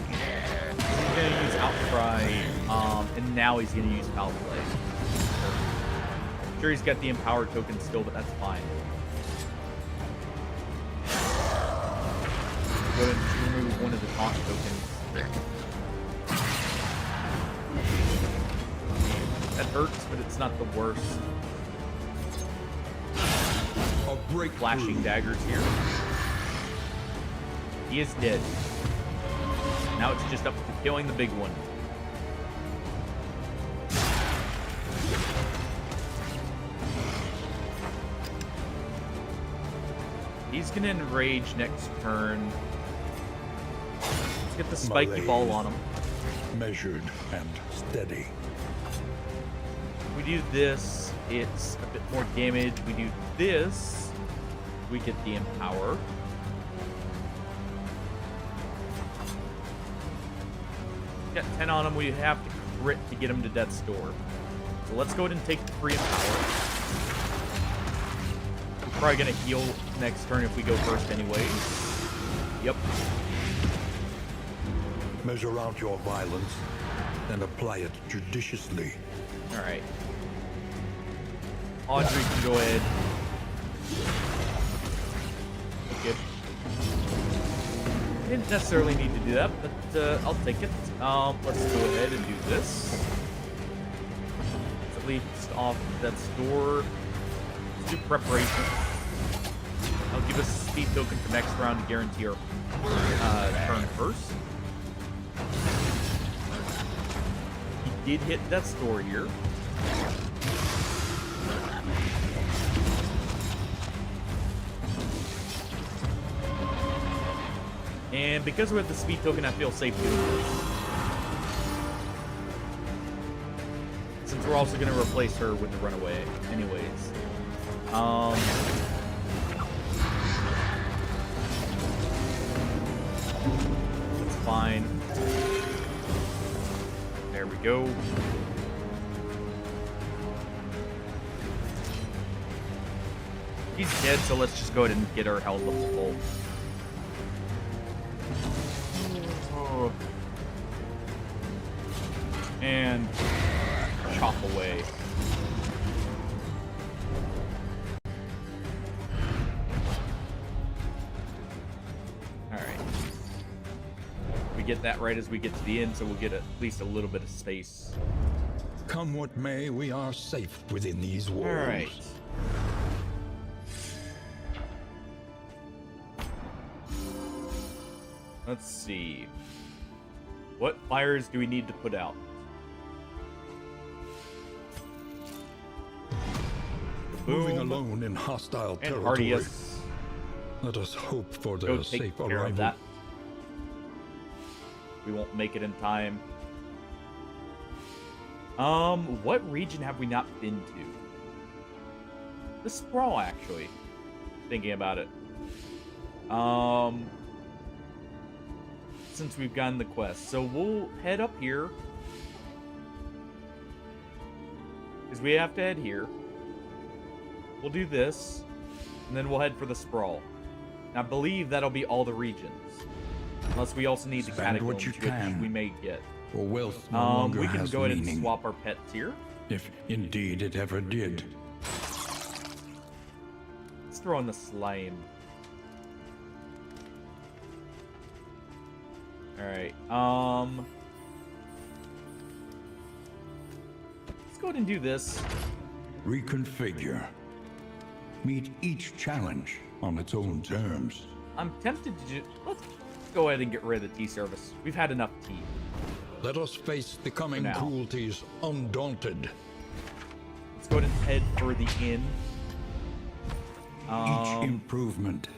He's gonna use Outcry, and now he's gonna use Foul Play. Sure, he's got the Empower token still, but that's fine. Go ahead and remove one of the taunt tokens. That hurts, but it's not the worst. Flashing daggers here. He is dead. Now it's just up to killing the big one. He's gonna enrage next turn. Let's get the spiky ball on him. Measured and steady. We do this, it's a bit more damage. We do this, we get the Empower. Got 10 on him, we have to crit to get him to Death's Door. So So let's go ahead and take the free power. We're probably gonna heal next turn if we go first anyways. Yep. Measure out your violence and apply it judiciously. Alright. Audrey can go ahead. Good. Didn't necessarily need to do that, but I'll take it. Let's go ahead and do this. At least off that door. Let's do preparation. I'll give us a speed token for next round to guarantee our turn first. He did hit death's door here. And because we're at the speed token, I feel safe doing this. Since we're also going to replace her with the runaway anyways. That's fine. There we go. He's dead, so let's just go ahead and get our health up to full. And chop away. Alright. We get that right as we get to the end, so we'll get at least a little bit of space. Come what may, we are safe within these walls. Alright. Let's see. What fires do we need to put out? Moving Boom. alone in hostile And territory. Ardius. Let us hope for Go their take safe care arrival. of that. We won't make it in time. What region have we not been to? The Sprawl, actually. Thinking about it. Since we've gotten the quest. So we'll head up here. Because we have to head here. We'll do this. And then we'll head for the Sprawl. And I believe that'll be all the regions. Unless we also need the Spend what catacombs, you which can. we may get. For wealth no longer We can has go ahead meaning, and swap our pets here. if indeed it ever did. Let's throw in the slime. Alright, let's go ahead and do this. Reconfigure. Meet each challenge on its own terms. I'm tempted to do... Let's go ahead and get rid of the tea service. We've had enough tea. Let us face the coming now. cruelties undaunted. Let's go ahead and head for the inn. Each improvement,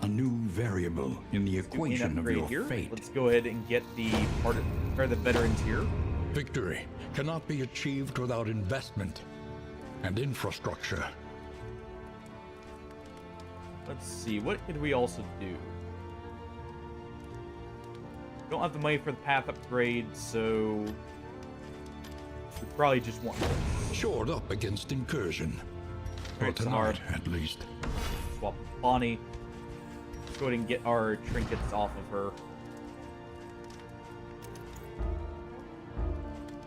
a new variable in the Do an equation of upgrade your here. fate. Let's go ahead and get the the veterans here. Victory cannot be achieved without investment and infrastructure. Let's see, what could we also do? Don't have the money for the path upgrade, so we probably just want this. Shored up against incursion. For Alright, so tonight, at least. Swap Bonnie. Let's go ahead and get our trinkets off of her.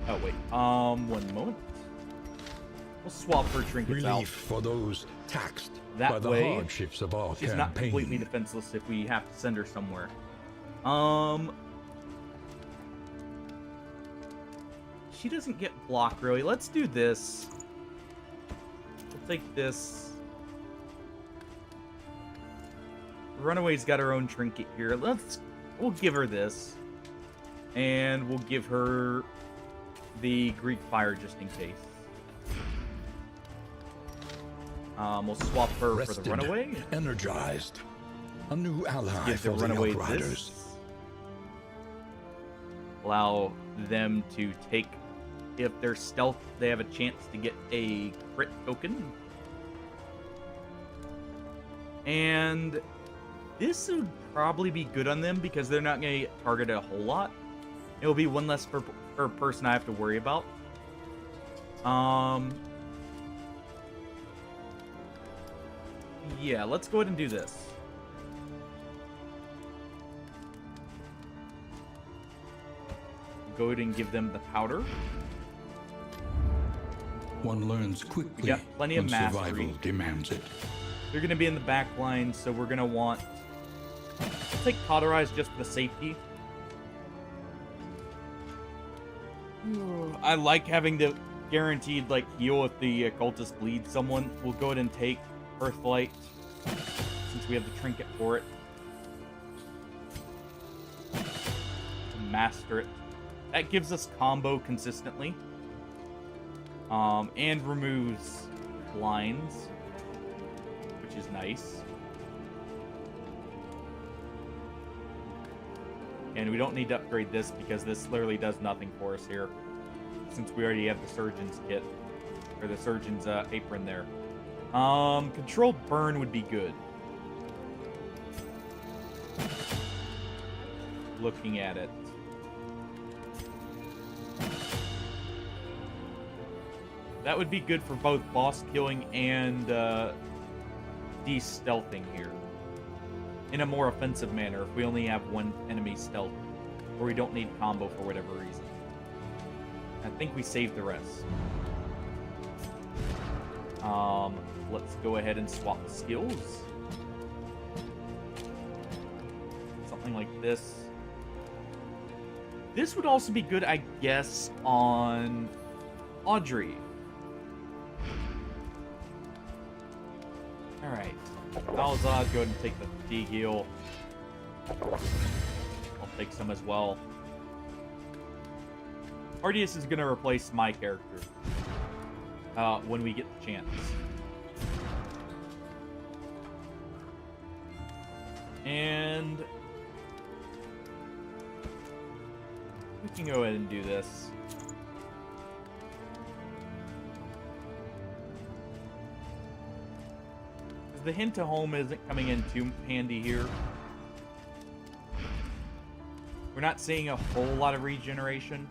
Oh wait, one moment. We'll swap her trinkets out. Relief for those taxed That by the way, hardships of our She's campaign. not completely defenseless if we have to send her somewhere. She doesn't get blocked really. Let's do this. We'll take this. Runaway's got her own trinket here. We'll give her this. And we'll give her the Greek fire just in case. We'll swap her Rested, for the runaway. energized. A new ally Give the for the runaway Outriders. this. Allow them to take, if they're stealth, they have a chance to get a crit token. And this would probably be good on them because they're not going to get targeted a whole lot. It'll be one less per person I have to worry about. Yeah, let's go ahead and do this. Go ahead and give them the powder. One learns quickly We got plenty of when mastery. survival demands it. They're going to be in the back line, so we're going to want... Let's take Cauterize just for the safety. I like having the guaranteed, like, heal if the cultist bleeds someone. We'll go ahead and take Earthlight, since we have the trinket for it. To master it. That gives us combo consistently. And removes blinds, which is nice. And we don't need to upgrade this because this literally does nothing for us here, since we already have the surgeon's kit, or the surgeon's apron there. Controlled burn would be good. Looking at it. That would be good for both boss killing and de-stealthing here. In a more offensive manner, if we only have one enemy stealth, or we don't need combo for whatever reason. I think we saved the rest. Let's go ahead and swap the skills. Something like this. This would also be good, I guess, on Audrey. Alright. Alzad, go ahead and take the fatigue heal. I'll take some as well. Ardius is going to replace my character when we get the chance. And we can go ahead and do this. The hint to home isn't coming in too handy here. We're not seeing a whole lot of regeneration.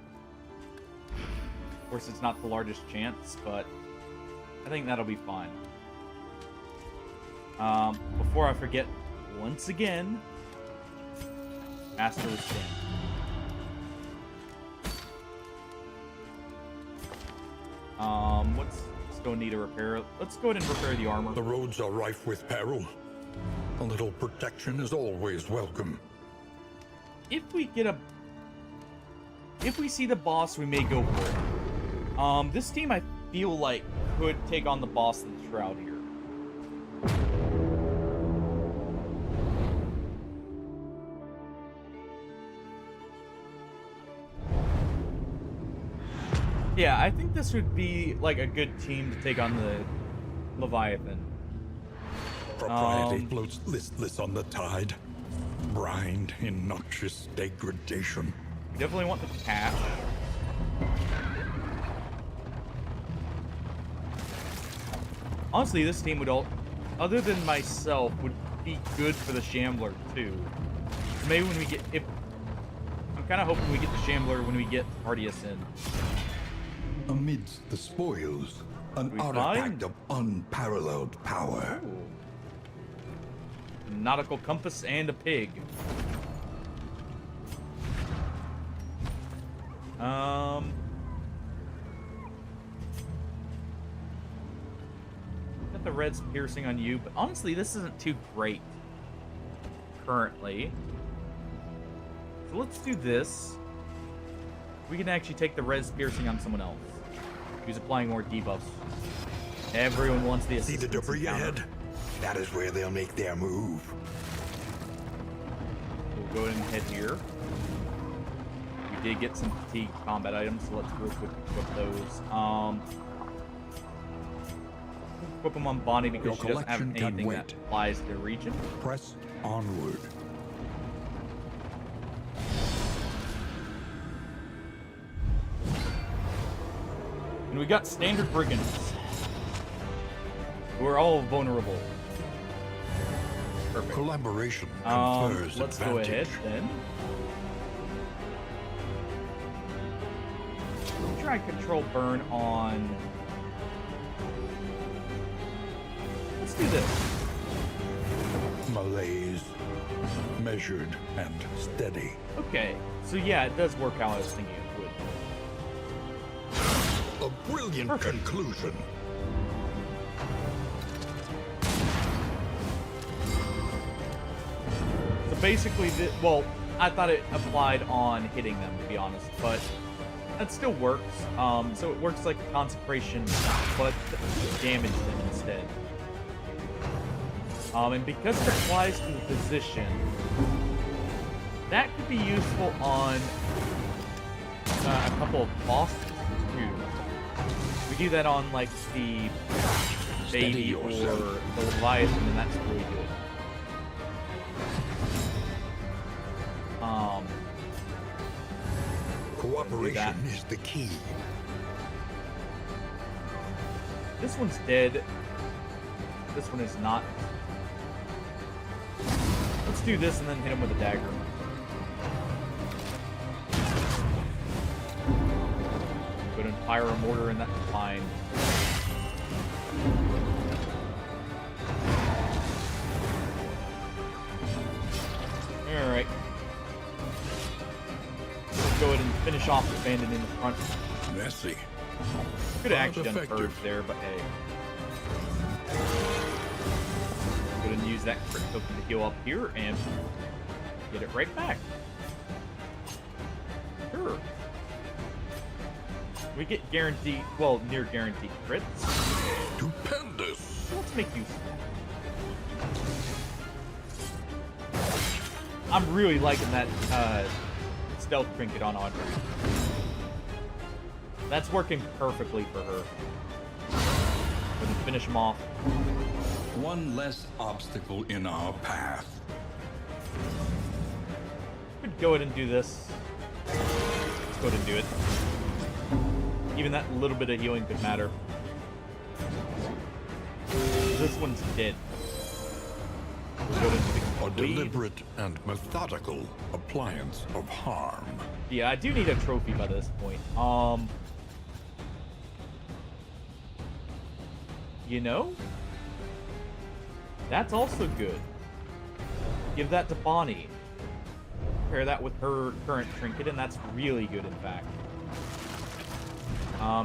Of course, it's not the largest chance, but I think that'll be fine. Before I forget, once again, Master Withstand. Let's go need a repair. Let's go ahead and repair the armor. The roads are rife with peril. A little protection is always welcome. If we see the boss, we may go for it. This team, I feel like, could take on the boss of the Shroud here. Yeah, I think this would be, like, a good team to take on the Leviathan. Propriety floats listless on the tide. Brined in noxious degradation. Definitely want the cash. Honestly, this team would all, other than myself, would be good for the Shambler too. Maybe when we get, I'm kind of hoping we get the Shambler when we get Ardius in. Amidst the spoils, an We artifact find- of unparalleled power. Nautical compass and a pig. Got the red's piercing on you, but honestly, this isn't too great currently. So let's do this. We can actually take the res piercing on someone else who's applying more debuffs. Everyone wants the See assistance the debris encounter. ahead? That is where they'll make their move. We'll go ahead and head here. We did get some fatigue combat items, so let's real quick equip those. Equip them on Bonnie because Your she doesn't have collection can anything that wait. applies to the region. Press onward. And we got standard brigands, who are all vulnerable. Perfect. Collaboration confers Let's go ahead advantage. then. Try try control burn on... Let's do this. Malaise. Measured and steady. Okay, so yeah, it does work how I was thinking it would. A brilliant conclusion. So basically, well, I thought it applied on hitting them, to be honest, but that still works. So it works like a consecration, but damage them instead. And because it applies to the position, that could be useful on a couple of bosses too. We do that on like the baby or the Leviathan, and that's really good. Cooperation is the key. This one's dead. This one is not. Let's do this and then hit him with a dagger. Go ahead and fire a mortar, and that's fine. Alright. Let's go ahead and finish off the bandit in the front. Messy. Could have actually done effective. purge there, but hey. Go ahead and use that crit token to heal up here and get it right back. Sure. We get guaranteed, well, near guaranteed crits. Stupendous. Let's make use of that. I'm really liking that stealth trinket on Audrey. That's working perfectly for her. Go ahead and finish him off. One less obstacle in our path. Could go ahead and do this. Let's go ahead and do it. Even that little bit of healing could matter. This one's dead. We'll go ahead and fix the A bleed. deliberate and methodical appliance of harm. Yeah, I do need a trophy by this point. You know? That's also good. Give that to Bonnie. Pair that with her current trinket, and that's really good, in fact.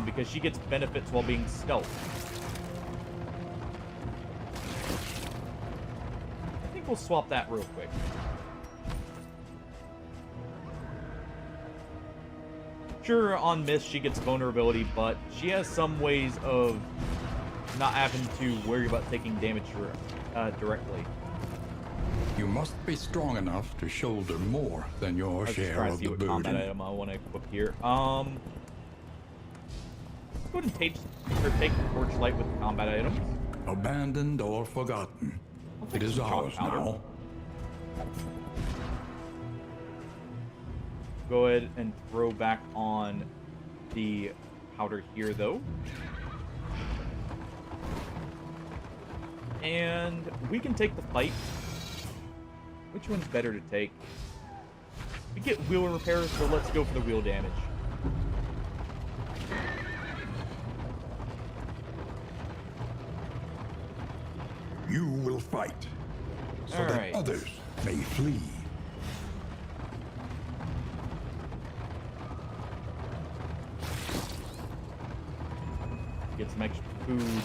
Because she gets benefits while being stealth. I think we'll swap that real quick. Sure, on Miss she gets vulnerability, but she has some ways of not having to worry about taking damage directly. You must be strong enough to shoulder more than your Let's just share try to of see the what combat burden. item I want to equip here. Let's go ahead and take the torchlight with the combat items. Abandoned or forgotten. I'll It take is some chalk ours powder. now. Go ahead and throw back on the powder here, though. And we can take the fight. Which one's better to take? We get wheel repairs, so let's go for the wheel damage. You will fight, so that Alright. others may flee. Get some extra food.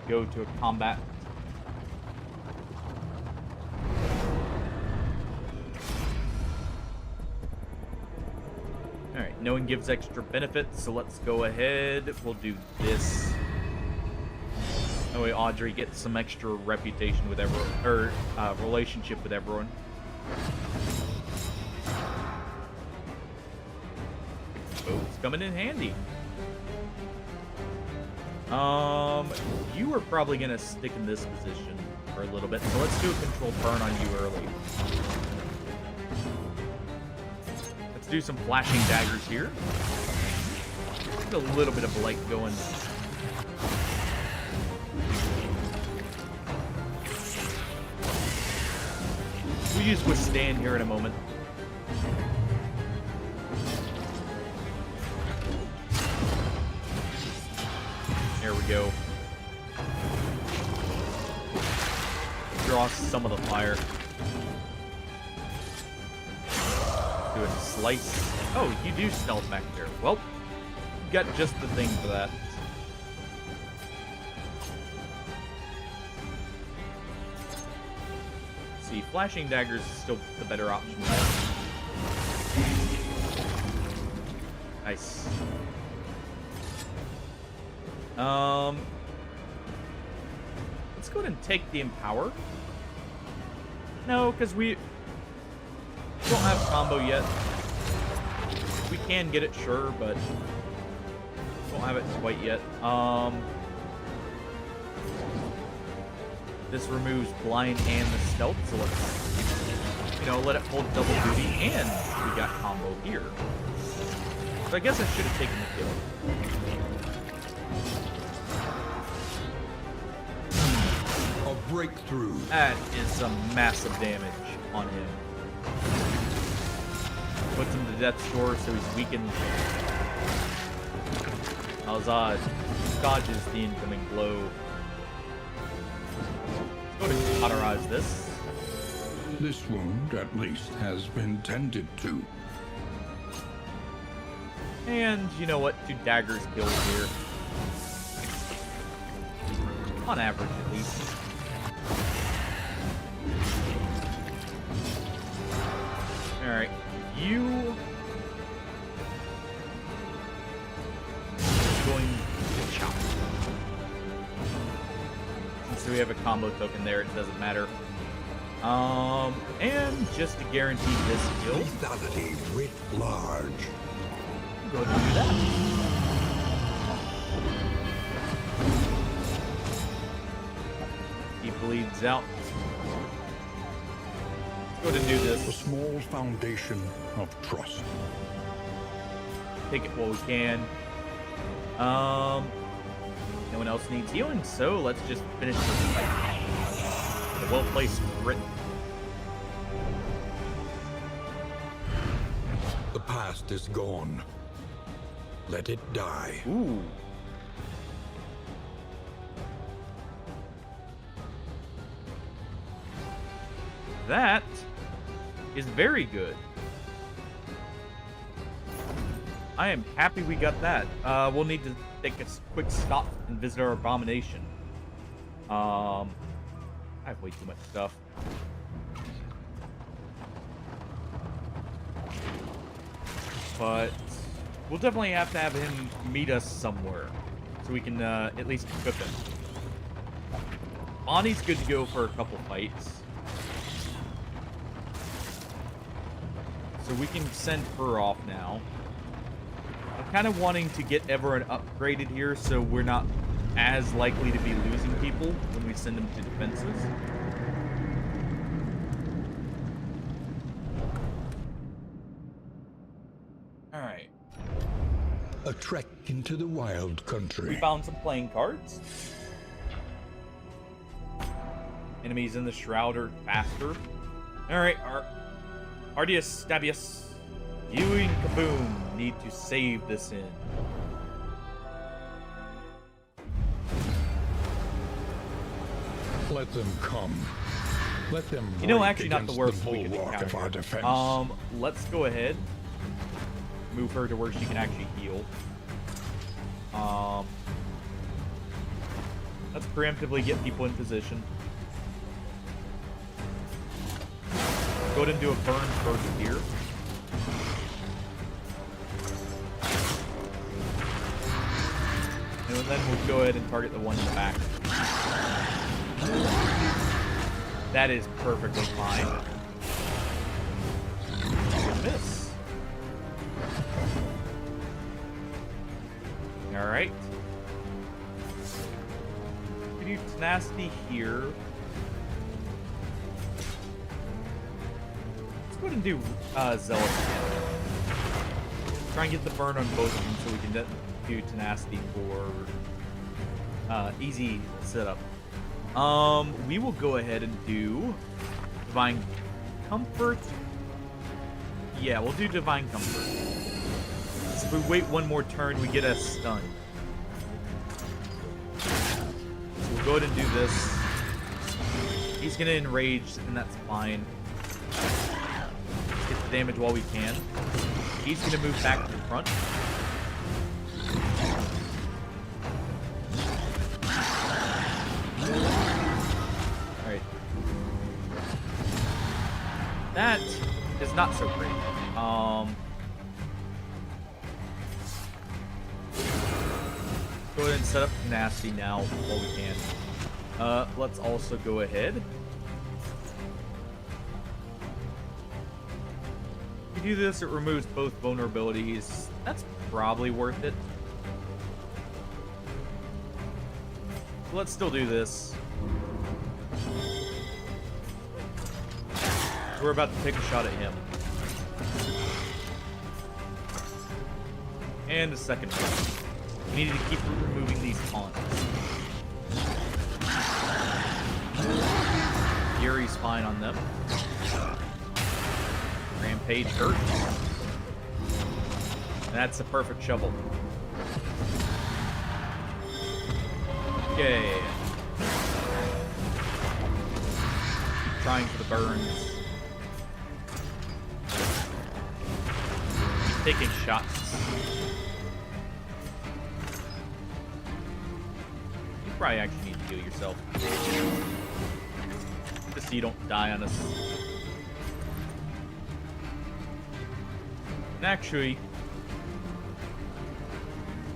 Go to a combat. Alright, no one gives extra benefits, so let's go ahead. We'll do this. That way Audrey gets some extra reputation with everyone, or relationship with everyone. Oh, it's coming in handy. You are probably gonna stick in this position for a little bit, so let's do a control burn on you early. Let's do some flashing daggers here. Get a little bit of light going. We'll use withstand here in a moment. go. Draw some of the fire. Do a slice. Oh, you do stealth back there. Well, you got just the thing for that. See, flashing daggers is still the better option. Nice. Let's go ahead and take the Empower. No, because we don't have combo yet. We can get it, sure, but don't have it quite yet. This removes blind and the stealth, so let's, you know, let it hold double duty, and we got combo here. So I guess I should have taken the kill. A breakthrough. That is some massive damage on him. Puts him to death's door, so he's weakened. Alzad dodges the incoming blow. Let's go ahead and cauterize this. This wound, at least, has been tended to. And you know what? 2 daggers killed here. On average, at least. Alright. You... going to chop. Since we have a combo token there, it doesn't matter. And just to guarantee this kill, Lethality writ large. go ahead and do that. He bleeds out. Let's go ahead and do A this. small foundation of trust. Take it while we can. No one else needs healing, so let's just finish this fight. A well-placed crit. The past is gone. Let it die. Ooh. That is very good. I am happy we got that. We'll need to take a quick stop and visit our abomination. I have way too much stuff. But we'll definitely have to have him meet us somewhere so we can at least equip him. Bonnie's good to go for a couple fights. So we can send her off now. I'm kind of wanting to get Everett upgraded here so we're not as likely to be losing people when we send them to defenses. Alright. A trek into the wild country. We found some playing cards. Enemies in the shroud are faster. Alright, Ardius, Stabius, you and Kaboom need to save this inn. Let them come. Let them. You know, break actually not the against worst we could bulwark of our encounter. defense. Let's go ahead. Move her to where she can actually heal. Let's preemptively get people in position. Go ahead and do a burn first here. And then we'll go ahead and target the one in the back. That is perfectly fine. Miss. Alright. We can do tenacity here. Let's go ahead and do Zealous again. Try and get the burn on both of them so we can do tenacity for easy setup. We will go ahead and do Divine Comfort. Yeah, we'll do Divine Comfort. So if we wait one more turn, we get a stun. Go ahead and do this. He's gonna enrage, and that's fine. Let's get the damage while we can. He's gonna move back to the front. Alright. That is not so great. Go ahead and set up Nasty now while we can. Let's also go ahead. If you do this, it removes both vulnerabilities. That's probably worth it. Let's still do this. We're about to take a shot at him. And a second one. We need to keep removing these taunts. Fury's fine on them. Rampage hurt. That's a perfect shovel. Okay. Keep trying for the burns. Taking shots. You probably actually need to heal yourself. Just so you don't die on us. And actually,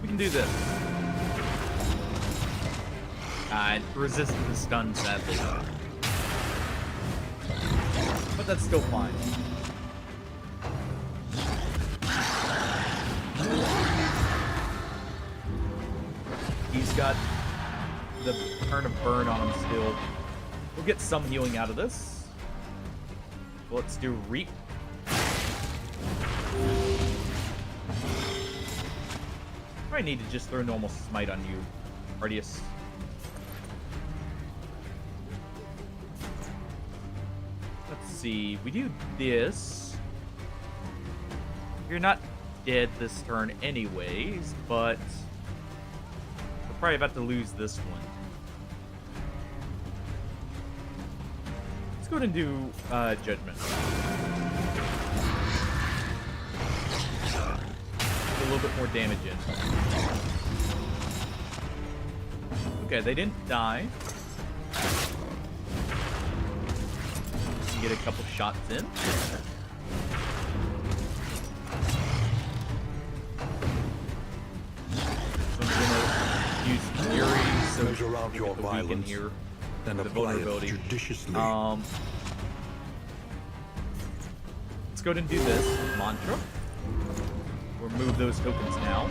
we can do this. It resisted the stun, sadly. But that's still fine. He's got the turn of burn on him still. We'll get some healing out of this. Let's do Reap. I need to just throw normal smite on you, Ardius. Let's see. We do this. You're not dead this turn anyways, but we're probably about to lose this one. Let's go ahead and do Judgment. Get a little bit more damage in. Okay, they didn't die. Get a couple shots in. So I'm gonna use Fury so Measure out your the weaken violence here. and The apply it vulnerability. judiciously. Let's go ahead and do this mantra. Remove those tokens now.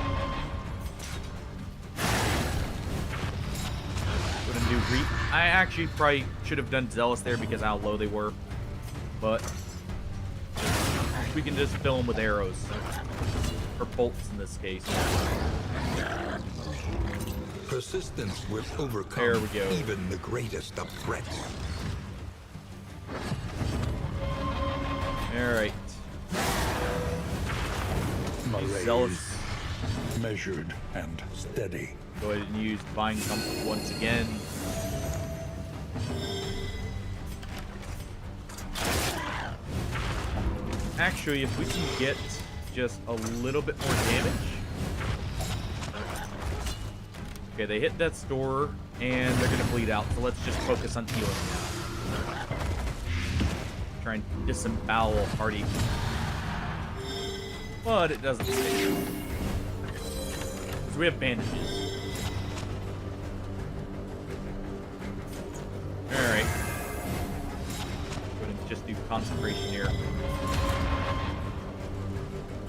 Go ahead and do Reap. I actually probably should have done Zealous there because of how low they were. But we can just fill them with arrows. Or bolts in this case. Persistence will overcome There we go. even the greatest of threats. Alright. Malaise, Zealous. measured and steady. Go ahead and use Divine Comfort once again. Actually, if we can get just a little bit more damage. Okay, they hit Death's Door, and they're going to bleed out, so let's just focus on healing now. Try and disembowel Hardy. But it doesn't stay. Because we have bandages. Alright. Go ahead and just do concentration here.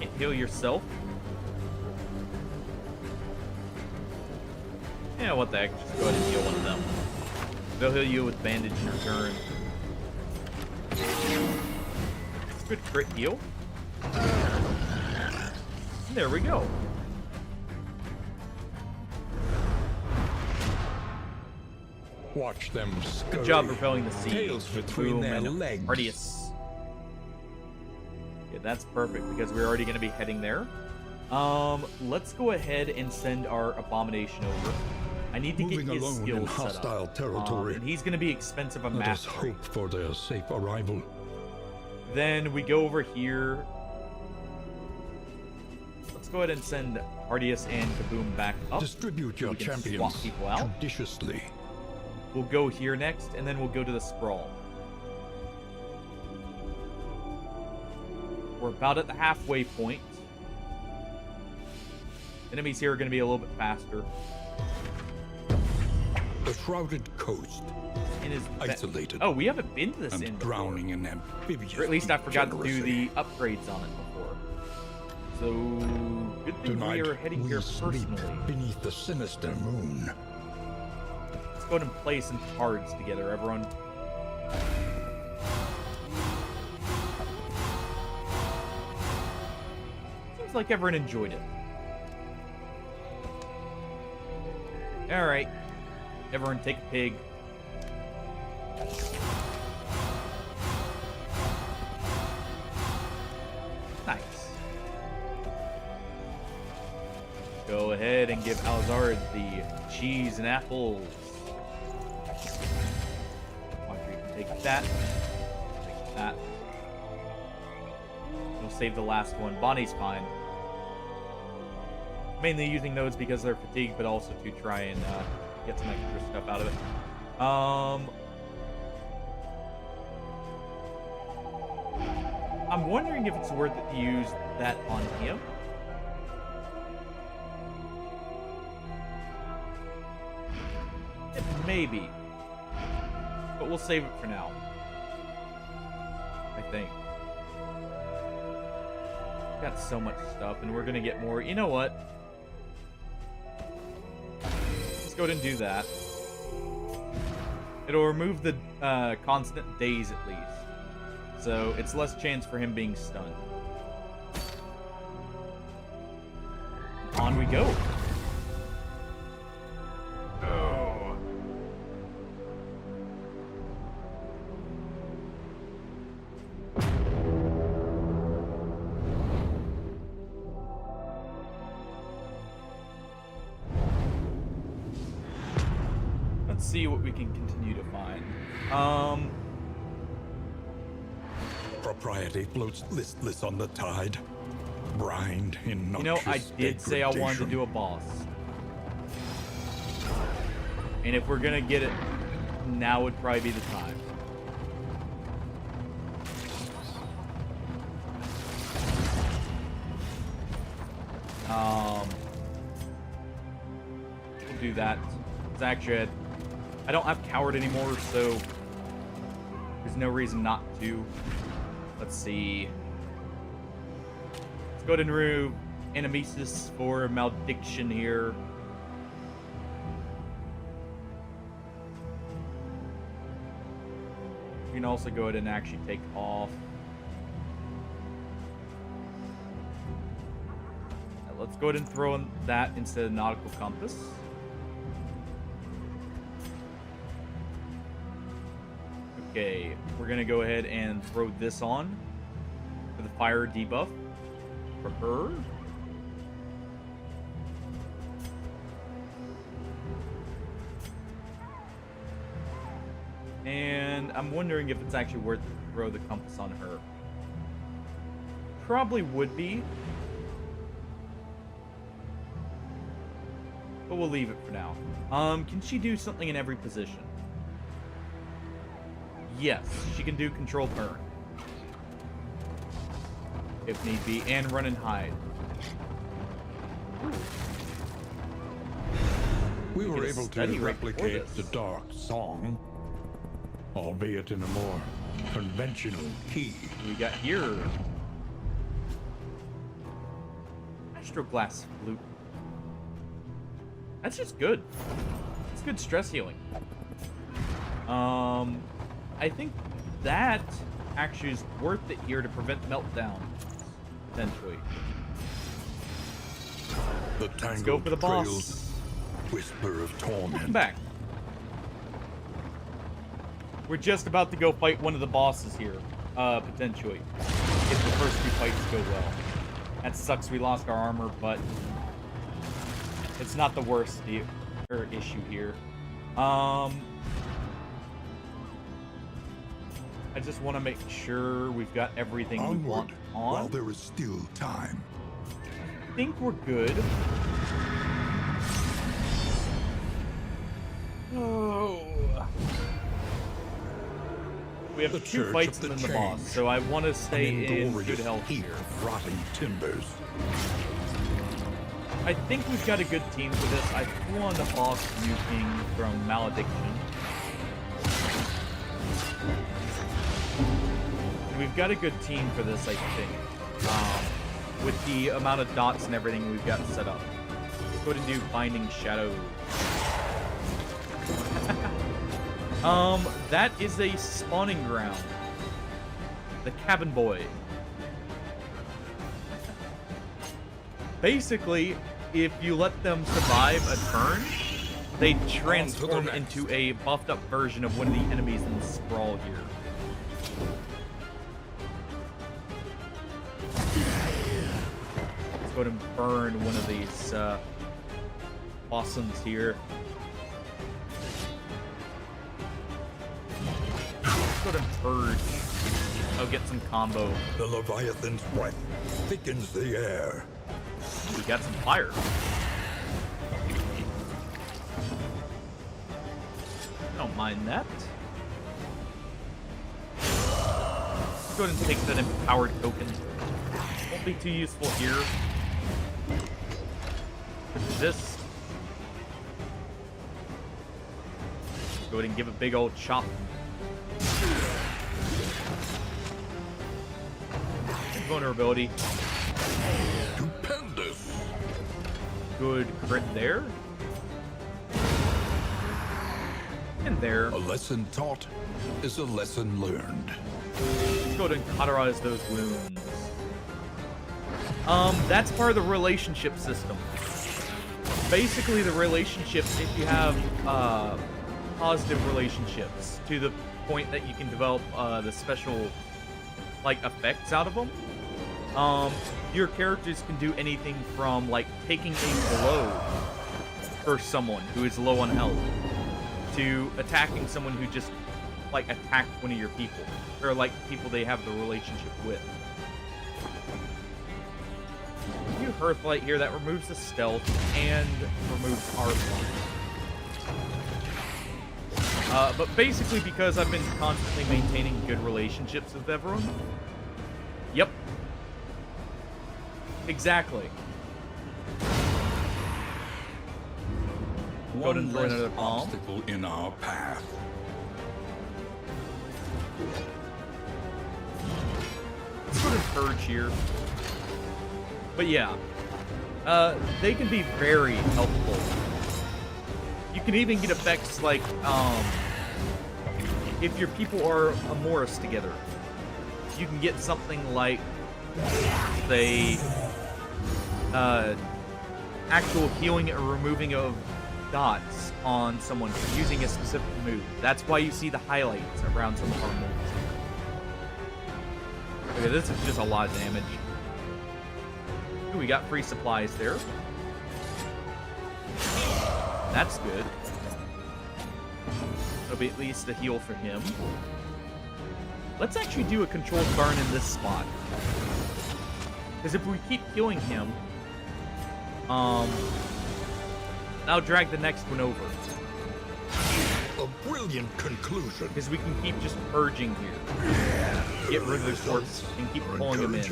And heal yourself. Yeah, what the heck? Just go ahead and heal one of them. They'll heal you with bandage in return. Good crit heal. There we go. Watch them scurry. Good job repelling the siege. Tails between Boom their and legs. Ardius. Yeah, that's perfect because we're already going to be heading there. Let's go ahead and send our Abomination over. I need to Moving get his alone in skills set hostile up. territory. And he's going to be expensive a Let us mastery. hope for their safe arrival. Then we go over here. Let's go ahead and send Ardius and Kaboom back up. Distribute so your we can champions swap people out. judiciously. We'll go here next, and then we'll go to the Sprawl. We're about at the halfway point. Enemies here are going to be a little bit faster. The shrouded coast, And is isolated Oh, we haven't been to this inn and before. drowning in amphibious Or at least I forgot to do degeneracy. the upgrades on it before. So, good thing Tonight, we are heading we here sleep personally. beneath the sinister moon. Let's go ahead and play some cards together, everyone. Seems like everyone enjoyed it. Alright. Everyone take a pig. Nice. Go ahead and give Alzard the cheese and apples. Audrey can take that. Take that. We'll save the last one. Bonnie's fine. Mainly using those because they're fatigued, but also to try and get some extra stuff out of it. I'm wondering if it's worth it to use that on him. It may be. But we'll save it for now. I think. Got so much stuff, and we're gonna get more. You know what? Let's go ahead and do that. It'll remove the constant daze at least. So it's less chance for him being stunned. On we go. Oh. Let's see what we can continue to find. Propriety floats listless on the tide, brined in You know, I noxious did say I wanted to degradation. do a boss. And if we're gonna get it, now would probably be the time. We'll do that. It's actually, I don't have Coward anymore, so there's no reason not to. Let's see. Let's go ahead and remove Animesis for Malediction here. We can also go ahead and actually take off. Now, let's go ahead and throw in that instead of Nautical Compass. Okay, we're gonna go ahead and throw this on for the fire debuff for her. And I'm wondering if it's actually worth it to throw the compass on her. Probably would be. But we'll leave it for now. Can she do something in every position? Yes, she can do control burn. If need be, and run and hide. We Get were a able to study right before replicate the this. dark song, albeit in a more conventional key. We got here. Astroglass flute. That's just good. It's good stress healing. I think that actually is worth it here to prevent meltdown, potentially. The Let's go tangled for the trails, boss. whisper of Welcome torment. back. We're just about to go fight one of the bosses here, potentially, if the first two fights go well. That sucks we lost our armor, but it's not the worst. or issue here. I just want to make sure we've got everything we want Onward, on. while there is still time. I think we're good. Oh. We have The 2 Church fights of the and then the boss, Change. so I want to An stay in good inglorious health heap here. of rotting timbers. I think we've got a good team for this. I threw on the boss nuking from Malediction. We've got a good team for this, I think. With the amount of dots and everything we've got set up. Let's go ahead and do Binding Shadow. That is a spawning ground. The Cabin Boy. Basically, if you let them survive a turn, they transform into a buffed up version of one of the enemies in the sprawl here. Let's go ahead and burn one of these awesomes here. Let's go ahead and purge. I'll get some combo. The Leviathan's breath thickens the air. We got some fire. Don't mind that. Let's go ahead and take that empowered token. Won't be too useful here. Resist. Let's go ahead and give a big old chop. Vulnerability. Stupendous. Good crit there. And there. A lesson taught is a lesson learned. Let's go ahead and cauterize those wounds. That's part of the relationship system. Basically, the relationships, if you have positive relationships to the point that you can develop the special like effects out of them, your characters can do anything from like taking a blow for someone who is low on health to attacking someone who just like attacked one of your people or like people they have the relationship with. You Hearthlight here that removes the stealth and removes our block. But basically because I've been constantly maintaining good relationships with everyone. Yep. Exactly. Go ahead and throw another bomb. Obstacle in our path. Let's go to Purge here. But yeah, they can be very helpful. You can even get effects like, if your people are amorous together, you can get something like, say, actual healing or removing of dots on someone for using a specific move. That's why you see the highlights around some of our moves. Okay, this is just a lot of damage. Ooh, we got free supplies there. That's good. It'll be at least a heal for him. Let's actually do a controlled burn in this spot. Because if we keep healing him, I'll drag the next one over. A brilliant conclusion. Because we can keep just purging here. Get rid of the corpse and keep pulling them in.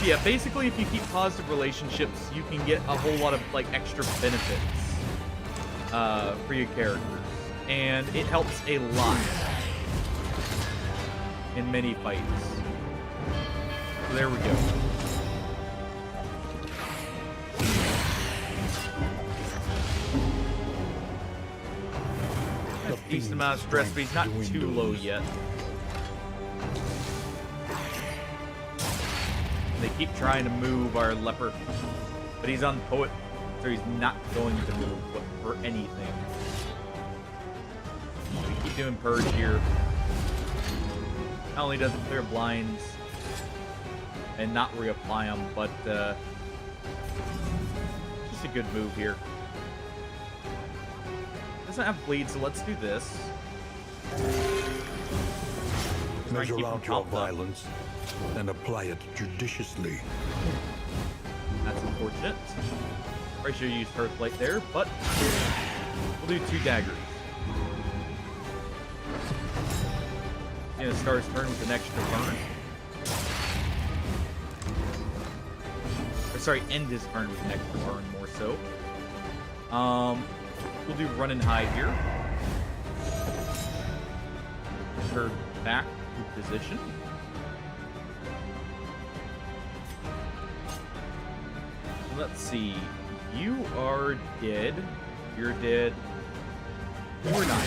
Yeah, basically if you keep positive relationships, you can get a whole lot of like extra benefits for your characters. And it helps a lot in many fights. So there we go. A decent amount of stress, but he's not too low yet. They keep trying to move our leper, but he's on Poet, so he's not going to move for anything. We keep doing Purge here. Not only does it clear blinds, and not reapply them, but just a good move here. Doesn't have bleed, so let's do this. Try and Measure keep him out your chopped up. violence and apply it judiciously. That's unfortunate. Pretty sure you used Earthlight there, but we'll do 2 daggers. And it starts turn with an extra burn. Or sorry, end his turn with an extra burn more so. We'll do run and hide here. Her back to position. Let's see. You are dead. You're dead. You're not.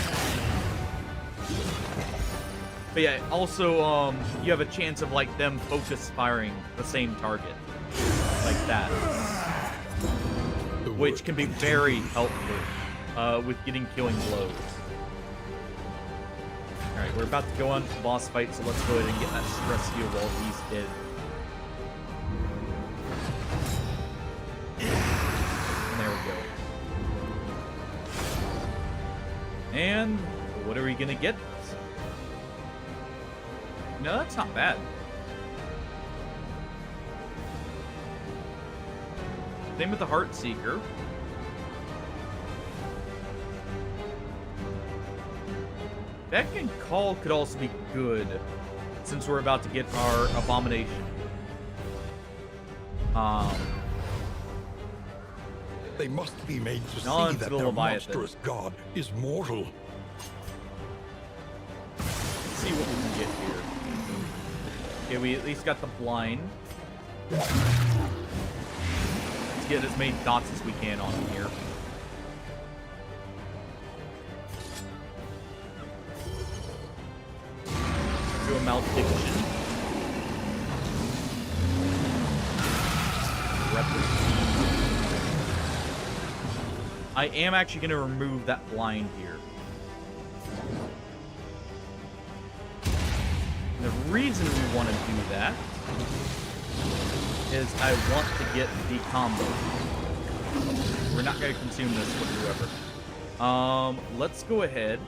But yeah, also, you have a chance of, like, them focus firing the same target. Like that. Which can be very helpful with getting killing blows. Alright, we're about to go on to the boss fight, so let's go ahead and get that stress heal while he's dead. And there we go. And what are we gonna get? No, that's not bad. Same with the Heartseeker. Beck and Call could also be good, since we're about to get our Abomination. They must be made to On see to that the their Leviathan. monstrous god is mortal. Let's see what we can get here. Okay, we at least got the blind. Let's get as many dots as we can on him here. Do a malediction. I am actually going to remove that blind here. The reason we want to do that is I want to get the combo. We're not going to consume this whatsoever. Let's go ahead.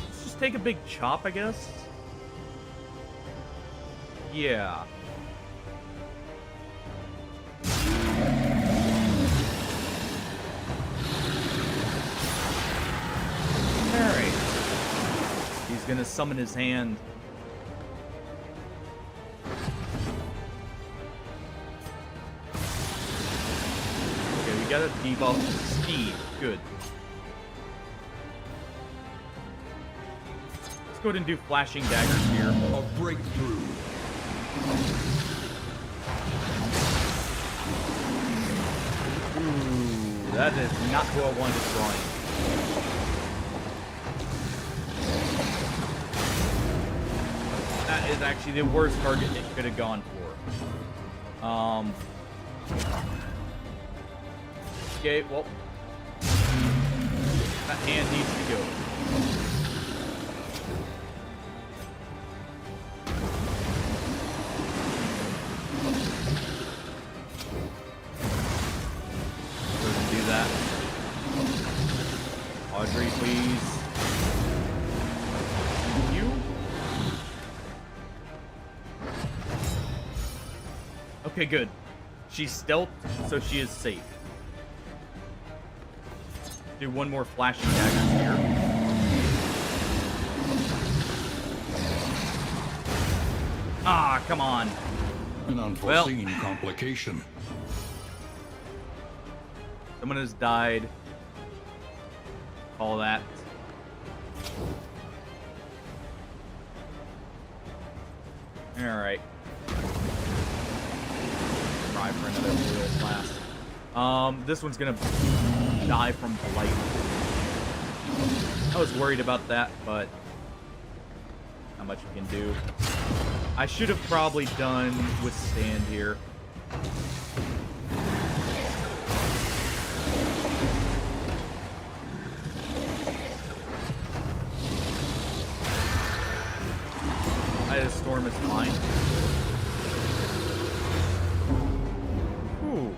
Let's just take a big chop, I guess. Yeah. Alright. He's gonna summon his hand. Okay, we got a debuff speed. Good. Let's go ahead and do flashing daggers here. A breakthrough. Ooh, that is not who I wanted drawing. That is actually the worst target it could have gone for. Okay, well, that hand needs to go. Go ahead and do that. Audrey, please. You. Okay, good. She's stealth, so she is safe. Do one more flashing dagger here. Ah, come on. An unforeseen complication. Someone has died. Call that. Alright. Try for another blue blast. This one's gonna die from blight. I was worried about that, but not much we can do. I should have probably done withstand here. Storm is fine. Ooh.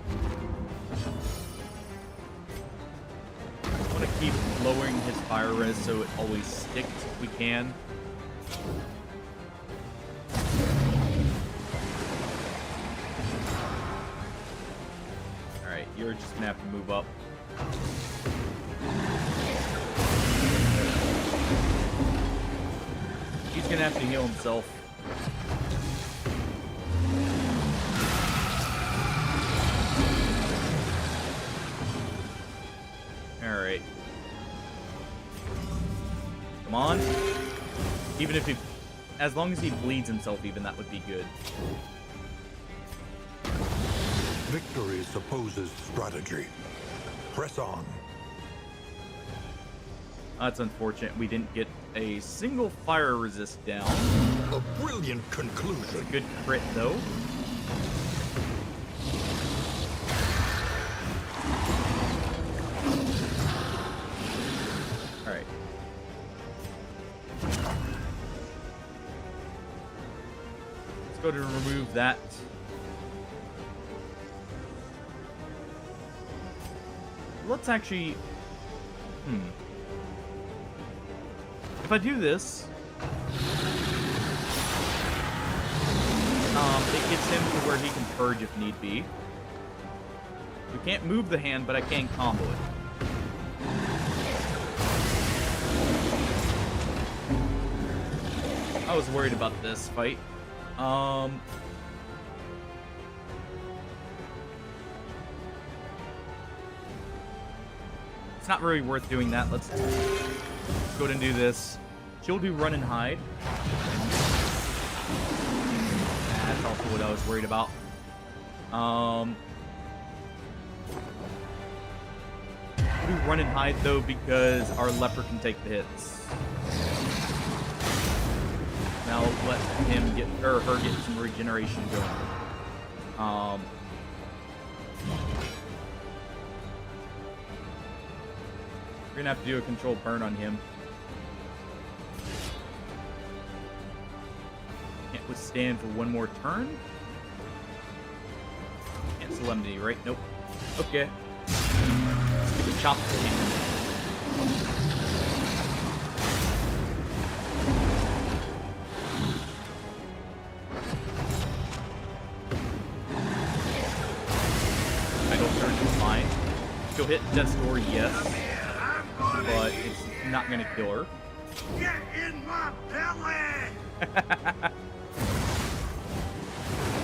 I want to keep lowering his fire res so it always sticks if we can. Alright, you're just gonna have to move up. He's gonna have to heal himself. Alright. Come on. Even if he... As long as he bleeds himself even, that would be good. Victory supposes strategy. Press on. That's unfortunate. We didn't get a single fire resist down. A brilliant conclusion. Good crit, though. Alright. Let's go to remove that. Let's actually... If I do this, it gets him to where he can purge if need be. We can't move the hand, but I can combo it. I was worried about this fight. It's not really worth doing that. Let's go ahead and do this. She'll do run and hide. That's also what I was worried about. Do run and hide though because our leper can take the hits. Now let him get or her get some regeneration going. We're gonna have to do a controlled burn on him. Can't withstand for one more turn. Can't Solemnity, right? Nope. Okay. Let's give a chop to him. Idle turn is fine. She'll hit Death's Door, yes. But it's not gonna kill her. Get in my belly!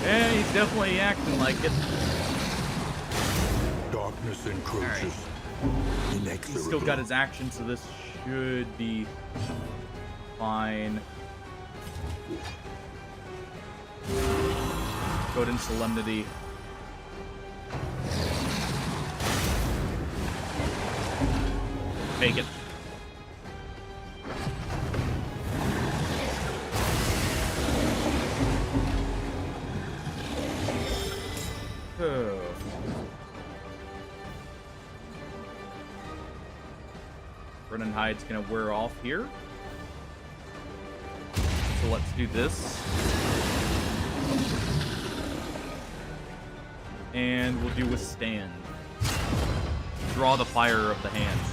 Yeah, he's definitely acting like it. Darkness encroaches. Inexorably. He's still got his action, so this should be fine. Go ahead and Solemnity. Make it. Run and Hide's gonna wear off here. So let's do this. And we'll do Withstand. Draw the fire of the hands.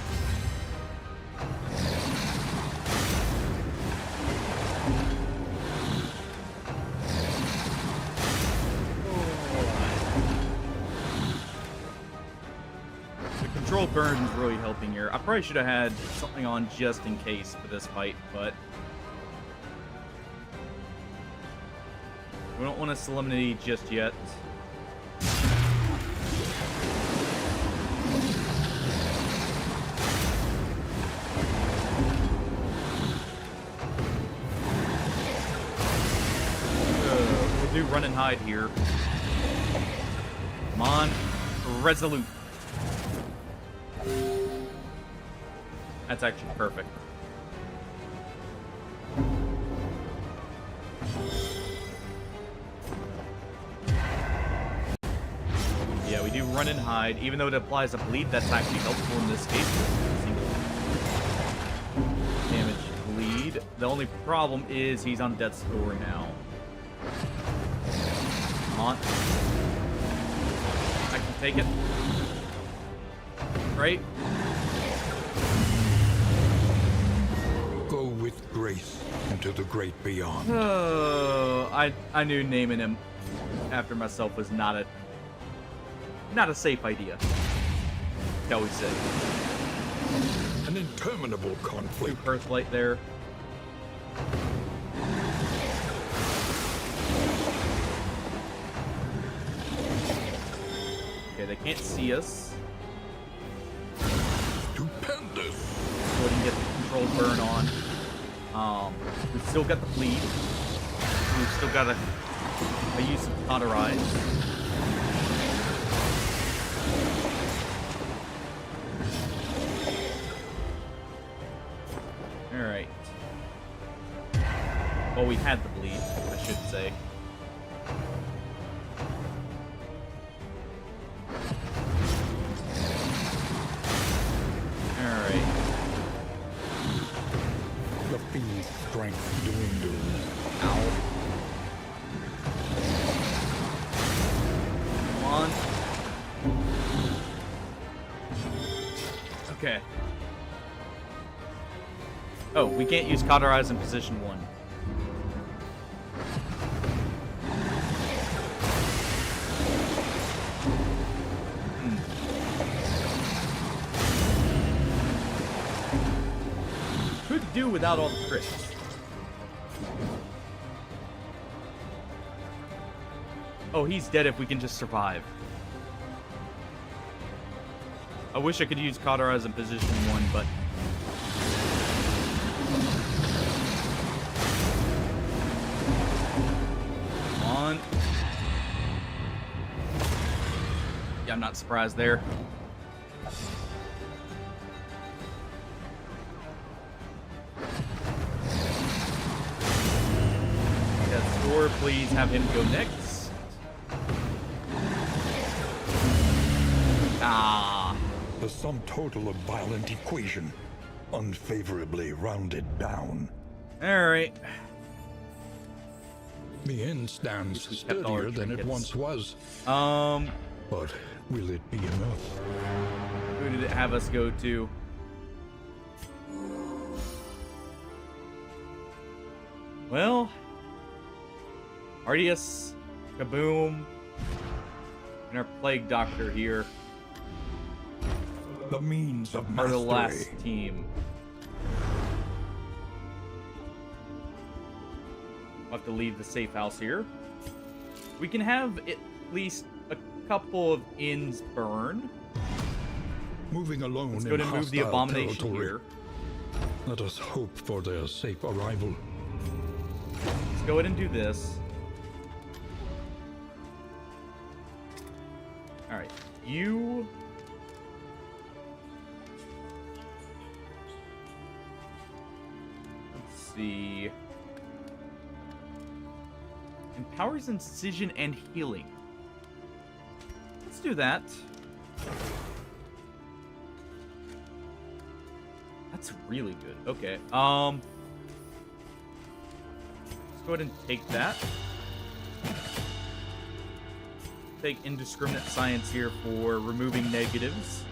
Control Burn's really helping here. I probably should have had something on just in case for this fight, but we don't want to Solemnity just yet. We'll do Run and Hide here. Come on, Resolute. That's actually perfect. Yeah, we do Run and Hide. Even though it applies a bleed, that's actually helpful in this case. Single damage bleed. The only problem is he's on Death's Door now. want. I can take it. Right? Go with grace into the great beyond. Oh, I knew naming him after myself was not a safe idea. Shall we say? An interminable Two conflict. Earthlight there. Okay, they can't see us. Stupendous. Go ahead and get the controlled burn on. We've still got the bleed. We've still got a use of cauterize. Alright. Well, we had the bleed, I should say. Alright. The fiend's strength dwindles. Ow. Come on. Okay. Oh, we can't use Cauterize in position 1. Could do without all the crits. Oh, he's dead if we can just survive. I wish I could use Cauterize in position 1, but... Come on. Yeah, I'm not surprised there. Yes, or please have him go next. Ah. The sum total of violent equation, unfavorably rounded down. Alright. The end stands We kept all our sturdier than it trinkets. once was. But will it be enough? Who did it have us go to? Well, Ardius, Kaboom, and our Plague Doctor here The means of are mastery. the last team. We'll have to leave the safe house here. We can have at least a couple of inns burn. Moving alone Let's in go ahead and move the hostile abomination territory. here. Let us hope for their safe arrival. Let's go ahead and do this. Alright, you... Let's see... Empowers incision and healing. Let's do that. That's really good. Okay. Let's go ahead and take that. Take indiscriminate science here for removing negatives.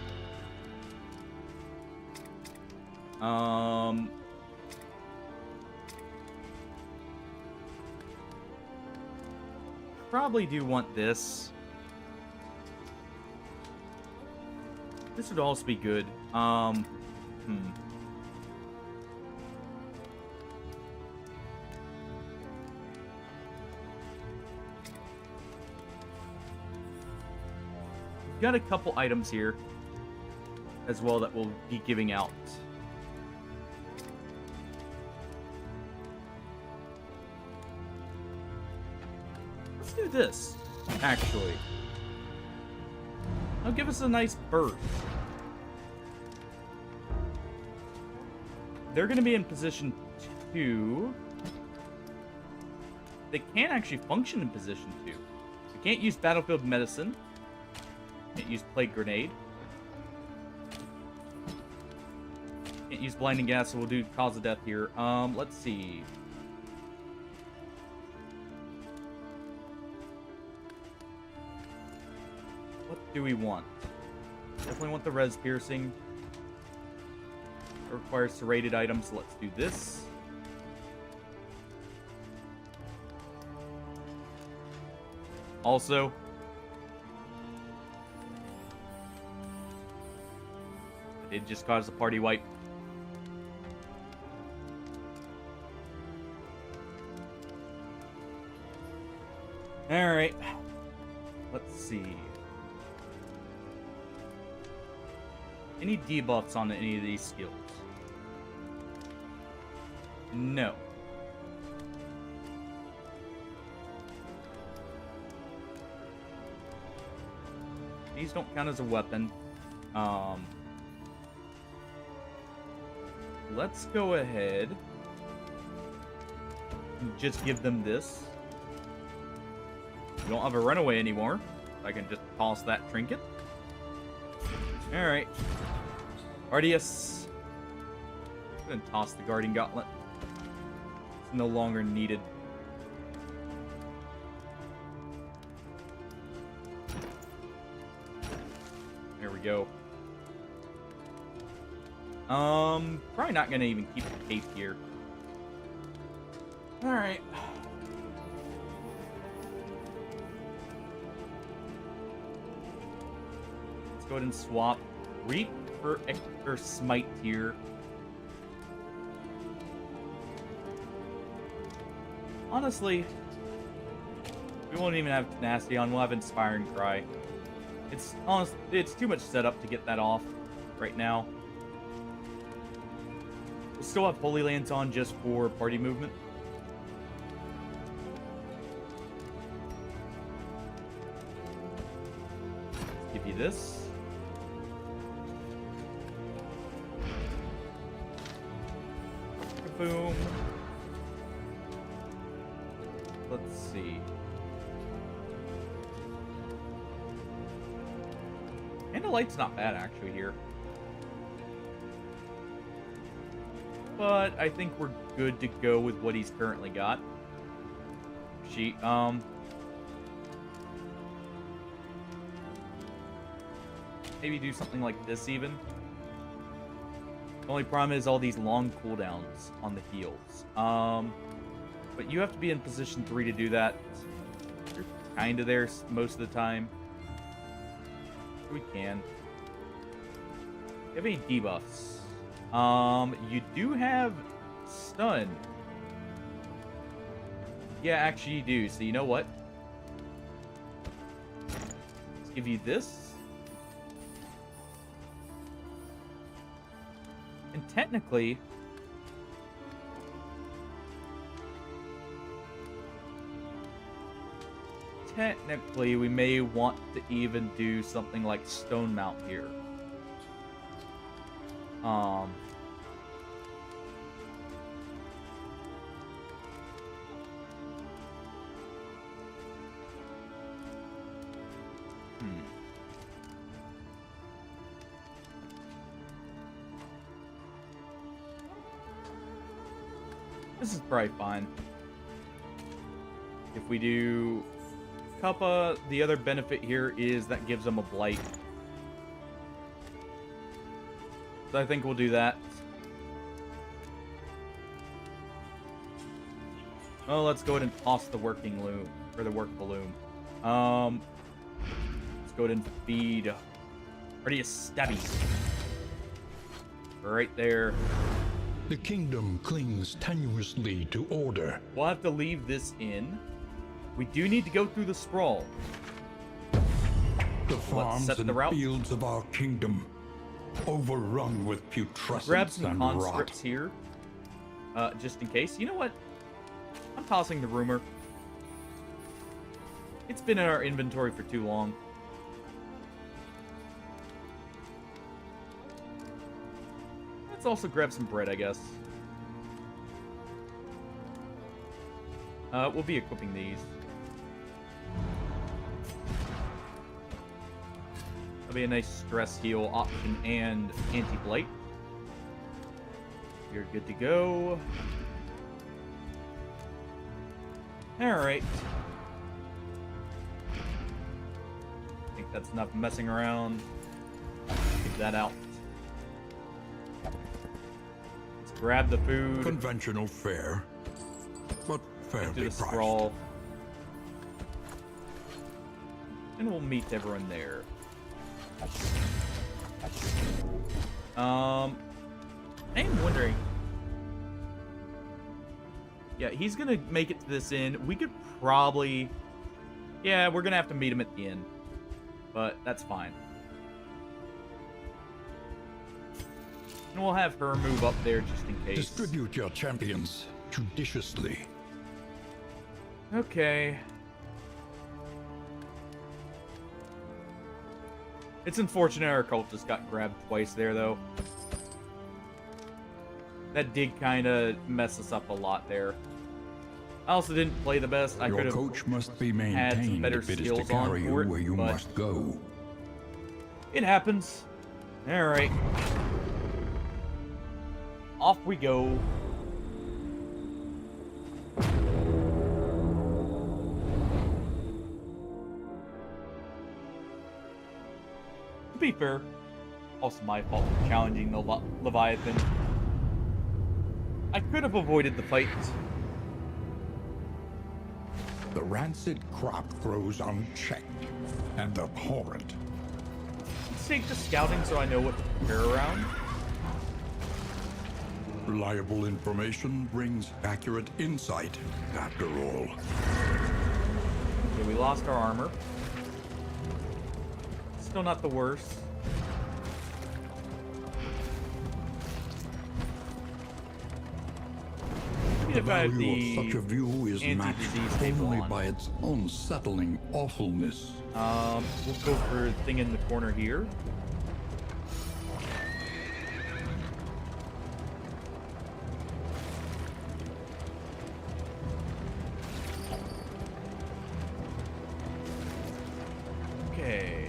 Probably do want this. This would also be good. Got a couple items here as well that we'll be giving out. Let's do this, actually. It'll give us a nice berth. They're going to be in position 2. They can actually function in position 2. We can't use battlefield medicine. Can't use plague grenade. Can't use blinding gas, so we'll do cause of death here. Let's see. do we want? Definitely want the res piercing. It requires serrated items, so let's do this. Also, it just caused a party wipe. Alright. Let's see. Any debuffs on any of these skills? No. These don't count as a weapon. Let's go ahead and just give them this. We don't have a runaway anymore. I can just toss that trinket. Alright. Ardius. I'm gonna toss the guarding gauntlet. It's no longer needed. There we go. Probably not gonna even keep the cape here. Alright. Let's go ahead and swap Reap for extra smite here. Honestly, we won't even have Tenacity on, we'll have Inspiring Cry. It's too much setup to get that off right now. We'll still have Holy Lance on just for party movement. Let's give you this. Boom. Let's see. Candlelight's not bad actually here. But I think we're good to go with what he's currently got. Maybe do something like this even. The only problem is all these long cooldowns on the heals. But you have to be in position 3 to do that. You're kind of there most of the time. We can. Do you have any debuffs? You do have stun. Yeah, actually you do. So you know what? Let's give you this. And technically, we may want to even do something like Stone Mount here. This is probably fine. If we do Kappa, the other benefit here is that gives them a blight. So I think we'll do that. Oh, let's go ahead and toss the working loom, or the workable loom. Let's go ahead and feed Ardius Stabby. Right there. The kingdom clings tenuously to order. We'll have to leave this in. We do need to go through the sprawl. The farms set and the route. fields of our kingdom, overrun with putrescence Grab some and conscripts rot. here, just in case. You know what? I'm tossing the rumor. It's been in our inventory for too long. Let's also grab some bread, I guess. We'll be equipping these. That'll be a nice stress heal option and anti-blight. You're good to go. Alright. I think That's enough messing around. Keep that out. Let's grab the food. Conventional fare, but Do fairly the priced. scroll. And we'll meet everyone there. I'm wondering. Yeah, he's gonna make it to this inn. We could probably... Yeah, we're gonna have to meet him at the inn. But that's fine. And we'll have her move up there just in case. Distribute your champions judiciously. Okay. It's unfortunate our cultist got grabbed twice there, though. That did kind of mess us up a lot there. I also didn't play the best. I could Your have coach must be had some maintained better if it is to skills on carry you for it, where you but must go. it happens. All right. Off we go. To be fair, also my fault for challenging the Leviathan. I could have avoided the fight. The rancid crop grows unchecked and abhorrent. Let's take the scouting so I know what to prepare around. Reliable information brings accurate insight, after all. Okay, we lost our armor. Still not the worst. The If I had value of such a view is matched anti-disease table only on. by its unsettling awfulness. We'll go for the thing in the corner here. Okay.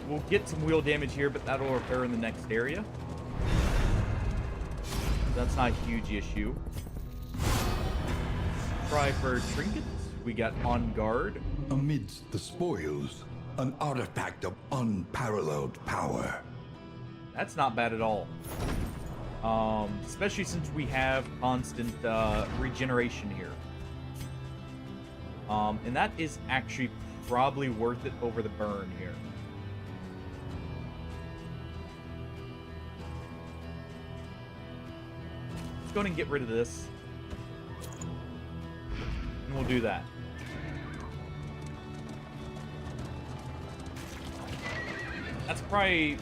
We'll get some wheel damage here, but that'll repair in the next area. That's not a huge issue. Try for trinkets. We got on guard. Amidst the spoils, an artifact of unparalleled power. That's not bad at all. Especially since we have constant regeneration here. And that is actually probably worth it over the burn here. Let's go ahead and get rid of this. And we'll do that. That's probably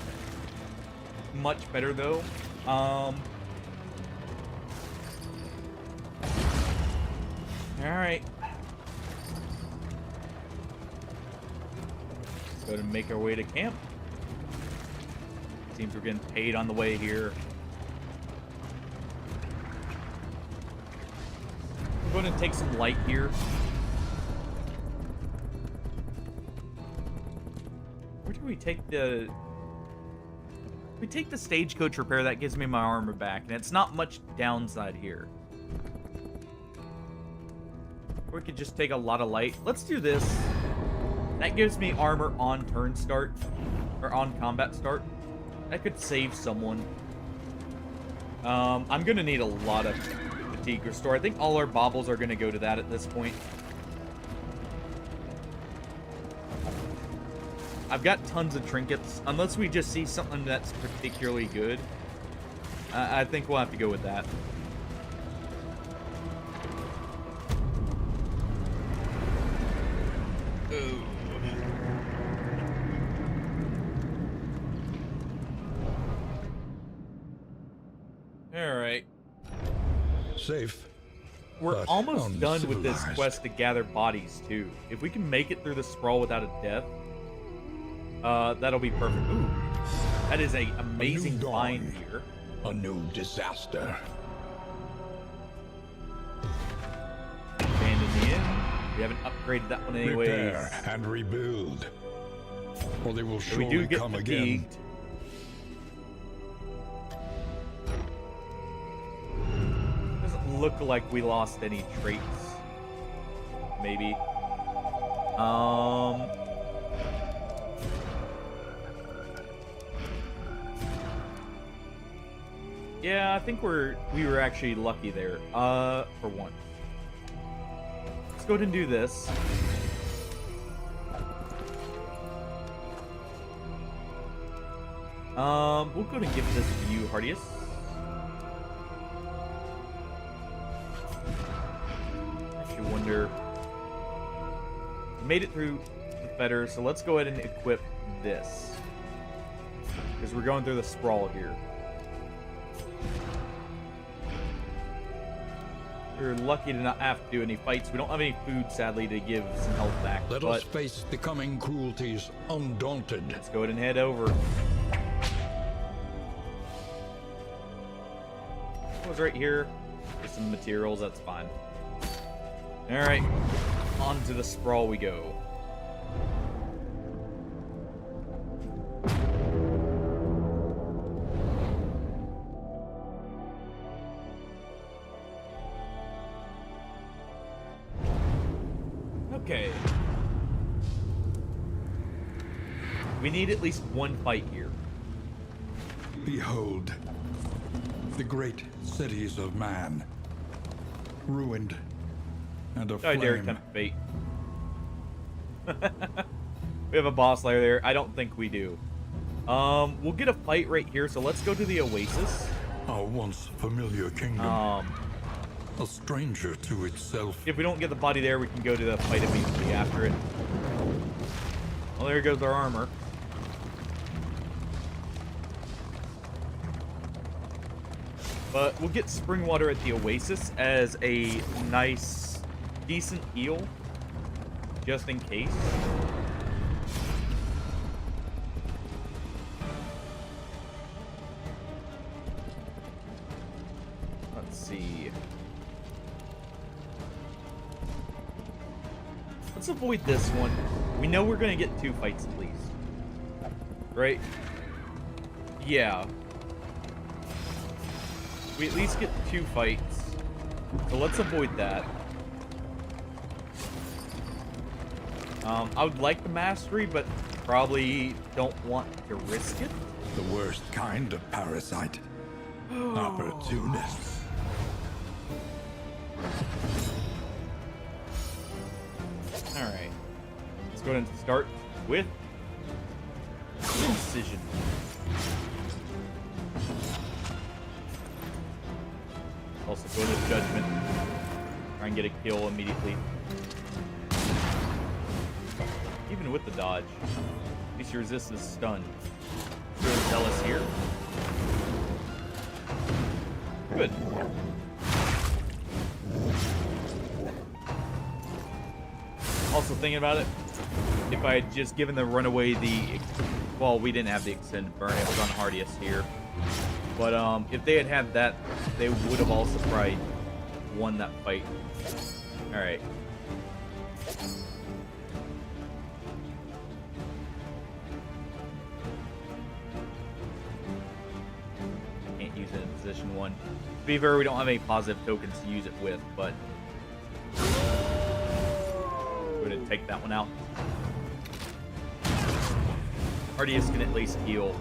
much better though. Alright. Let's go and make our way to camp. Seems we're getting paid on the way here. We're going to take some light here. Where do we take the... We take the stagecoach repair, that gives me my armor back, and it's not much downside here. Or we could just take a lot of light. Let's do this. That gives me armor on turn start, or on combat start. That could save someone. I'm gonna need a lot of fatigue restore. I think all our baubles are gonna go to that at this point. I've got tons of trinkets. Unless we just see something that's particularly good, I think we'll have to go with that. Ooh. All right. Safe. We're but almost done with this uncivilized. quest to gather bodies, too. If we can make it through the sprawl without a death, that'll be perfect. Ooh, that is an amazing dawn. find here. A new disaster. Abandon the inn. We haven't upgraded that one anyways. Repair and rebuild. Or they will So we do surely get come again. fatigued. Doesn't look like we lost any traits. Maybe. Yeah, I think we were actually lucky there. For one. Let's go ahead and do this. We'll go ahead and give this to you, Hardius. Actually wonder. Made it through the fetter, so let's go ahead and equip this. Because we're going through the sprawl here. We're lucky to not have to do any fights. We don't have any food, sadly, to give some health back. Let us face the coming cruelties undaunted. Let's go ahead and head over. It was right here. Get some materials, that's fine. Alright. On to the sprawl we go. Okay. We need at least one fight here. Behold, the great cities of man, ruined and I dare aflame. tempt fate. We have a boss lair there. I don't think we do. We'll get a fight right here, so let's go to the Oasis. Our once familiar kingdom, a stranger to itself. If we don't get the body there, we can go to the fight immediately after it. Well, there goes our armor. But we'll get spring water at the Oasis as a nice, decent heal, just in case. Let's see. Let's avoid this one. We know we're gonna get 2 fights at least. Right? Yeah. We at least get 2 fights. So let's avoid that. I would like the mastery, but probably don't want to risk it. The worst kind of parasite. Opportunists. Alright. Let's go ahead and start with Incision. Also go to Judgment. Try and get a kill immediately. Even with the dodge. At least your resistance is stunned. Throw Zealous here. Good. Also thinking about it, if I had just given the runaway well, we didn't have the extended burn, it was on Hardius here. But if they had had that, they would have also probably won that fight. Alright. Can't use it in position 1. To be fair, we don't have any positive tokens to use it with, but go ahead and take that one out. Hardius can at least heal.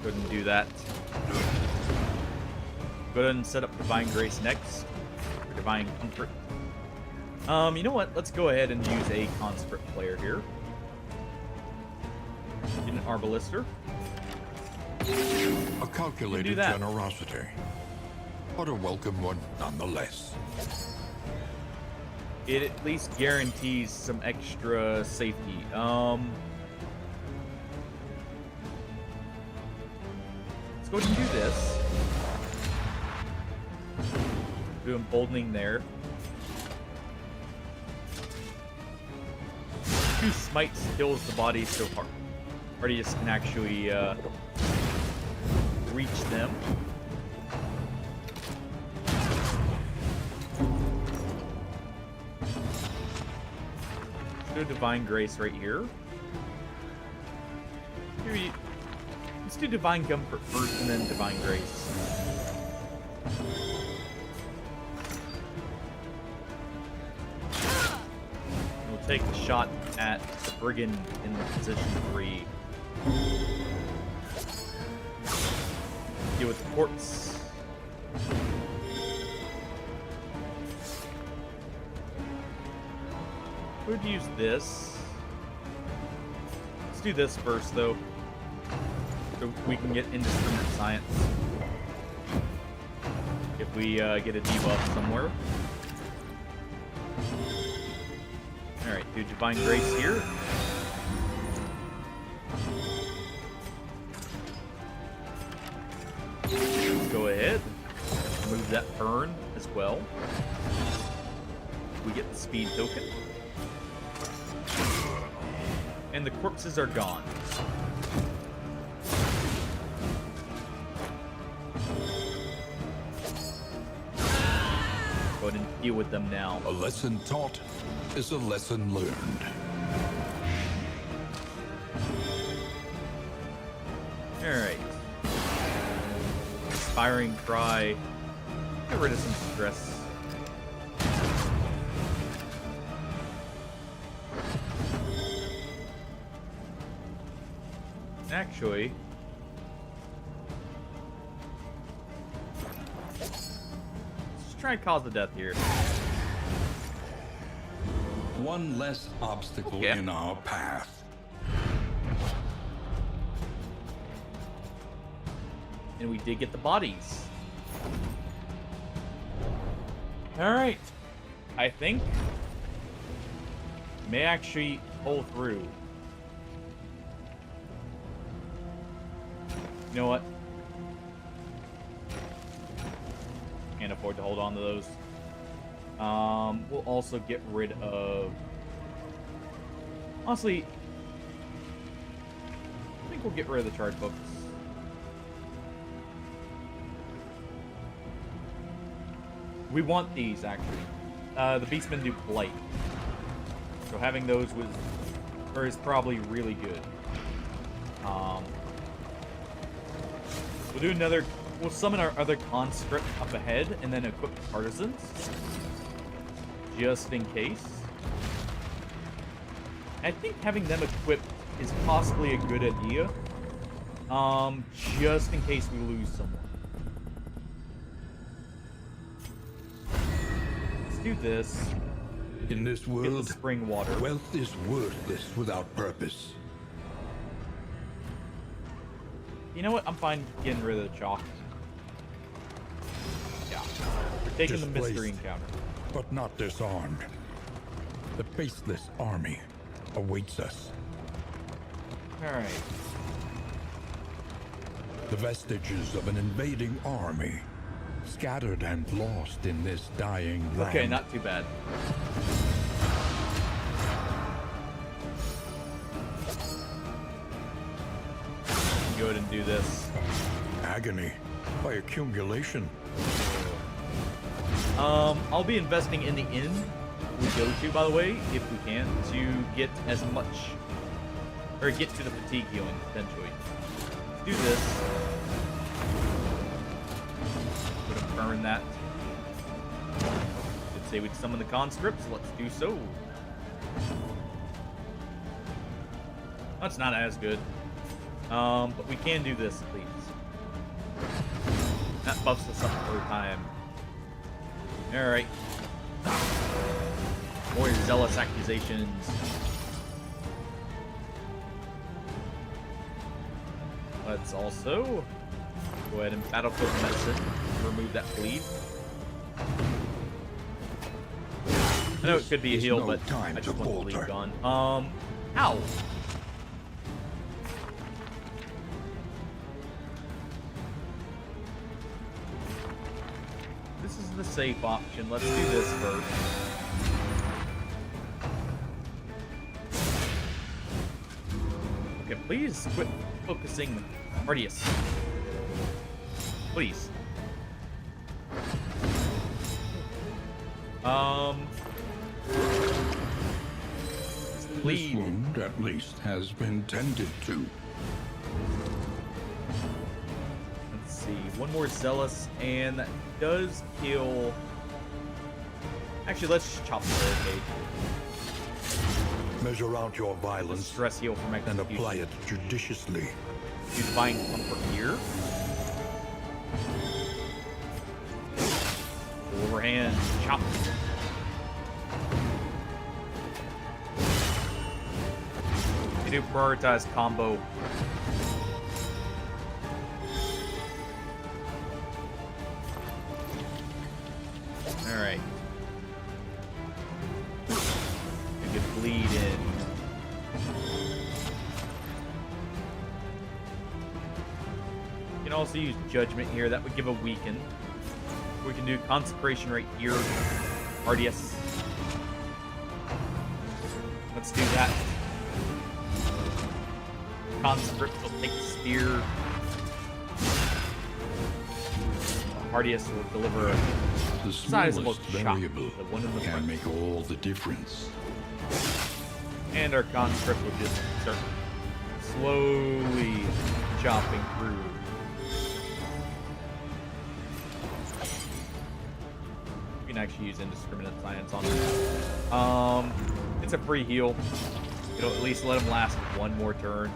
Go ahead and do that. Go ahead and set up Divine Grace next. Or Divine Comfort. You know what? Let's go ahead and use a conscript player here. Get an Arbalister. A calculated that. generosity, but a welcome one nonetheless. It at least guarantees some extra safety. Let's go ahead and do this. Do emboldening there. 2 smites kills the body so hard. Hardius can actually reach them. Let's do Divine Grace right here. Let's do Divine Comfort first and then Divine Grace. We'll take the shot at the Brigand in position 3. Deal with the corpse. Would use this. Let's do this first, though, so we can get indiscriminate science. If we get a debuff somewhere. All right, do Divine Grace here. Let's go ahead. Remove that burn as well. We get the speed token. And the corpses are gone. Go ahead and deal with them now. A lesson taught is a lesson learned. Alright. Inspiring Cry. Get rid of some stress. Actually, let's try and cause the death here. One less obstacle Okay. in our path. And we did get the bodies. Alright. I think may actually pull through. You know what? Can't afford to hold on to those. We'll also get rid of... Honestly, I think we'll get rid of the chart books. We want these, actually. The Beastmen do Blight. So having those is probably really good. We'll do another... We'll summon our other conscript up ahead and then equip partisans. Just in case. I think having them equipped is possibly a good idea. Just in case we lose someone. Let's do this. In this Get the world, spring water. wealth is worthless without purpose. You know what? I'm fine getting rid of the chalk. Yeah. We're taking the mystery Displaced, encounter. but not disarmed. The faceless army awaits us. Alright. The vestiges of an invading army, scattered and lost in this dying land. Okay, not too bad. Go ahead and do this. Agony by accumulation. I'll be investing in the inn we go to, by the way, if we can, to get as much, or get to the fatigue healing, potentially. Let's do this. Would have burned that. Did say we'd summon the conscripts. Let's do so. That's not as good. But we can do this, please. That buffs us up for time. Alright. More zealous accusations. Let's also go ahead and battle for medicine. Remove that bleed. I know it could be a heal, but I just want the bleed gone. Ow! This is the safe option. Let's do this first. Okay, please quit focusing Ardius. Please. This wound, at least, has been tended to. one more Zealous, and that does kill... Actually, let's just chop the barricade. Measure out your Let's violence stress heal from and execution. apply it judiciously. Do Divine Comfort here. Overhand, chop. We do prioritize combo. Alright. We could bleed in. You can also use Judgment here. That would give a weaken. We can do Consecration right here. Ardius. Let's do that. Conscript will take the spear. Ardius will deliver a The sizable smallest chop. variable The one in the can front. make all the difference. And our conscript will just start slowly chopping through. We can actually use Indiscriminate Science on it. It's a free heal. It'll at least let him last one more turn.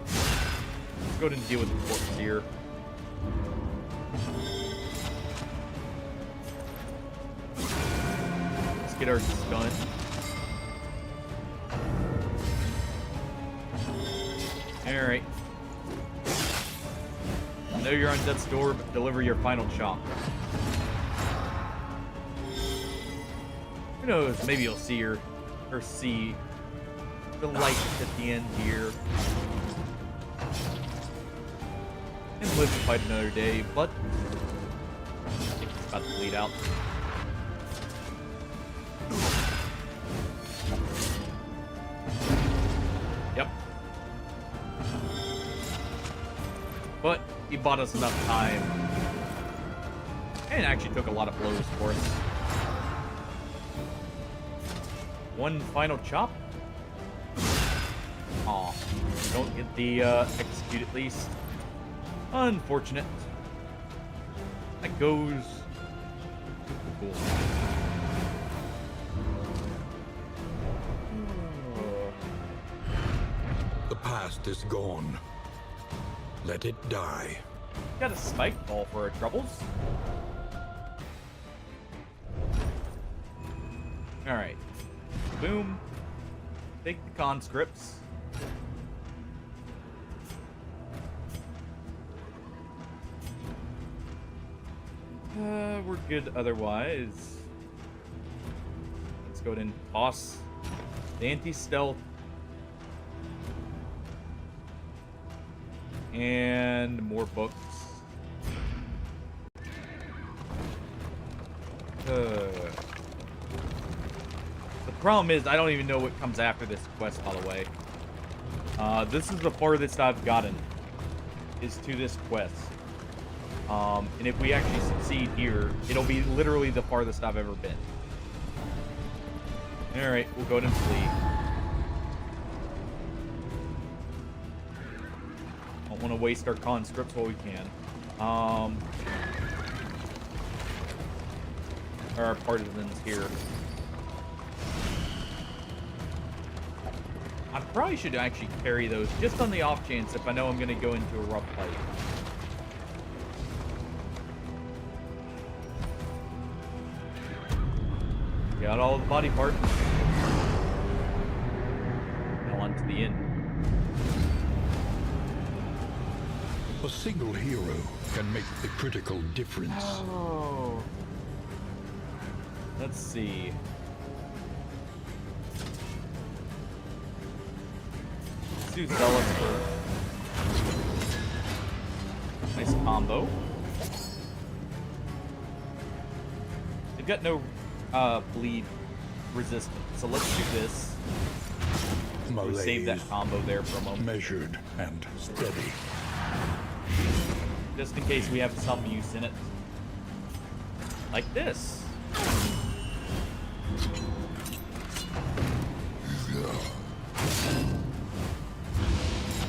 Let's go ahead and deal with the corpse here. Let's get our stun. Alright. I know you're on death's door, but deliver your final chop. Who knows, maybe you'll see her, or see the light at the end here. And live to fight another day, but I think it's about to bleed out. Yep. But he bought us enough time. And actually took a lot of blows for us. One final chop. Aw. Don't get the execute at least. Unfortunate. That goes. Cool. The past is gone. Let it die. Got a spike ball for our troubles. Alright. Boom. Take the conscripts. We're good otherwise. Let's go ahead and toss the anti-stealth. And more books. The problem is I don't even know what comes after this quest, by the way. This is the farthest I've gotten, is to this quest. And if we actually succeed here, it'll be literally the farthest I've ever been. Alright, we'll go ahead and flee. Don't want to waste our conscripts while we can. Our partisans here. I probably should actually carry those just on the off chance if I know I'm going to go into a rough fight. Got all the body parts. Now on to the end. A single hero can make the critical difference. Oh. Let's see. Let's do Zealous first. Nice combo. They've got no bleed resistance, so let's do this. We'll save that combo there for a moment. Measured and steady. Just in case we have some use in it. Like this.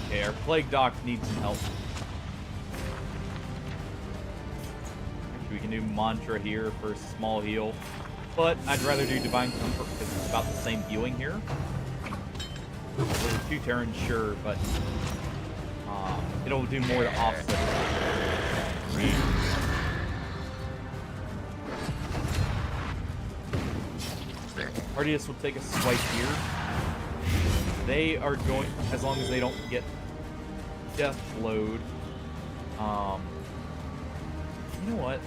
Okay, Yeah, our Plague Doc needs some help. Actually, we can do Mantra here for a small heal. But I'd rather do Divine Comfort because it's about the same healing here. Over 2 turns, sure, but it'll do more to offset it. Ardius will take a swipe here. They are going, as long as they don't get death load. You know what?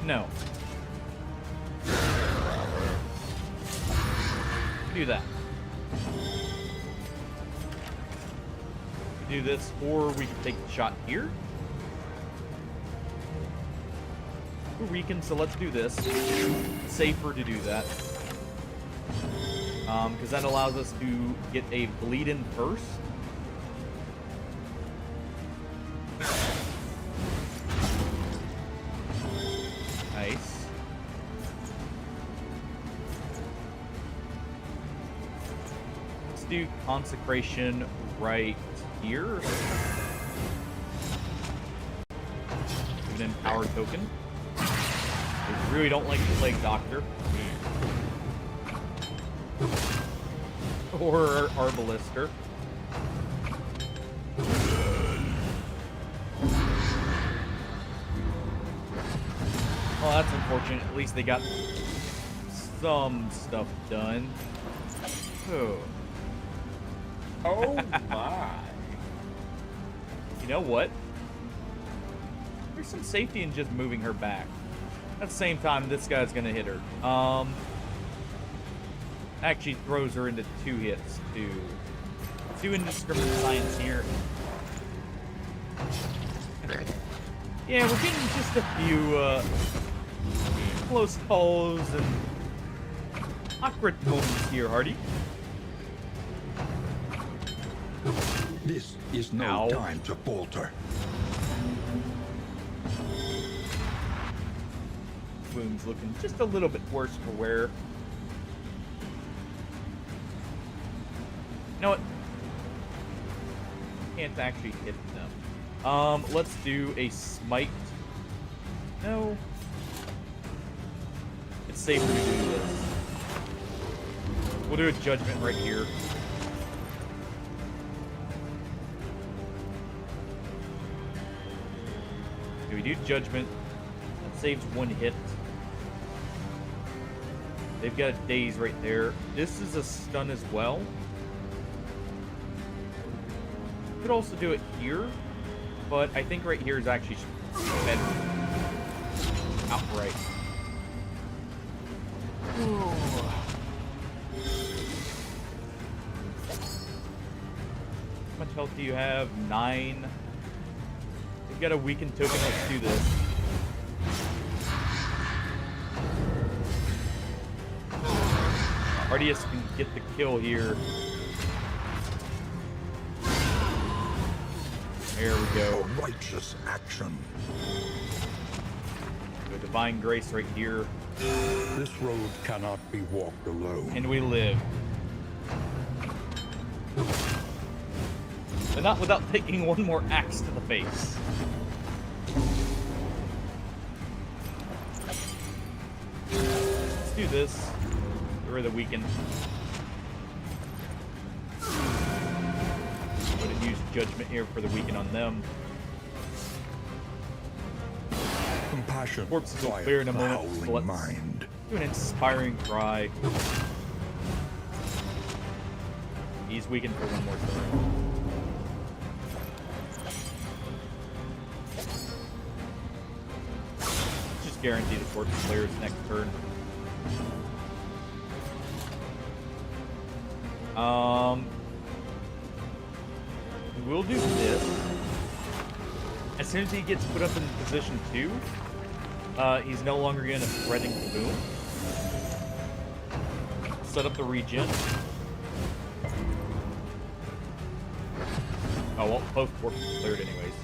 No. Do that. Do this, or we can take the shot here. We're weakened, so let's do this. It's safer to do that. Because that allows us to get a bleed in first. Nice. Let's do Consecration right here. Give an Empower token. We really don't like the Plague Doctor. Or Arbalister. Well, that's unfortunate. At least they got some stuff done. Oh. Oh my. You know what? There's some safety in just moving her back. At the same time, this guy's gonna hit her. Actually throws her into 2 hits, too. Let's do Indiscriminate Science here. Yeah, we're getting just a few, close calls and awkward moments here, Hardy. This is no Ow. time to falter. Wound's looking just a little bit worse for wear. You know what? Can't actually hit them. Let's do a smite. No. It's safer to do this. We'll do a judgment right here. Okay, we do judgment. That saves 1 hit. They've got a daze right there. This is a stun as well. Could also do it here, but I think right here is actually better. Outright. How much health do you have? 9. We've got a weakened token. Let's do this. Ardius can get the kill here. There we go. A righteous action. Go Divine Grace right here. This road cannot be walked alone. And we live. But not without taking 1 more axe to the face. Let's do this. Get rid of the weaken. I'm going to use Judgment here for the weaken on them. Compassion. Corpses will quiet clear in a the moment. howling So let's mind. do an Inspiring Cry. He's weakened for 1 more turn. Just guarantee the corpse clears next turn. We'll do this. As soon as he gets put up in position 2, he's no longer going to threaten boom. Set up the regen. Oh well, both corpses cleared anyways.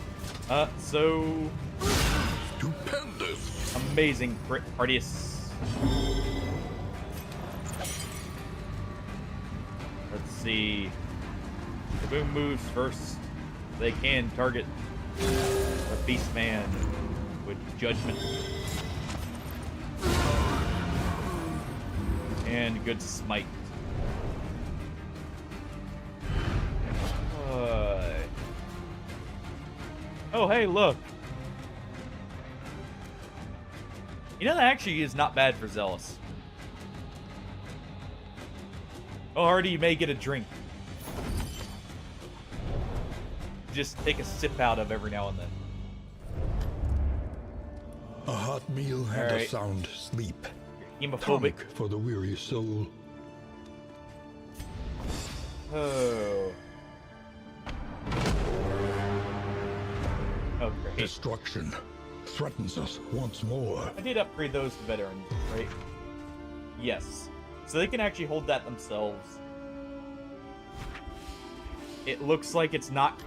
So Stupendous. amazing, Ardius. Let's see. The boom moves first. They can target the Beast Man with Judgment. And good Smite. Oh, hey, look. You know, that actually is not bad for Zealous. Oh, Hardy, you may get a drink. Just take a sip out of every now and then. A hot meal and a Alright. sound sleep. Hemophobic. Tonic for the weary soul. Oh. Oh, great. Destruction threatens us once more. I did upgrade those to veterans, right? Yes. So they can actually hold that themselves. It looks like it's not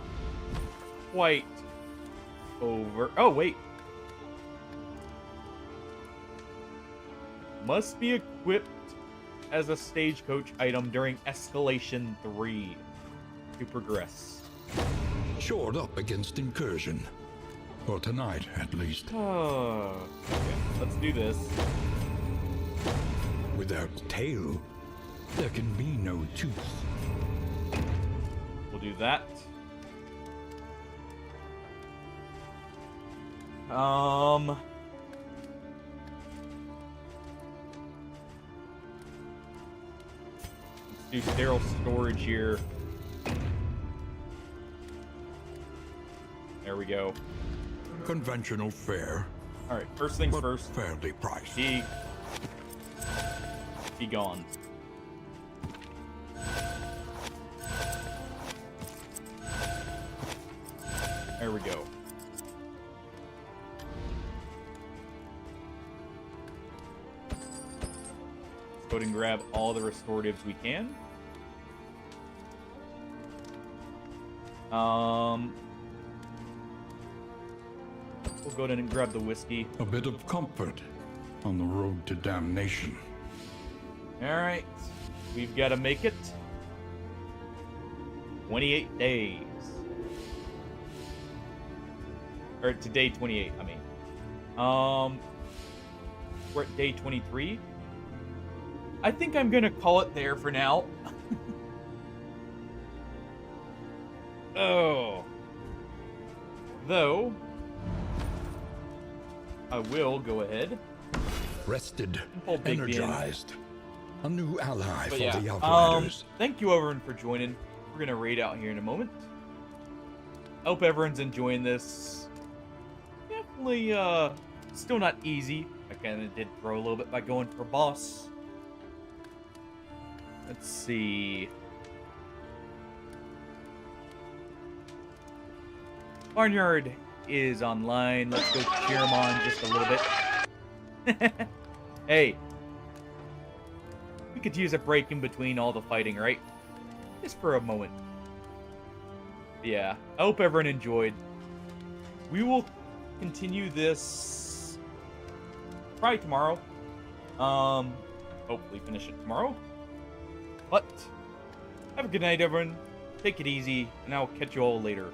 quite over. Oh, wait. Must be equipped as a stagecoach item during Escalation 3 to progress. Shored up against incursion. For tonight, at least. Oh, okay. Let's do this. Without tail, there can be no tooth. We'll do that. Let's do sterile storage here. There we go. Conventional fare, All right, first things but first. fairly priced. Be gone. There we go. Let's go ahead and grab all the restoratives we can. We'll go ahead and grab the whiskey. A bit of comfort on the road to damnation. Alright, we've got to make it 28 days. Or to day 28, I mean. We're at day 23. I think I'm gonna call it there for now. Oh. Though, I will go ahead. Rested, Pull Big Ben. energized. A new ally But for yeah, the Outriders. thank you everyone for joining. We're gonna raid out here in a moment. I hope everyone's enjoying this. Definitely, still not easy. I kinda did throw a little bit by going for boss. Let's see. Barnyard is online. Let's go cheer him on just a little bit. Hey. We could use a break in between all the fighting, right? Just for a moment. Yeah. I hope everyone enjoyed. We will continue this probably tomorrow. Hopefully finish it tomorrow. But have a good night, everyone. Take it easy, and I'll catch you all later.